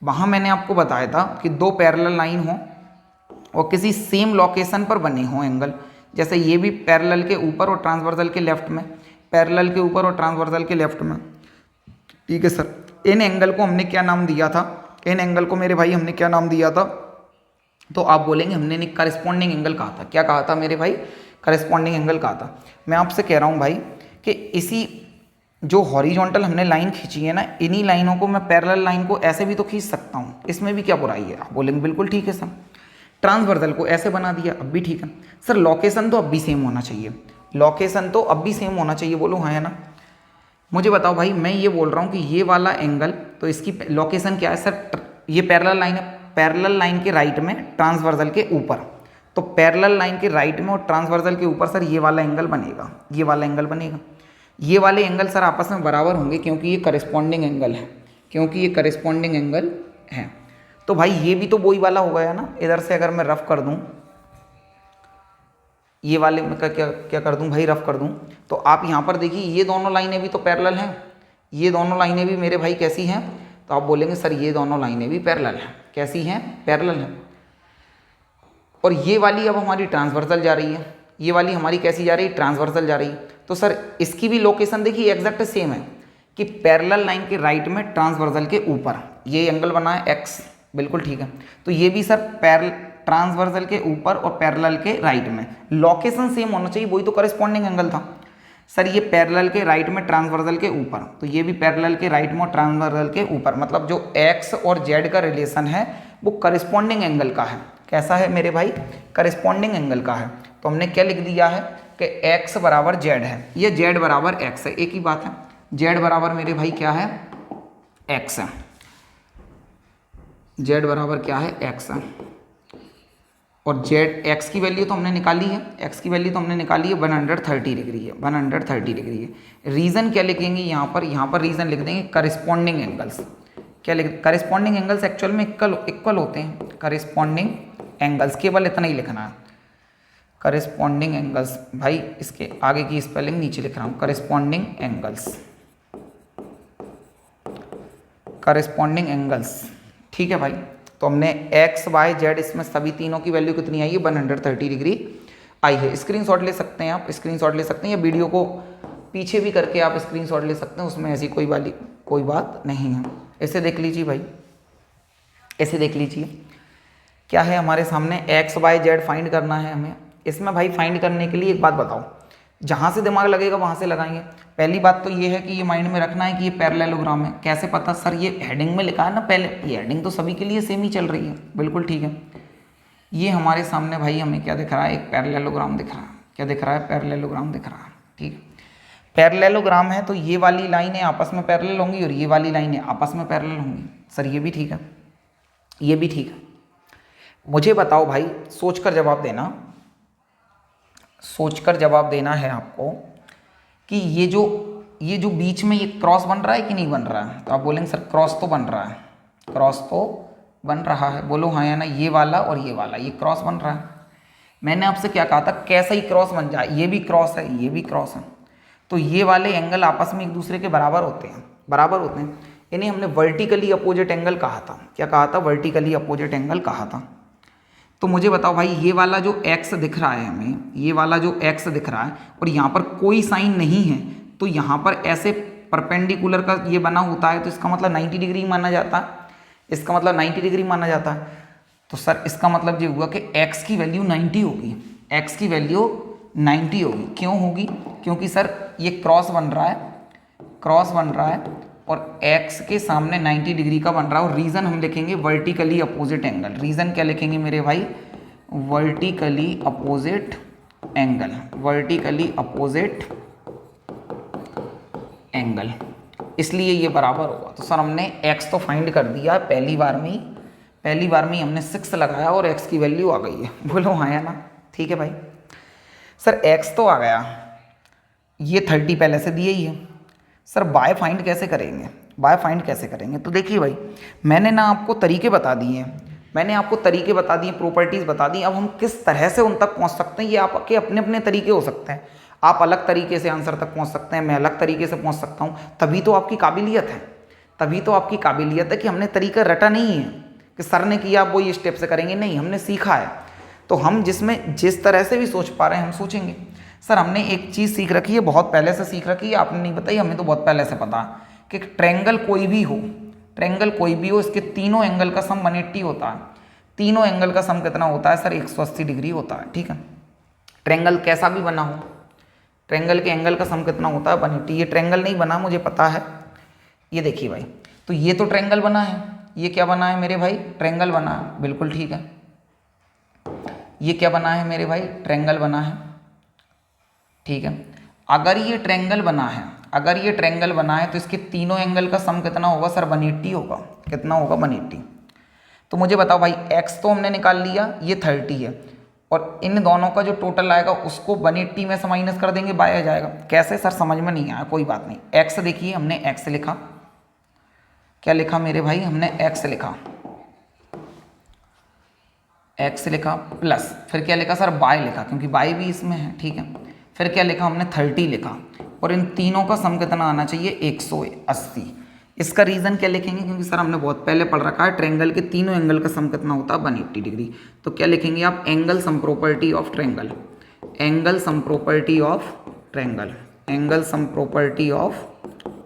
वहाँ मैंने आपको बताया था कि दो पैरेलल लाइन हो और किसी सेम लोकेशन पर बने हों एंगल। जैसे ये भी पैरेलल के ऊपर और ट्रांसवर्सल के लेफ्ट में, पैरेलल के ऊपर और ट्रांसवर्सल के लेफ्ट में। ठीक है सर, इन एंगल को हमने क्या नाम दिया था? इन एंगल को मेरे भाई हमने क्या नाम दिया था? तो आप बोलेंगे हमने करस्पॉन्डिंग एंगल कहा था। क्या कहा था मेरे भाई? करस्पॉन्डिंग एंगल कहा था। मैं आपसे कह रहा हूँ भाई कि इसी जो हॉरिजॉन्टल हमने लाइन खींची है ना, इन्हीं लाइनों को मैं पैरेलल लाइन को ऐसे भी तो खींच सकता हूँ, इसमें भी क्या बुराई है? आप बोलेंगे बिल्कुल ठीक है सर। ट्रांसवर्सल को ऐसे बना दिया, अब भी ठीक है। सर लोकेशन तो अब भी सेम होना चाहिए, लोकेशन तो अब भी सेम होना चाहिए, बोलो हाँ है ना? मुझे बताओ भाई, मैं ये बोल रहा हूँ कि ये वाला एंगल तो इसकी लोकेशन क्या है सर? ये पैरेलल लाइन है, पैरेलल लाइन के राइट में ट्रांसवर्सल के ऊपर। तो पैरेलल लाइन के राइट में और ट्रांसवर्सल के ऊपर सर ये वाला एंगल बनेगा, ये वाला एंगल बनेगा। ये वाले एंगल सर आपस में बराबर होंगे क्योंकि ये करस्पॉन्डिंग एंगल है, क्योंकि ये करस्पॉन्डिंग एंगल है। तो भाई ये भी तो वही वाला हो गया ना। इधर से अगर मैं रफ कर दूं, ये वाले में क्या कर दूं भाई? रफ कर दूं तो आप यहाँ पर देखिए ये दोनों लाइनें भी तो पैरेलल हैं, ये दोनों लाइनें भी मेरे भाई कैसी हैं? तो आप बोलेंगे सर ये दोनों लाइनें भी पैरेलल हैं। कैसी हैं? पैरेलल हैं। और ये वाली अब हमारी ट्रांसवर्सल जा रही है, ये वाली हमारी कैसी जा रही है? ट्रांसवर्सल जा रही है। तो सर इसकी भी लोकेशन देखिए एग्जैक्ट सेम है कि पैरेलल लाइन के राइट में ट्रांसवर्सल के ऊपर ये एंगल बना है एक्स, बिल्कुल ठीक है। तो ये भी सर ट्रांसवर्सल के ऊपर और पैरेलल के राइट में, लोकेशन सेम होना चाहिए, वही तो करस्पॉन्डिंग एंगल था। सर ये पैरेलल के राइट में ट्रांसवर्सल के ऊपर, तो ये भी पैरेलल के राइट में और ट्रांसवर्सल के ऊपर, मतलब जो एक्स और जेड का रिलेशन है वो करस्पॉन्डिंग एंगल का है। कैसा है मेरे भाई? करस्पॉन्डिंग एंगल का है। तो हमने क्या लिख दिया है कि x बराबर जेड है, ये z बराबर x है, एक ही बात है। z बराबर मेरे भाई क्या है? x है। z बराबर क्या है? x है। और x की वैल्यू तो हमने निकाली है, x की वैल्यू तो हमने निकाली है 130 डिग्री है, 130 डिग्री है। रीज़न क्या लिखेंगे यहाँ पर रीज़न लिख देंगे करस्पॉन्डिंग एंगल्स। क्या लिख? करस्पॉन्डिंग एंगल्स एक्चुअल में इक्वल होते हैं। करस्पॉन्डिंग एंगल्स, केवल इतना ही लिखना है, करस्पॉन्डिंग एंगल्स। भाई इसके आगे की स्पेलिंग नीचे लिख रहा हूँ, करस्पॉन्डिंग एंगल्स। Corresponding angles. ठीक है भाई, तो हमने एक्स वाई जेड इसमें सभी तीनों की वैल्यू कितनी आई है, 130 डिग्री आई है। स्क्रीनशॉट ले सकते हैं आप, स्क्रीनशॉट ले सकते हैं, या वीडियो को पीछे भी करके आप स्क्रीनशॉट ले सकते हैं, उसमें ऐसी कोई बात नहीं है। ऐसे देख लीजिए भाई, ऐसे देख लीजिए क्या है हमारे सामने, एक्स वाई जेड फाइंड करना है हमें। इसमें भाई फाइंड करने के लिए एक बात बताओ, जहाँ से दिमाग लगेगा वहाँ से लगाएंगे। पहली बात तो ये है कि ये माइंड में रखना है कि ये पैरेललोग्राम है। कैसे पता सर, ये हेडिंग में लिखा है ना पहले, ये हेडिंग तो सभी के लिए सेम ही चल रही है, बिल्कुल ठीक है। ये हमारे सामने भाई हमें क्या दिख रहा है, एक पैरेललोग्राम दिख रहा है। क्या दिख रहा है, पैरेललोग्राम दिख रहा है। ठीक है, पैरेललोग्राम है तो ये वाली लाइनें आपस में पैरेलल होंगी और ये वाली लाइनें आपस में पैरेलल होंगी। सर ये भी ठीक है, ये भी ठीक है। मुझे बताओ भाई, सोचकर जवाब देना, सोचकर जवाब देना है आपको कि ये जो बीच में ये क्रॉस बन रहा है कि नहीं बन रहा है। तो आप बोलेंगे सर क्रॉस तो बन रहा है, क्रॉस तो बन रहा है, बोलो हाँ या ना। ये वाला और ये वाला, ये क्रॉस बन रहा है। मैंने आपसे क्या कहा था, कैसा ही क्रॉस बन जाए, ये भी क्रॉस है, ये भी क्रॉस है, तो ये वाले एंगल आपस में एक दूसरे के बराबर होते हैं, बराबर होते हैं। इन्हें हमने वर्टिकली अपोजिट एंगल कहा था। क्या कहा था, वर्टिकली अपोजिट एंगल कहा था। तो मुझे बताओ भाई, ये वाला जो x दिख रहा है हमें, ये वाला जो x दिख रहा है और यहाँ पर कोई साइन नहीं है, तो यहाँ पर ऐसे परपेंडिकुलर का ये बना होता है, तो इसका मतलब 90 डिग्री माना जाता है, इसका मतलब 90 डिग्री माना जाता है। तो सर इसका मतलब ये हुआ कि x की वैल्यू 90 होगी, x की वैल्यू 90 होगी। क्यों होगी, क्योंकि सर ये क्रॉस बन रहा है, क्रॉस बन रहा है और x के सामने 90 डिग्री का बन रहा है। और रीज़न हम लिखेंगे वर्टिकली अपोजिट एंगल। रीज़न क्या लिखेंगे मेरे भाई, vertically opposite angle, vertically opposite angle, इसलिए ये बराबर होगा। तो सर हमने x तो फाइंड कर दिया पहली बार में ही हमने 6 लगाया और x की वैल्यू आ गई है, बोलो हाँ या ना। ठीक है भाई, सर x तो आ गया, ये 30 पहले से दिए ही है। सर बाय फाइंड कैसे करेंगे, बाय फाइंड कैसे करेंगे। तो देखिए भाई, मैंने ना आपको तरीके बता दिए हैं, मैंने आपको तरीके बता दिए, प्रॉपर्टीज़ बता दी। अब हम किस तरह से उन तक पहुंच सकते हैं, ये आपके अपने अपने तरीके हो सकते हैं। आप अलग तरीके से आंसर तक पहुंच सकते हैं, मैं अलग तरीके से पहुंच सकता हूं। तभी तो आपकी काबिलियत है, तभी तो आपकी काबिलियत है कि हमने तरीका रटा नहीं है कि सर ने किया वो ये स्टेप से करेंगे, नहीं, हमने सीखा है। तो हम जिस तरह से भी सोच पा रहे हैं हम सोचेंगे। सर हमने एक चीज़ सीख रखी है, बहुत पहले से सीख रखी है, आपने नहीं बताई, हमें तो बहुत पहले से पता कि ट्रायंगल कोई भी हो, ट्रायंगल कोई भी हो, इसके तीनों एंगल का सम 180 होता है। तीनों एंगल का सम कितना होता है सर, 180 डिग्री होता है। ठीक है, ट्रायंगल कैसा भी बना हो, ट्रायंगल के एंगल का सम कितना होता है, 180। ये ट्रायंगल नहीं बना, मुझे पता है। ये देखिए भाई, तो ये तो ट्रायंगल बना है, ये क्या बना है मेरे भाई, ट्रायंगल बना है, बिल्कुल ठीक है। ये क्या बना है मेरे भाई, ट्रायंगल बना है, ठीक है। अगर ये ट्रायंगल बना है, अगर ये ट्रायंगल बना है तो इसके तीनों एंगल का सम कितना होगा सर, 180 होगा। कितना होगा, 180। तो मुझे बताओ भाई, x तो हमने निकाल लिया, ये 30 है, और इन दोनों का जो टोटल आएगा उसको 180 में से माइनस कर देंगे, बाय आ जाएगा। कैसे सर, समझ में नहीं आया, कोई बात नहीं। x देखिए, हमने x लिखा, क्या लिखा मेरे भाई, हमने x लिखा, x लिखा प्लस, फिर क्या लिखा सर, बाय लिखा, क्योंकि बाय भी इसमें है। ठीक है, फिर क्या लिखा हमने, 30 लिखा, और इन तीनों का सम कितना आना चाहिए, 180। इसका रीज़न क्या लिखेंगे, क्योंकि सर हमने बहुत पहले पढ़ रखा है ट्रायंगल के तीनों एंगल का सम कितना होता है, 180 डिग्री। तो क्या लिखेंगे आप, angle sum property of triangle, angle sum property of triangle, angle sum property of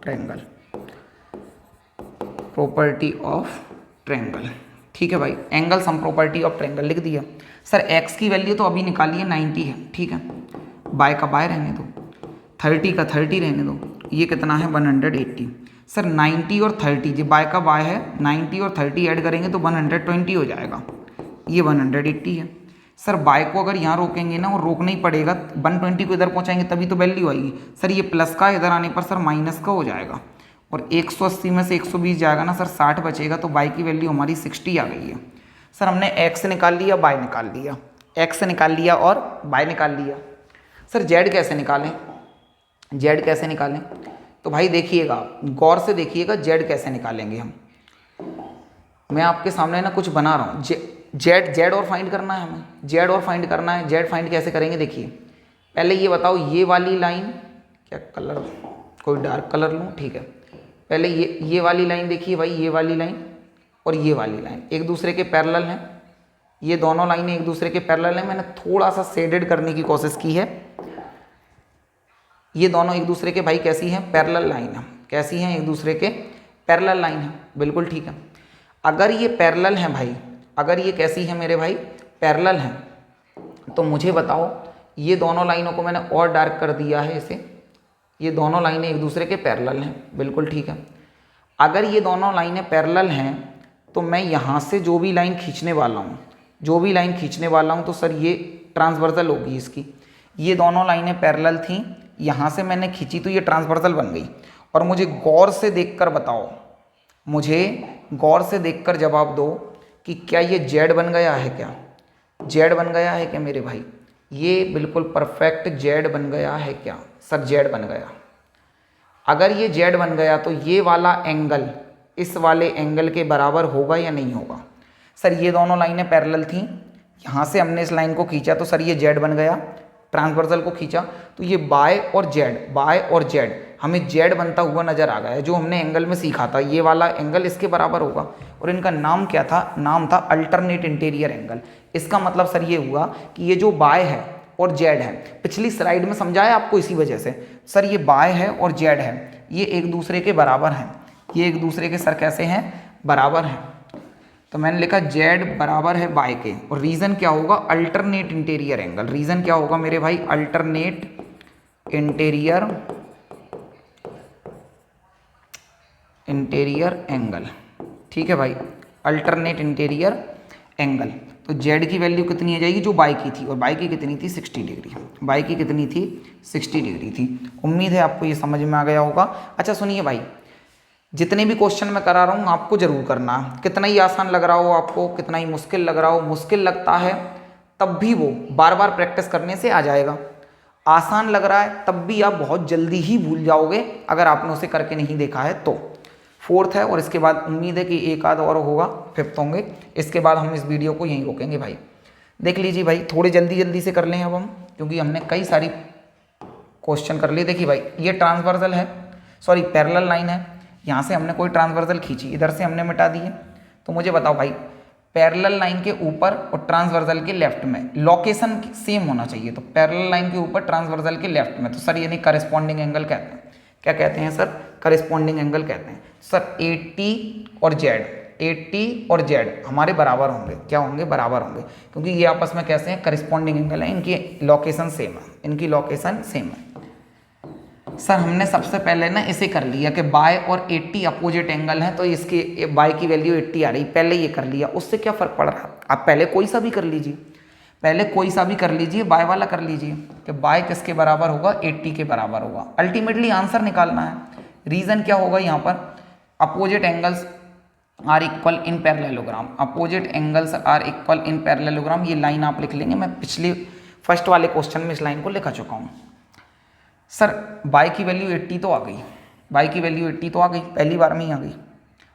triangle, property of triangle. ठीक है भाई, angle sum property of triangle लिख दिया। सर x की वैल्यू तो अभी निकाली है, 90 है। ठीक है, बाय का बाय रहने दो, 30 का 30 रहने दो, ये कितना है, 180। सर 90 और 30, जो बाय का बाय है, 90 और 30 ऐड करेंगे तो 120 हो जाएगा, ये 180 है। सर बाय को अगर यहाँ रोकेंगे ना, और रोकना ही पड़ेगा, 120 को इधर पहुँचाएंगे तभी तो वैल्यू आएगी। सर ये प्लस का इधर आने पर सर माइनस का हो जाएगा, और 180 में से 120 जाएगा ना सर, 60 बचेगा, तो बाय की वैल्यू हमारी 60 आ गई है। सर हमने x निकाल लिया, बाय निकाल लिया, x निकाल लिया और बाय निकाल लिया। सर z कैसे निकालें, z कैसे निकालें, तो भाई देखिएगा, गौर से देखिएगा z कैसे निकालेंगे हम। मैं आपके सामने ना कुछ बना रहा हूँ, z और फाइंड करना है हमें, z और फाइंड करना है। z फाइंड कैसे करेंगे, देखिए पहले ये बताओ, ये वाली लाइन, क्या कलर, कोई डार्क कलर लूँ, ठीक है, पहले ये वाली लाइन देखिए भाई, ये वाली लाइन और ये वाली लाइन एक दूसरे के पैरेलल हैं। ये दोनों लाइनें एक दूसरे के पैरेलल हैं। मैंने थोड़ा सा शेडेड करने की कोशिश की है। ये दोनों एक दूसरे के भाई कैसी हैं, पैरेलल लाइन है। कैसी हैं, एक दूसरे के पैरेलल लाइन है, बिल्कुल ठीक है। अगर ये पैरेलल हैं भाई, अगर ये कैसी है मेरे भाई, पैरेलल हैं, तो मुझे बताओ, ये दोनों लाइनों को मैंने और डार्क कर दिया है इसे, ये दोनों लाइनें एक दूसरे के पैरेलल हैं, बिल्कुल ठीक है। अगर ये दोनों लाइनें पैरेलल हैं तो मैं यहाँ से जो भी लाइन खींचने वाला हूँ, जो भी लाइन खींचने वाला हूँ, तो सर ये ट्रांसवर्सल होगी इसकी। ये दोनों लाइनें पैरेलल थीं, यहाँ से मैंने खींची तो ये ट्रांसवर्सल बन गई। और मुझे गौर से देखकर बताओ, मुझे गौर से देखकर जवाब दो कि क्या ये जेड बन गया है, क्या जेड बन गया है क्या मेरे भाई? ये बिल्कुल परफेक्ट जेड बन गया है क्या? सर जेड बन गया। अगर ये जेड बन गया तो ये वाला एंगल इस वाले एंगल के बराबर होगा या नहीं होगा? सर ये दोनों लाइनें पैरेलल थीं, यहाँ से हमने इस लाइन को खींचा तो सर ये जेड बन गया। ट्रांसवर्सल को खींचा तो ये बाय और जेड, बाय और जेड, हमें जेड बनता हुआ नजर आ गया है। जो हमने एंगल में सीखा था, ये वाला एंगल इसके बराबर होगा। और इनका नाम क्या था? नाम था अल्टरनेट इंटीरियर एंगल। इसका मतलब सर ये हुआ कि ये जो बाय है और जेड है, पिछली स्लाइड में समझाया आपको इसी वजह से, सर ये बाय है और जेड है, ये एक दूसरे के बराबर हैं। ये एक दूसरे के सर कैसे हैं? बराबर हैं। तो मैंने लिखा जेड बराबर है बाय के। और रीज़न क्या होगा? Alternate interior angle. रीज़न क्या होगा मेरे भाई? Alternate interior angle. ठीक है भाई, अल्टरनेट इंटीरियर एंगल। तो जेड की वैल्यू कितनी आ जाएगी? जो बाई की थी, और बाई की कितनी थी? 60 डिग्री। बाई की कितनी थी? 60 डिग्री थी। उम्मीद है आपको ये समझ में आ गया होगा। अच्छा सुनिए भाई, जितने भी क्वेश्चन मैं करा रहा हूँ आपको जरूर करना। कितना ही आसान लग रहा हो आपको, कितना ही मुश्किल लग रहा हो, मुश्किल लगता है तब भी वो बार बार प्रैक्टिस करने से आ जाएगा। आसान लग रहा है तब भी आप बहुत जल्दी ही भूल जाओगे अगर आपने उसे करके नहीं देखा है तो। फोर्थ है और इसके बाद उम्मीद है कि एक आध और होगा, फिफ्थ होंगे। इसके बाद हम इस वीडियो को यहीं रोकेंगे भाई। देख लीजिए भाई, थोड़े जल्दी जल्दी से कर लें अब हम, क्योंकि हमने कई सारी क्वेश्चन कर लिए। देखिए भाई, ये ट्रांसवर्सल है, सॉरी पैरेलल लाइन है। यहाँ से हमने कोई ट्रांसवर्सल खींची, इधर से हमने मिटा दिए। तो मुझे बताओ भाई, पैरेलल लाइन के ऊपर और ट्रांसवर्सल के लेफ्ट में लोकेशन सेम होना चाहिए। तो पैरेलल लाइन के ऊपर, ट्रांसवर्सल के लेफ्ट में, तो सर यानी करस्पॉन्डिंग एंगल कहते हैं। क्या कहते हैं सर? करस्पॉन्डिंग एंगल कहते हैं। सर 80 और जेड, 80 और जेड हमारे बराबर होंगे। क्या होंगे? बराबर होंगे, क्योंकि ये आपस में कैसे हैं? करस्पॉन्डिंग एंगल है, इनकी लोकेशन सेम है, इनकी लोकेशन सेम है। सर हमने सबसे पहले ना इसे कर लिया कि बाय और 80 अपोजिट एंगल है, तो इसके बाय की वैल्यू 80 आ रही, पहले ये कर लिया। उससे क्या फ़र्क पड़ रहा? आप पहले कोई सा भी कर लीजिए, पहले कोई सा भी कर लीजिए, बाय वाला कर लीजिए कि बाय किसके बराबर होगा? 80 के बराबर होगा। अल्टीमेटली आंसर निकालना है। रीज़न क्या होगा यहाँ पर? Opposite angles are equal in parallelogram. Opposite angles are equal in parallelogram. ये लाइन आप लिख लेंगे, मैं पिछले फर्स्ट वाले क्वेश्चन में इस लाइन को लिखा चुका हूँ। सर बाय की वैल्यू 80 तो आ गई, बाय की वैल्यू 80 तो आ गई, पहली बार में ही आ गई।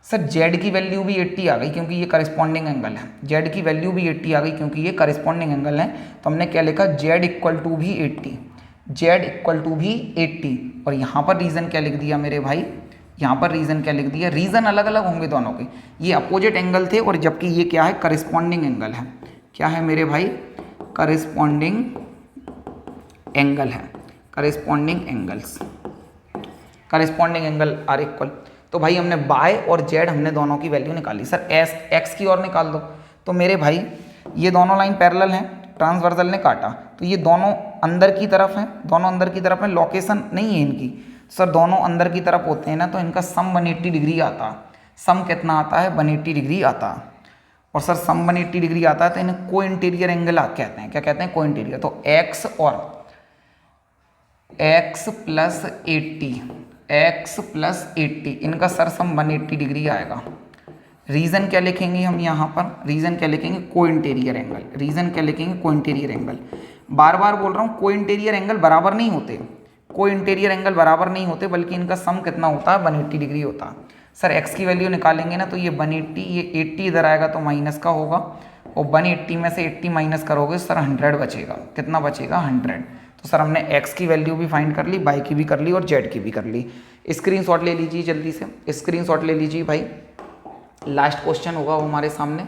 सर जेड की वैल्यू भी 80 आ गई, क्योंकि ये करस्पॉन्डिंग एंगल है। जेड की वैल्यू भी 80 आ गई, क्योंकि ये करस्पॉन्डिंग एंगल है। तो हमने क्या लिखा? जेड इक्वल टू भी 80, जेड इक्वल टू भी 80। और यहाँ पर रीज़न क्या लिख दिया मेरे भाई? यहाँ पर रीज़न क्या लिख दिया? रीज़न अलग अलग होंगे दोनों के। ये अपोजिट एंगल थे, और जबकि ये क्या है? करस्पॉन्डिंग एंगल है। क्या है मेरे भाई? करस्पॉन्डिंग एंगल है। Corresponding angles, corresponding angle are equal. तो भाई हमने बाय और जेड, हमने दोनों की वैल्यू निकाली। सर एस एक्स की और निकाल दो। तो मेरे भाई ये दोनों लाइन पैरेलल हैं, ट्रांसवर्सल ने काटा, तो ये दोनों अंदर की तरफ हैं, दोनों अंदर की तरफ हैं। लोकेशन नहीं है इनकी। सर दोनों अंदर की तरफ होते हैं ना, तो इनका सम 180 डिग्री आता। सम कितना आता है? 180 डिग्री आता। और सर सम 180 डिग्री आता है तो इन्हें को इंटीरियर एंगल कहते हैं। क्या कहते हैं? को इंटीरियर। तो एक्स और x प्लस 80, x प्लस 80, इनका सर सम 180 डिग्री आएगा। रीज़न क्या लिखेंगे हम यहाँ पर? रीज़न क्या लिखेंगे? को इंटीरियर एंगल। रीज़न क्या लिखेंगे? को इंटीरियर एंगल। बार बार बोल रहा हूँ, को इंटीरियर एंगल बराबर नहीं होते, को इंटीरियर एंगल बराबर नहीं होते, बल्कि इनका सम कितना होता है? 180 डिग्री होता है। सर x की वैल्यू निकालेंगे ना, तो ये 180, ये 80 इधर आएगा तो माइनस का होगा, और 180 में से 80 माइनस करोगे सर 100 बचेगा। कितना बचेगा? 100। तो सर हमने एक्स की वैल्यू भी फाइंड कर ली, वाई की भी कर ली और जेड की भी कर ली। स्क्रीनशॉट ले लीजिए जल्दी से, स्क्रीनशॉट ले लीजिए भाई। लास्ट क्वेश्चन होगा वो हमारे सामने,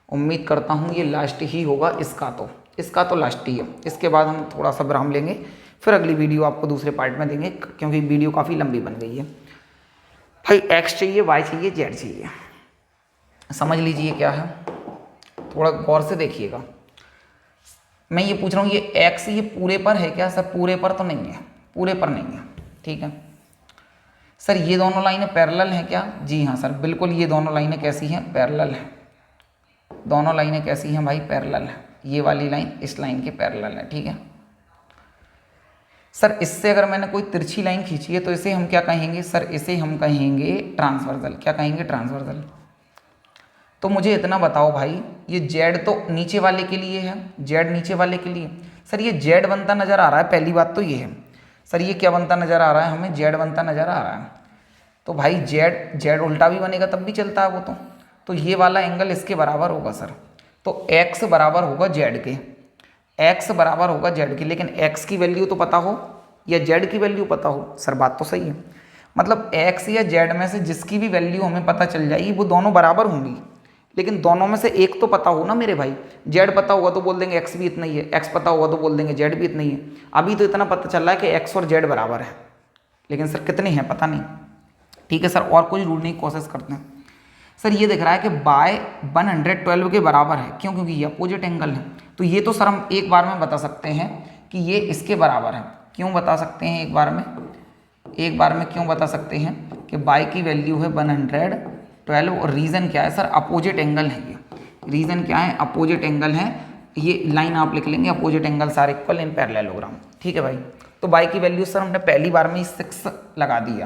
उम्मीद करता हूँ ये लास्ट ही होगा। इसका तो लास्ट ही है। इसके बाद हम थोड़ा सा विराम लेंगे, फिर अगली वीडियो आपको दूसरे पार्ट में देंगे, क्योंकि वीडियो काफ़ी लंबी बन गई है भाई। एक्स चाहिए, वाई चाहिए, जेड चाहिए, समझ लीजिए क्या है, थोड़ा गौर से देखिएगा। मैं ये पूछ रहा हूँ ये एक्स ये पूरे पर है क्या? सर पूरे पर तो नहीं है, पूरे पर नहीं है, ठीक है। सर ये दोनों लाइनें पैरेलल हैं क्या? जी हाँ सर, बिल्कुल ये दोनों लाइनें कैसी हैं? पैरेलल हैं। दोनों लाइनें कैसी हैं भाई? पैरेलल है। ये वाली लाइन इस लाइन के पैरेलल है, ठीक है। सर इससे अगर मैंने कोई तिरछी लाइन खींची है तो इसे हम क्या कहेंगे? सर इसे हम कहेंगे ट्रांसवर्सल। क्या कहेंगे? ट्रांसवर्सल। तो मुझे इतना बताओ भाई, ये जेड तो नीचे वाले के लिए है, जेड नीचे वाले के लिए। सर ये जेड बनता नजर आ रहा है, पहली बात तो ये है। सर ये क्या बनता नजर आ रहा है? हमें जेड बनता नजर आ रहा है। तो भाई जेड उल्टा भी बनेगा तब भी चलता है वो तो ये वाला एंगल इसके बराबर होगा सर। तो एक्स बराबर होगा जेड के, एक्स बराबर होगा जेड की। लेकिन एक्स की वैल्यू तो पता हो या जेड की वैल्यू पता हो? सर बात तो सही है, मतलब एक्स या जेड में से जिसकी भी वैल्यू हमें पता चल जाएगी वो दोनों बराबर होंगी, लेकिन दोनों में से एक तो पता हो ना मेरे भाई। जेड पता होगा तो बोल देंगे एक्स भी इतना ही है, एक्स पता होगा तो बोल देंगे जेड भी इतना ही है। अभी तो इतना पता चल रहा है कि एक्स और जेड बराबर है, लेकिन सर कितने हैं पता नहीं। ठीक है सर, और कुछ ढूंढने की कोशिश करते हैं। सर ये दिख रहा है कि बाय 112 के बराबर है, क्यों? क्योंकि ये अपोजिट एंगल है। तो ये तो सर हम एक बार में बता सकते हैं कि ये इसके बराबर है। क्यों बता सकते हैं एक बार में? एक बार में क्यों बता सकते हैं कि बाय की वैल्यू है 112 और रीज़न क्या है? सर अपोजिट एंगल है ये। रीज़न क्या है? अपोजिट एंगल है। ये लाइन आप लिख लेंगे, opposite angles are equal in parallelogram. ठीक है भाई। तो बाय की वैल्यू सर हमने पहली बार में ही 6 लगा दिया,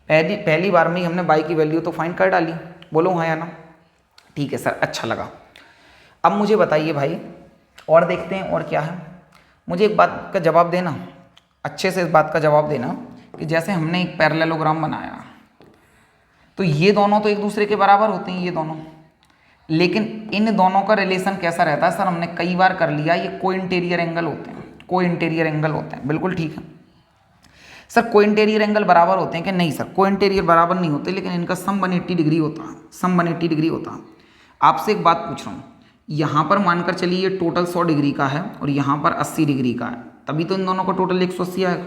पहली बार में ही हमने बाई की वैल्यू तो फाइंड कर डाली। बोलो हाँ या ना? ठीक है सर, अच्छा लगा। अब मुझे बताइए भाई, और देखते हैं और क्या है। मुझे एक बात का जवाब देना, अच्छे से इस बात का जवाब देना कि जैसे हमने एक पैरेललोग्राम बनाया तो ये दोनों तो एक दूसरे के बराबर होते हैं, ये दोनों, लेकिन इन दोनों का रिलेशन कैसा रहता है? सर हमने कई बार कर लिया, ये को इंटीरियर एंगल होते हैं, को इंटीरियर एंगल होते हैं। बिल्कुल ठीक है सर, को इंटीरियर एंगल बराबर होते हैं कि नहीं? सर को इंटीरियर बराबर नहीं होते, लेकिन इनका सम 180 डिग्री होता है, सम 180 डिग्री होता है। आपसे एक बात पूछ रहा हूँ, यहाँ पर मानकर चलिए ये टोटल 100 डिग्री का है और यहाँ पर 80 डिग्री का है, तभी तो इन दोनों का टोटल 180 आएगा।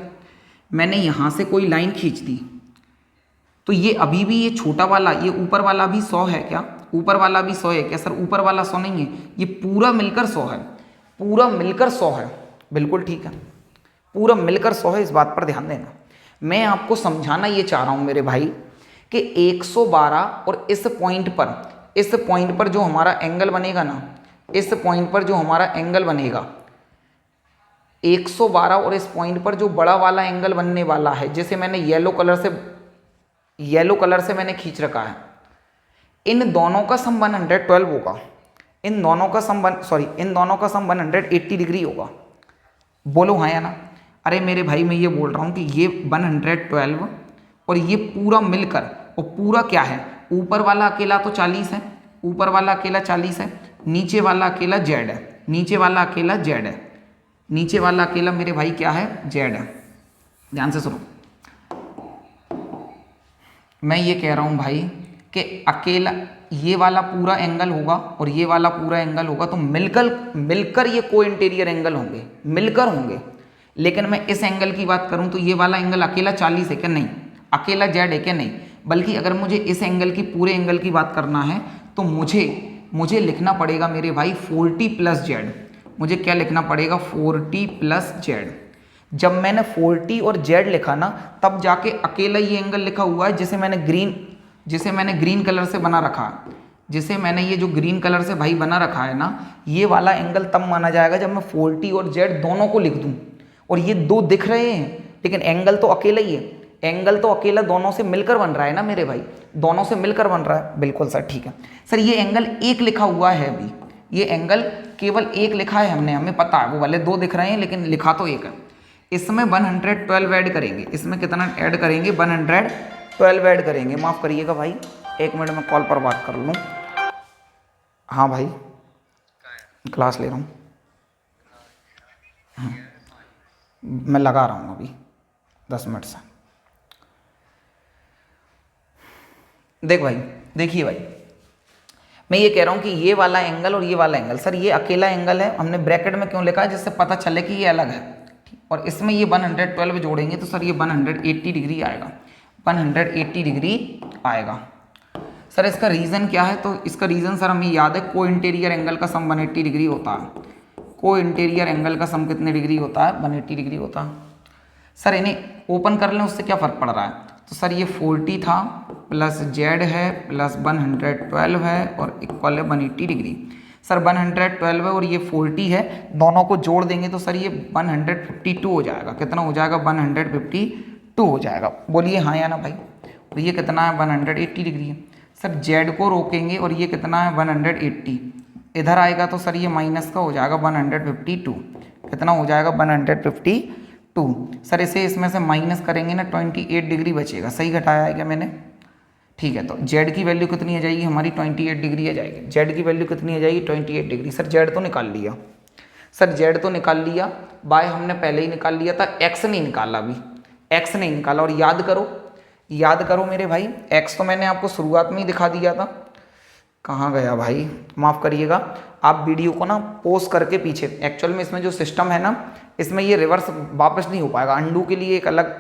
मैंने यहाँ से कोई लाइन खींच दी तो ये अभी भी ये छोटा वाला, ये ऊपर वाला भी 100 है क्या? ऊपर वाला भी 100 है क्या? सर ऊपर वाला 100 नहीं है, ये पूरा मिलकर 100 है, पूरा मिलकर 100 है। बिल्कुल ठीक है, पूरा मिलकर 100 है, इस बात पर ध्यान देना। मैं आपको समझाना ये चाह रहा हूं मेरे भाई कि 112 और इस पॉइंट पर जो हमारा एंगल बनेगा ना, इस पॉइंट पर जो हमारा एंगल बनेगा 112 और इस पॉइंट पर जो बड़ा वाला एंगल बनने वाला है, जिसे मैंने येलो कलर से मैंने खींच रखा है, इन दोनों का सम 112 होगा। इन दोनों का सम 180 डिग्री होगा। बोलो हाँ या ना? अरे मेरे भाई मैं ये बोल रहा हूँ कि ये 112 और ये पूरा मिलकर, और पूरा क्या है? ऊपर वाला अकेला तो 40 है, ऊपर वाला अकेला 40 है, नीचे वाला अकेला जेड है, नीचे वाला अकेला जेड है, नीचे वाला अकेला मेरे भाई क्या है? जेड है। ध्यान से सुनो, मैं ये कह रहा हूँ भाई कि अकेला ये वाला पूरा एंगल होगा और ये वाला पूरा एंगल होगा, तो मिलकर ये को इंटीरियर एंगल होंगे, मिलकर होंगे। लेकिन मैं इस एंगल की बात करूं तो ये वाला एंगल अकेला 40 है क्या? नहीं। अकेला जेड है क्या? नहीं। बल्कि अगर मुझे इस एंगल की, पूरे एंगल की बात करना है तो मुझे लिखना पड़ेगा मेरे भाई 40 प्लस जेड। मुझे क्या लिखना पड़ेगा? 40 प्लस जेड। जब मैंने 40 और जेड लिखा ना, तब जाके अकेला ये एंगल लिखा हुआ है जिसे मैंने ग्रीन कलर से बना रखा है, जिसे मैंने ये जो ग्रीन कलर से भाई बना रखा है ना, ये वाला एंगल तब माना जाएगा जब मैं 40 और जेड दोनों को लिख दूं। और ये दो दिख रहे हैं, लेकिन एंगल तो अकेला ही है, एंगल तो अकेला दोनों से मिलकर बन रहा है ना मेरे भाई, दोनों से मिलकर बन रहा है। बिल्कुल सर, ठीक है सर। ये एंगल एक लिखा हुआ है, अभी ये एंगल केवल एक लिखा है हमने, हमें पता है, वो वाले दो दिख रहे हैं लेकिन लिखा तो एक है। इसमें 112 ऐड करेंगे, इसमें कितना ऐड करेंगे? 112 ऐड करेंगे। माफ़ करिएगा भाई, एक मिनट में कॉल पर बात कर लूँ। हाँ भाई, क्लास ले रहा हूँ। मैं लगा रहा हूँ अभी 10 मिनट से। देख भाई, देखिए भाई, मैं ये कह रहा हूँ कि ये वाला एंगल और ये वाला एंगल, सर ये अकेला एंगल है, हमने ब्रैकेट में क्यों लिखा है, जिससे पता चले कि ये अलग है। और इसमें ये 112 जोड़ेंगे तो सर ये 180 डिग्री आएगा, 180 डिग्री आएगा। सर इसका रीज़न क्या है, तो इसका रीज़न सर हमें याद है, को इंटीरियर एंगल का सम 180 डिग्री होता है। को इंटीरियर एंगल का सम कितने डिग्री होता है, 180 डिग्री होता है। सर इन्हें ओपन कर लें, उससे क्या फ़र्क पड़ रहा है, तो सर ये 40 था प्लस जेड है प्लस 112 है और इक्वल है 180 डिग्री। सर 112 है और ये 40 है, दोनों को जोड़ देंगे तो सर ये 152 हो जाएगा। कितना हो जाएगा, 152 हो जाएगा। बोलिए हाँ या ना भाई। और ये कितना है, 180 डिग्री है। सर जेड को रोकेंगे और ये कितना है, 180 इधर आएगा तो सर ये माइनस का हो जाएगा 152। कितना हो जाएगा, 152। सर इसे इसमें से माइनस करेंगे ना, 28 डिग्री बचेगा। सही घटाया है क्या मैंने, ठीक है। तो जेड की वैल्यू कितनी आ जाएगी हमारी, 28 डिग्री आ जाएगी। जेड की वैल्यू कितनी आ जाएगी, 28 डिग्री। सर जेड तो निकाल लिया, सर जेड तो निकाल लिया, बाय हमने पहले ही निकाल लिया था, एक्स नहीं निकाला अभी, एक्स नहीं निकाला। और याद करो, याद करो मेरे भाई, एक्स तो मैंने आपको शुरुआत में ही दिखा दिया था। कहाँ गया भाई, माफ़ करिएगा, आप वीडियो को ना पोस्ट करके पीछे, एक्चुअल में इसमें जो सिस्टम है ना, इसमें ये रिवर्स वापस नहीं हो पाएगा। अंडू के लिए एक अलग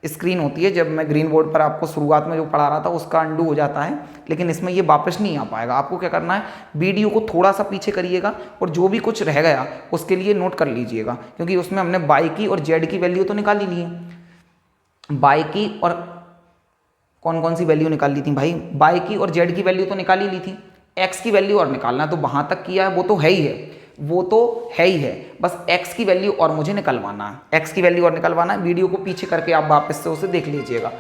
स्क्रीन होती है, जब मैं ग्रीन बोर्ड पर आपको शुरुआत में जो पढ़ा रहा था उसका अंडू हो जाता है, लेकिन इसमें ये वापस नहीं आ पाएगा। आपको क्या करना है, वीडियो को थोड़ा सा पीछे करिएगा और जो भी कुछ रह गया उसके लिए नोट कर लीजिएगा, क्योंकि उसमें हमने बाई की और जेड की वैल्यू तो निकाल ही ली है। बाई की और कौन कौन सी वैल्यू निकाल ली थी भाई, बाई की और जेड की वैल्यू तो निकाल ही ली थी। एक्स की वैल्यू और निकालना, तो वहाँ तक किया है, वो तो है ही है, वो तो है ही है। बस एक्स की वैल्यू और मुझे निकलवाना है, एक्स की वैल्यू और निकलवाना है। वीडियो को पीछे करके आप वापस से उसे देख लीजिएगा,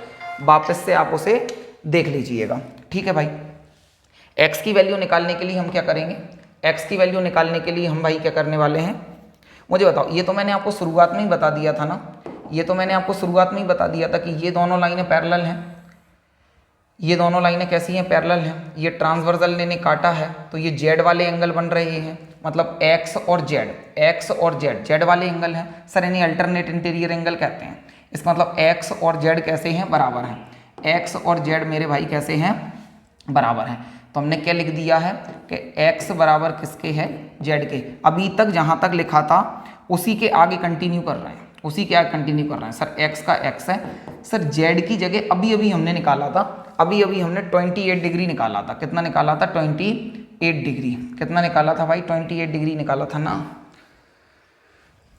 वापस से आप उसे देख लीजिएगा, ठीक है भाई। एक्स की वैल्यू निकालने के लिए हम क्या करेंगे, एक्स की वैल्यू निकालने के लिए हम भाई क्या करने वाले हैं, मुझे बताओ। ये तो मैंने आपको शुरुआत में ही बता दिया था ना, ये तो मैंने आपको शुरुआत में ही बता दिया था कि ये दोनों लाइनें पैरेलल हैं। ये दोनों लाइनें कैसी हैं, पैरेलल हैं। ये ट्रांसवर्सल ने काटा है तो ये जेड वाले एंगल बन रहे हैं, मतलब एक्स और जेड, एक्स और जेड, जेड वाले एंगल हैं। सर इन्हें अल्टरनेट इंटीरियर एंगल कहते हैं। इसका मतलब एक्स और जेड कैसे हैं, बराबर हैं। एक्स और जेड मेरे भाई कैसे हैं, बराबर हैं। तो हमने क्या लिख दिया है कि एक्स बराबर किसके है, जेड के। अभी तक जहाँ तक लिखा था उसी के आगे कंटिन्यू कर रहे हैं, उसी के आगे कंटिन्यू कर रहे हैं। सर एक्स का एक्स है। सर जेड की जगह अभी अभी हमने निकाला था, अभी अभी हमने 28 डिग्री निकाला था। कितना निकाला था, 28 डिग्री। कितना निकाला था भाई, 28 डिग्री निकाला था ना,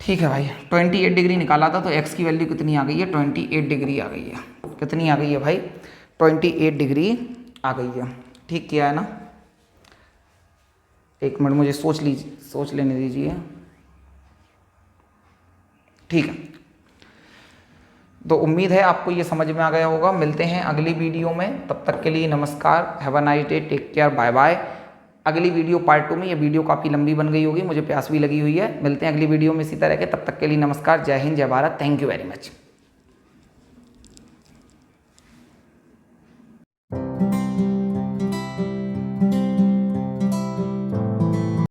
ठीक है भाई। 28 डिग्री निकाला था, तो एक्स की वैल्यू कितनी आ गई है, 28 डिग्री आ गई है। कितनी आ गई है भाई, 28 डिग्री आ गई है। ठीक किया है ना, एक मिनट मुझे सोच लेने दीजिए, ठीक है। तो उम्मीद है आपको ये समझ में आ गया होगा। मिलते हैं अगली वीडियो में, तब तक के लिए नमस्कार, have a nice day, take care, bye bye. अगली वीडियो पार्ट 2 में, ये वीडियो काफ़ी लंबी बन गई होगी, मुझे प्यास भी लगी हुई है। मिलते हैं अगली वीडियो में इसी तरह के, तब तक के लिए नमस्कार, जय हिंद, जय Bharat, thank you very much.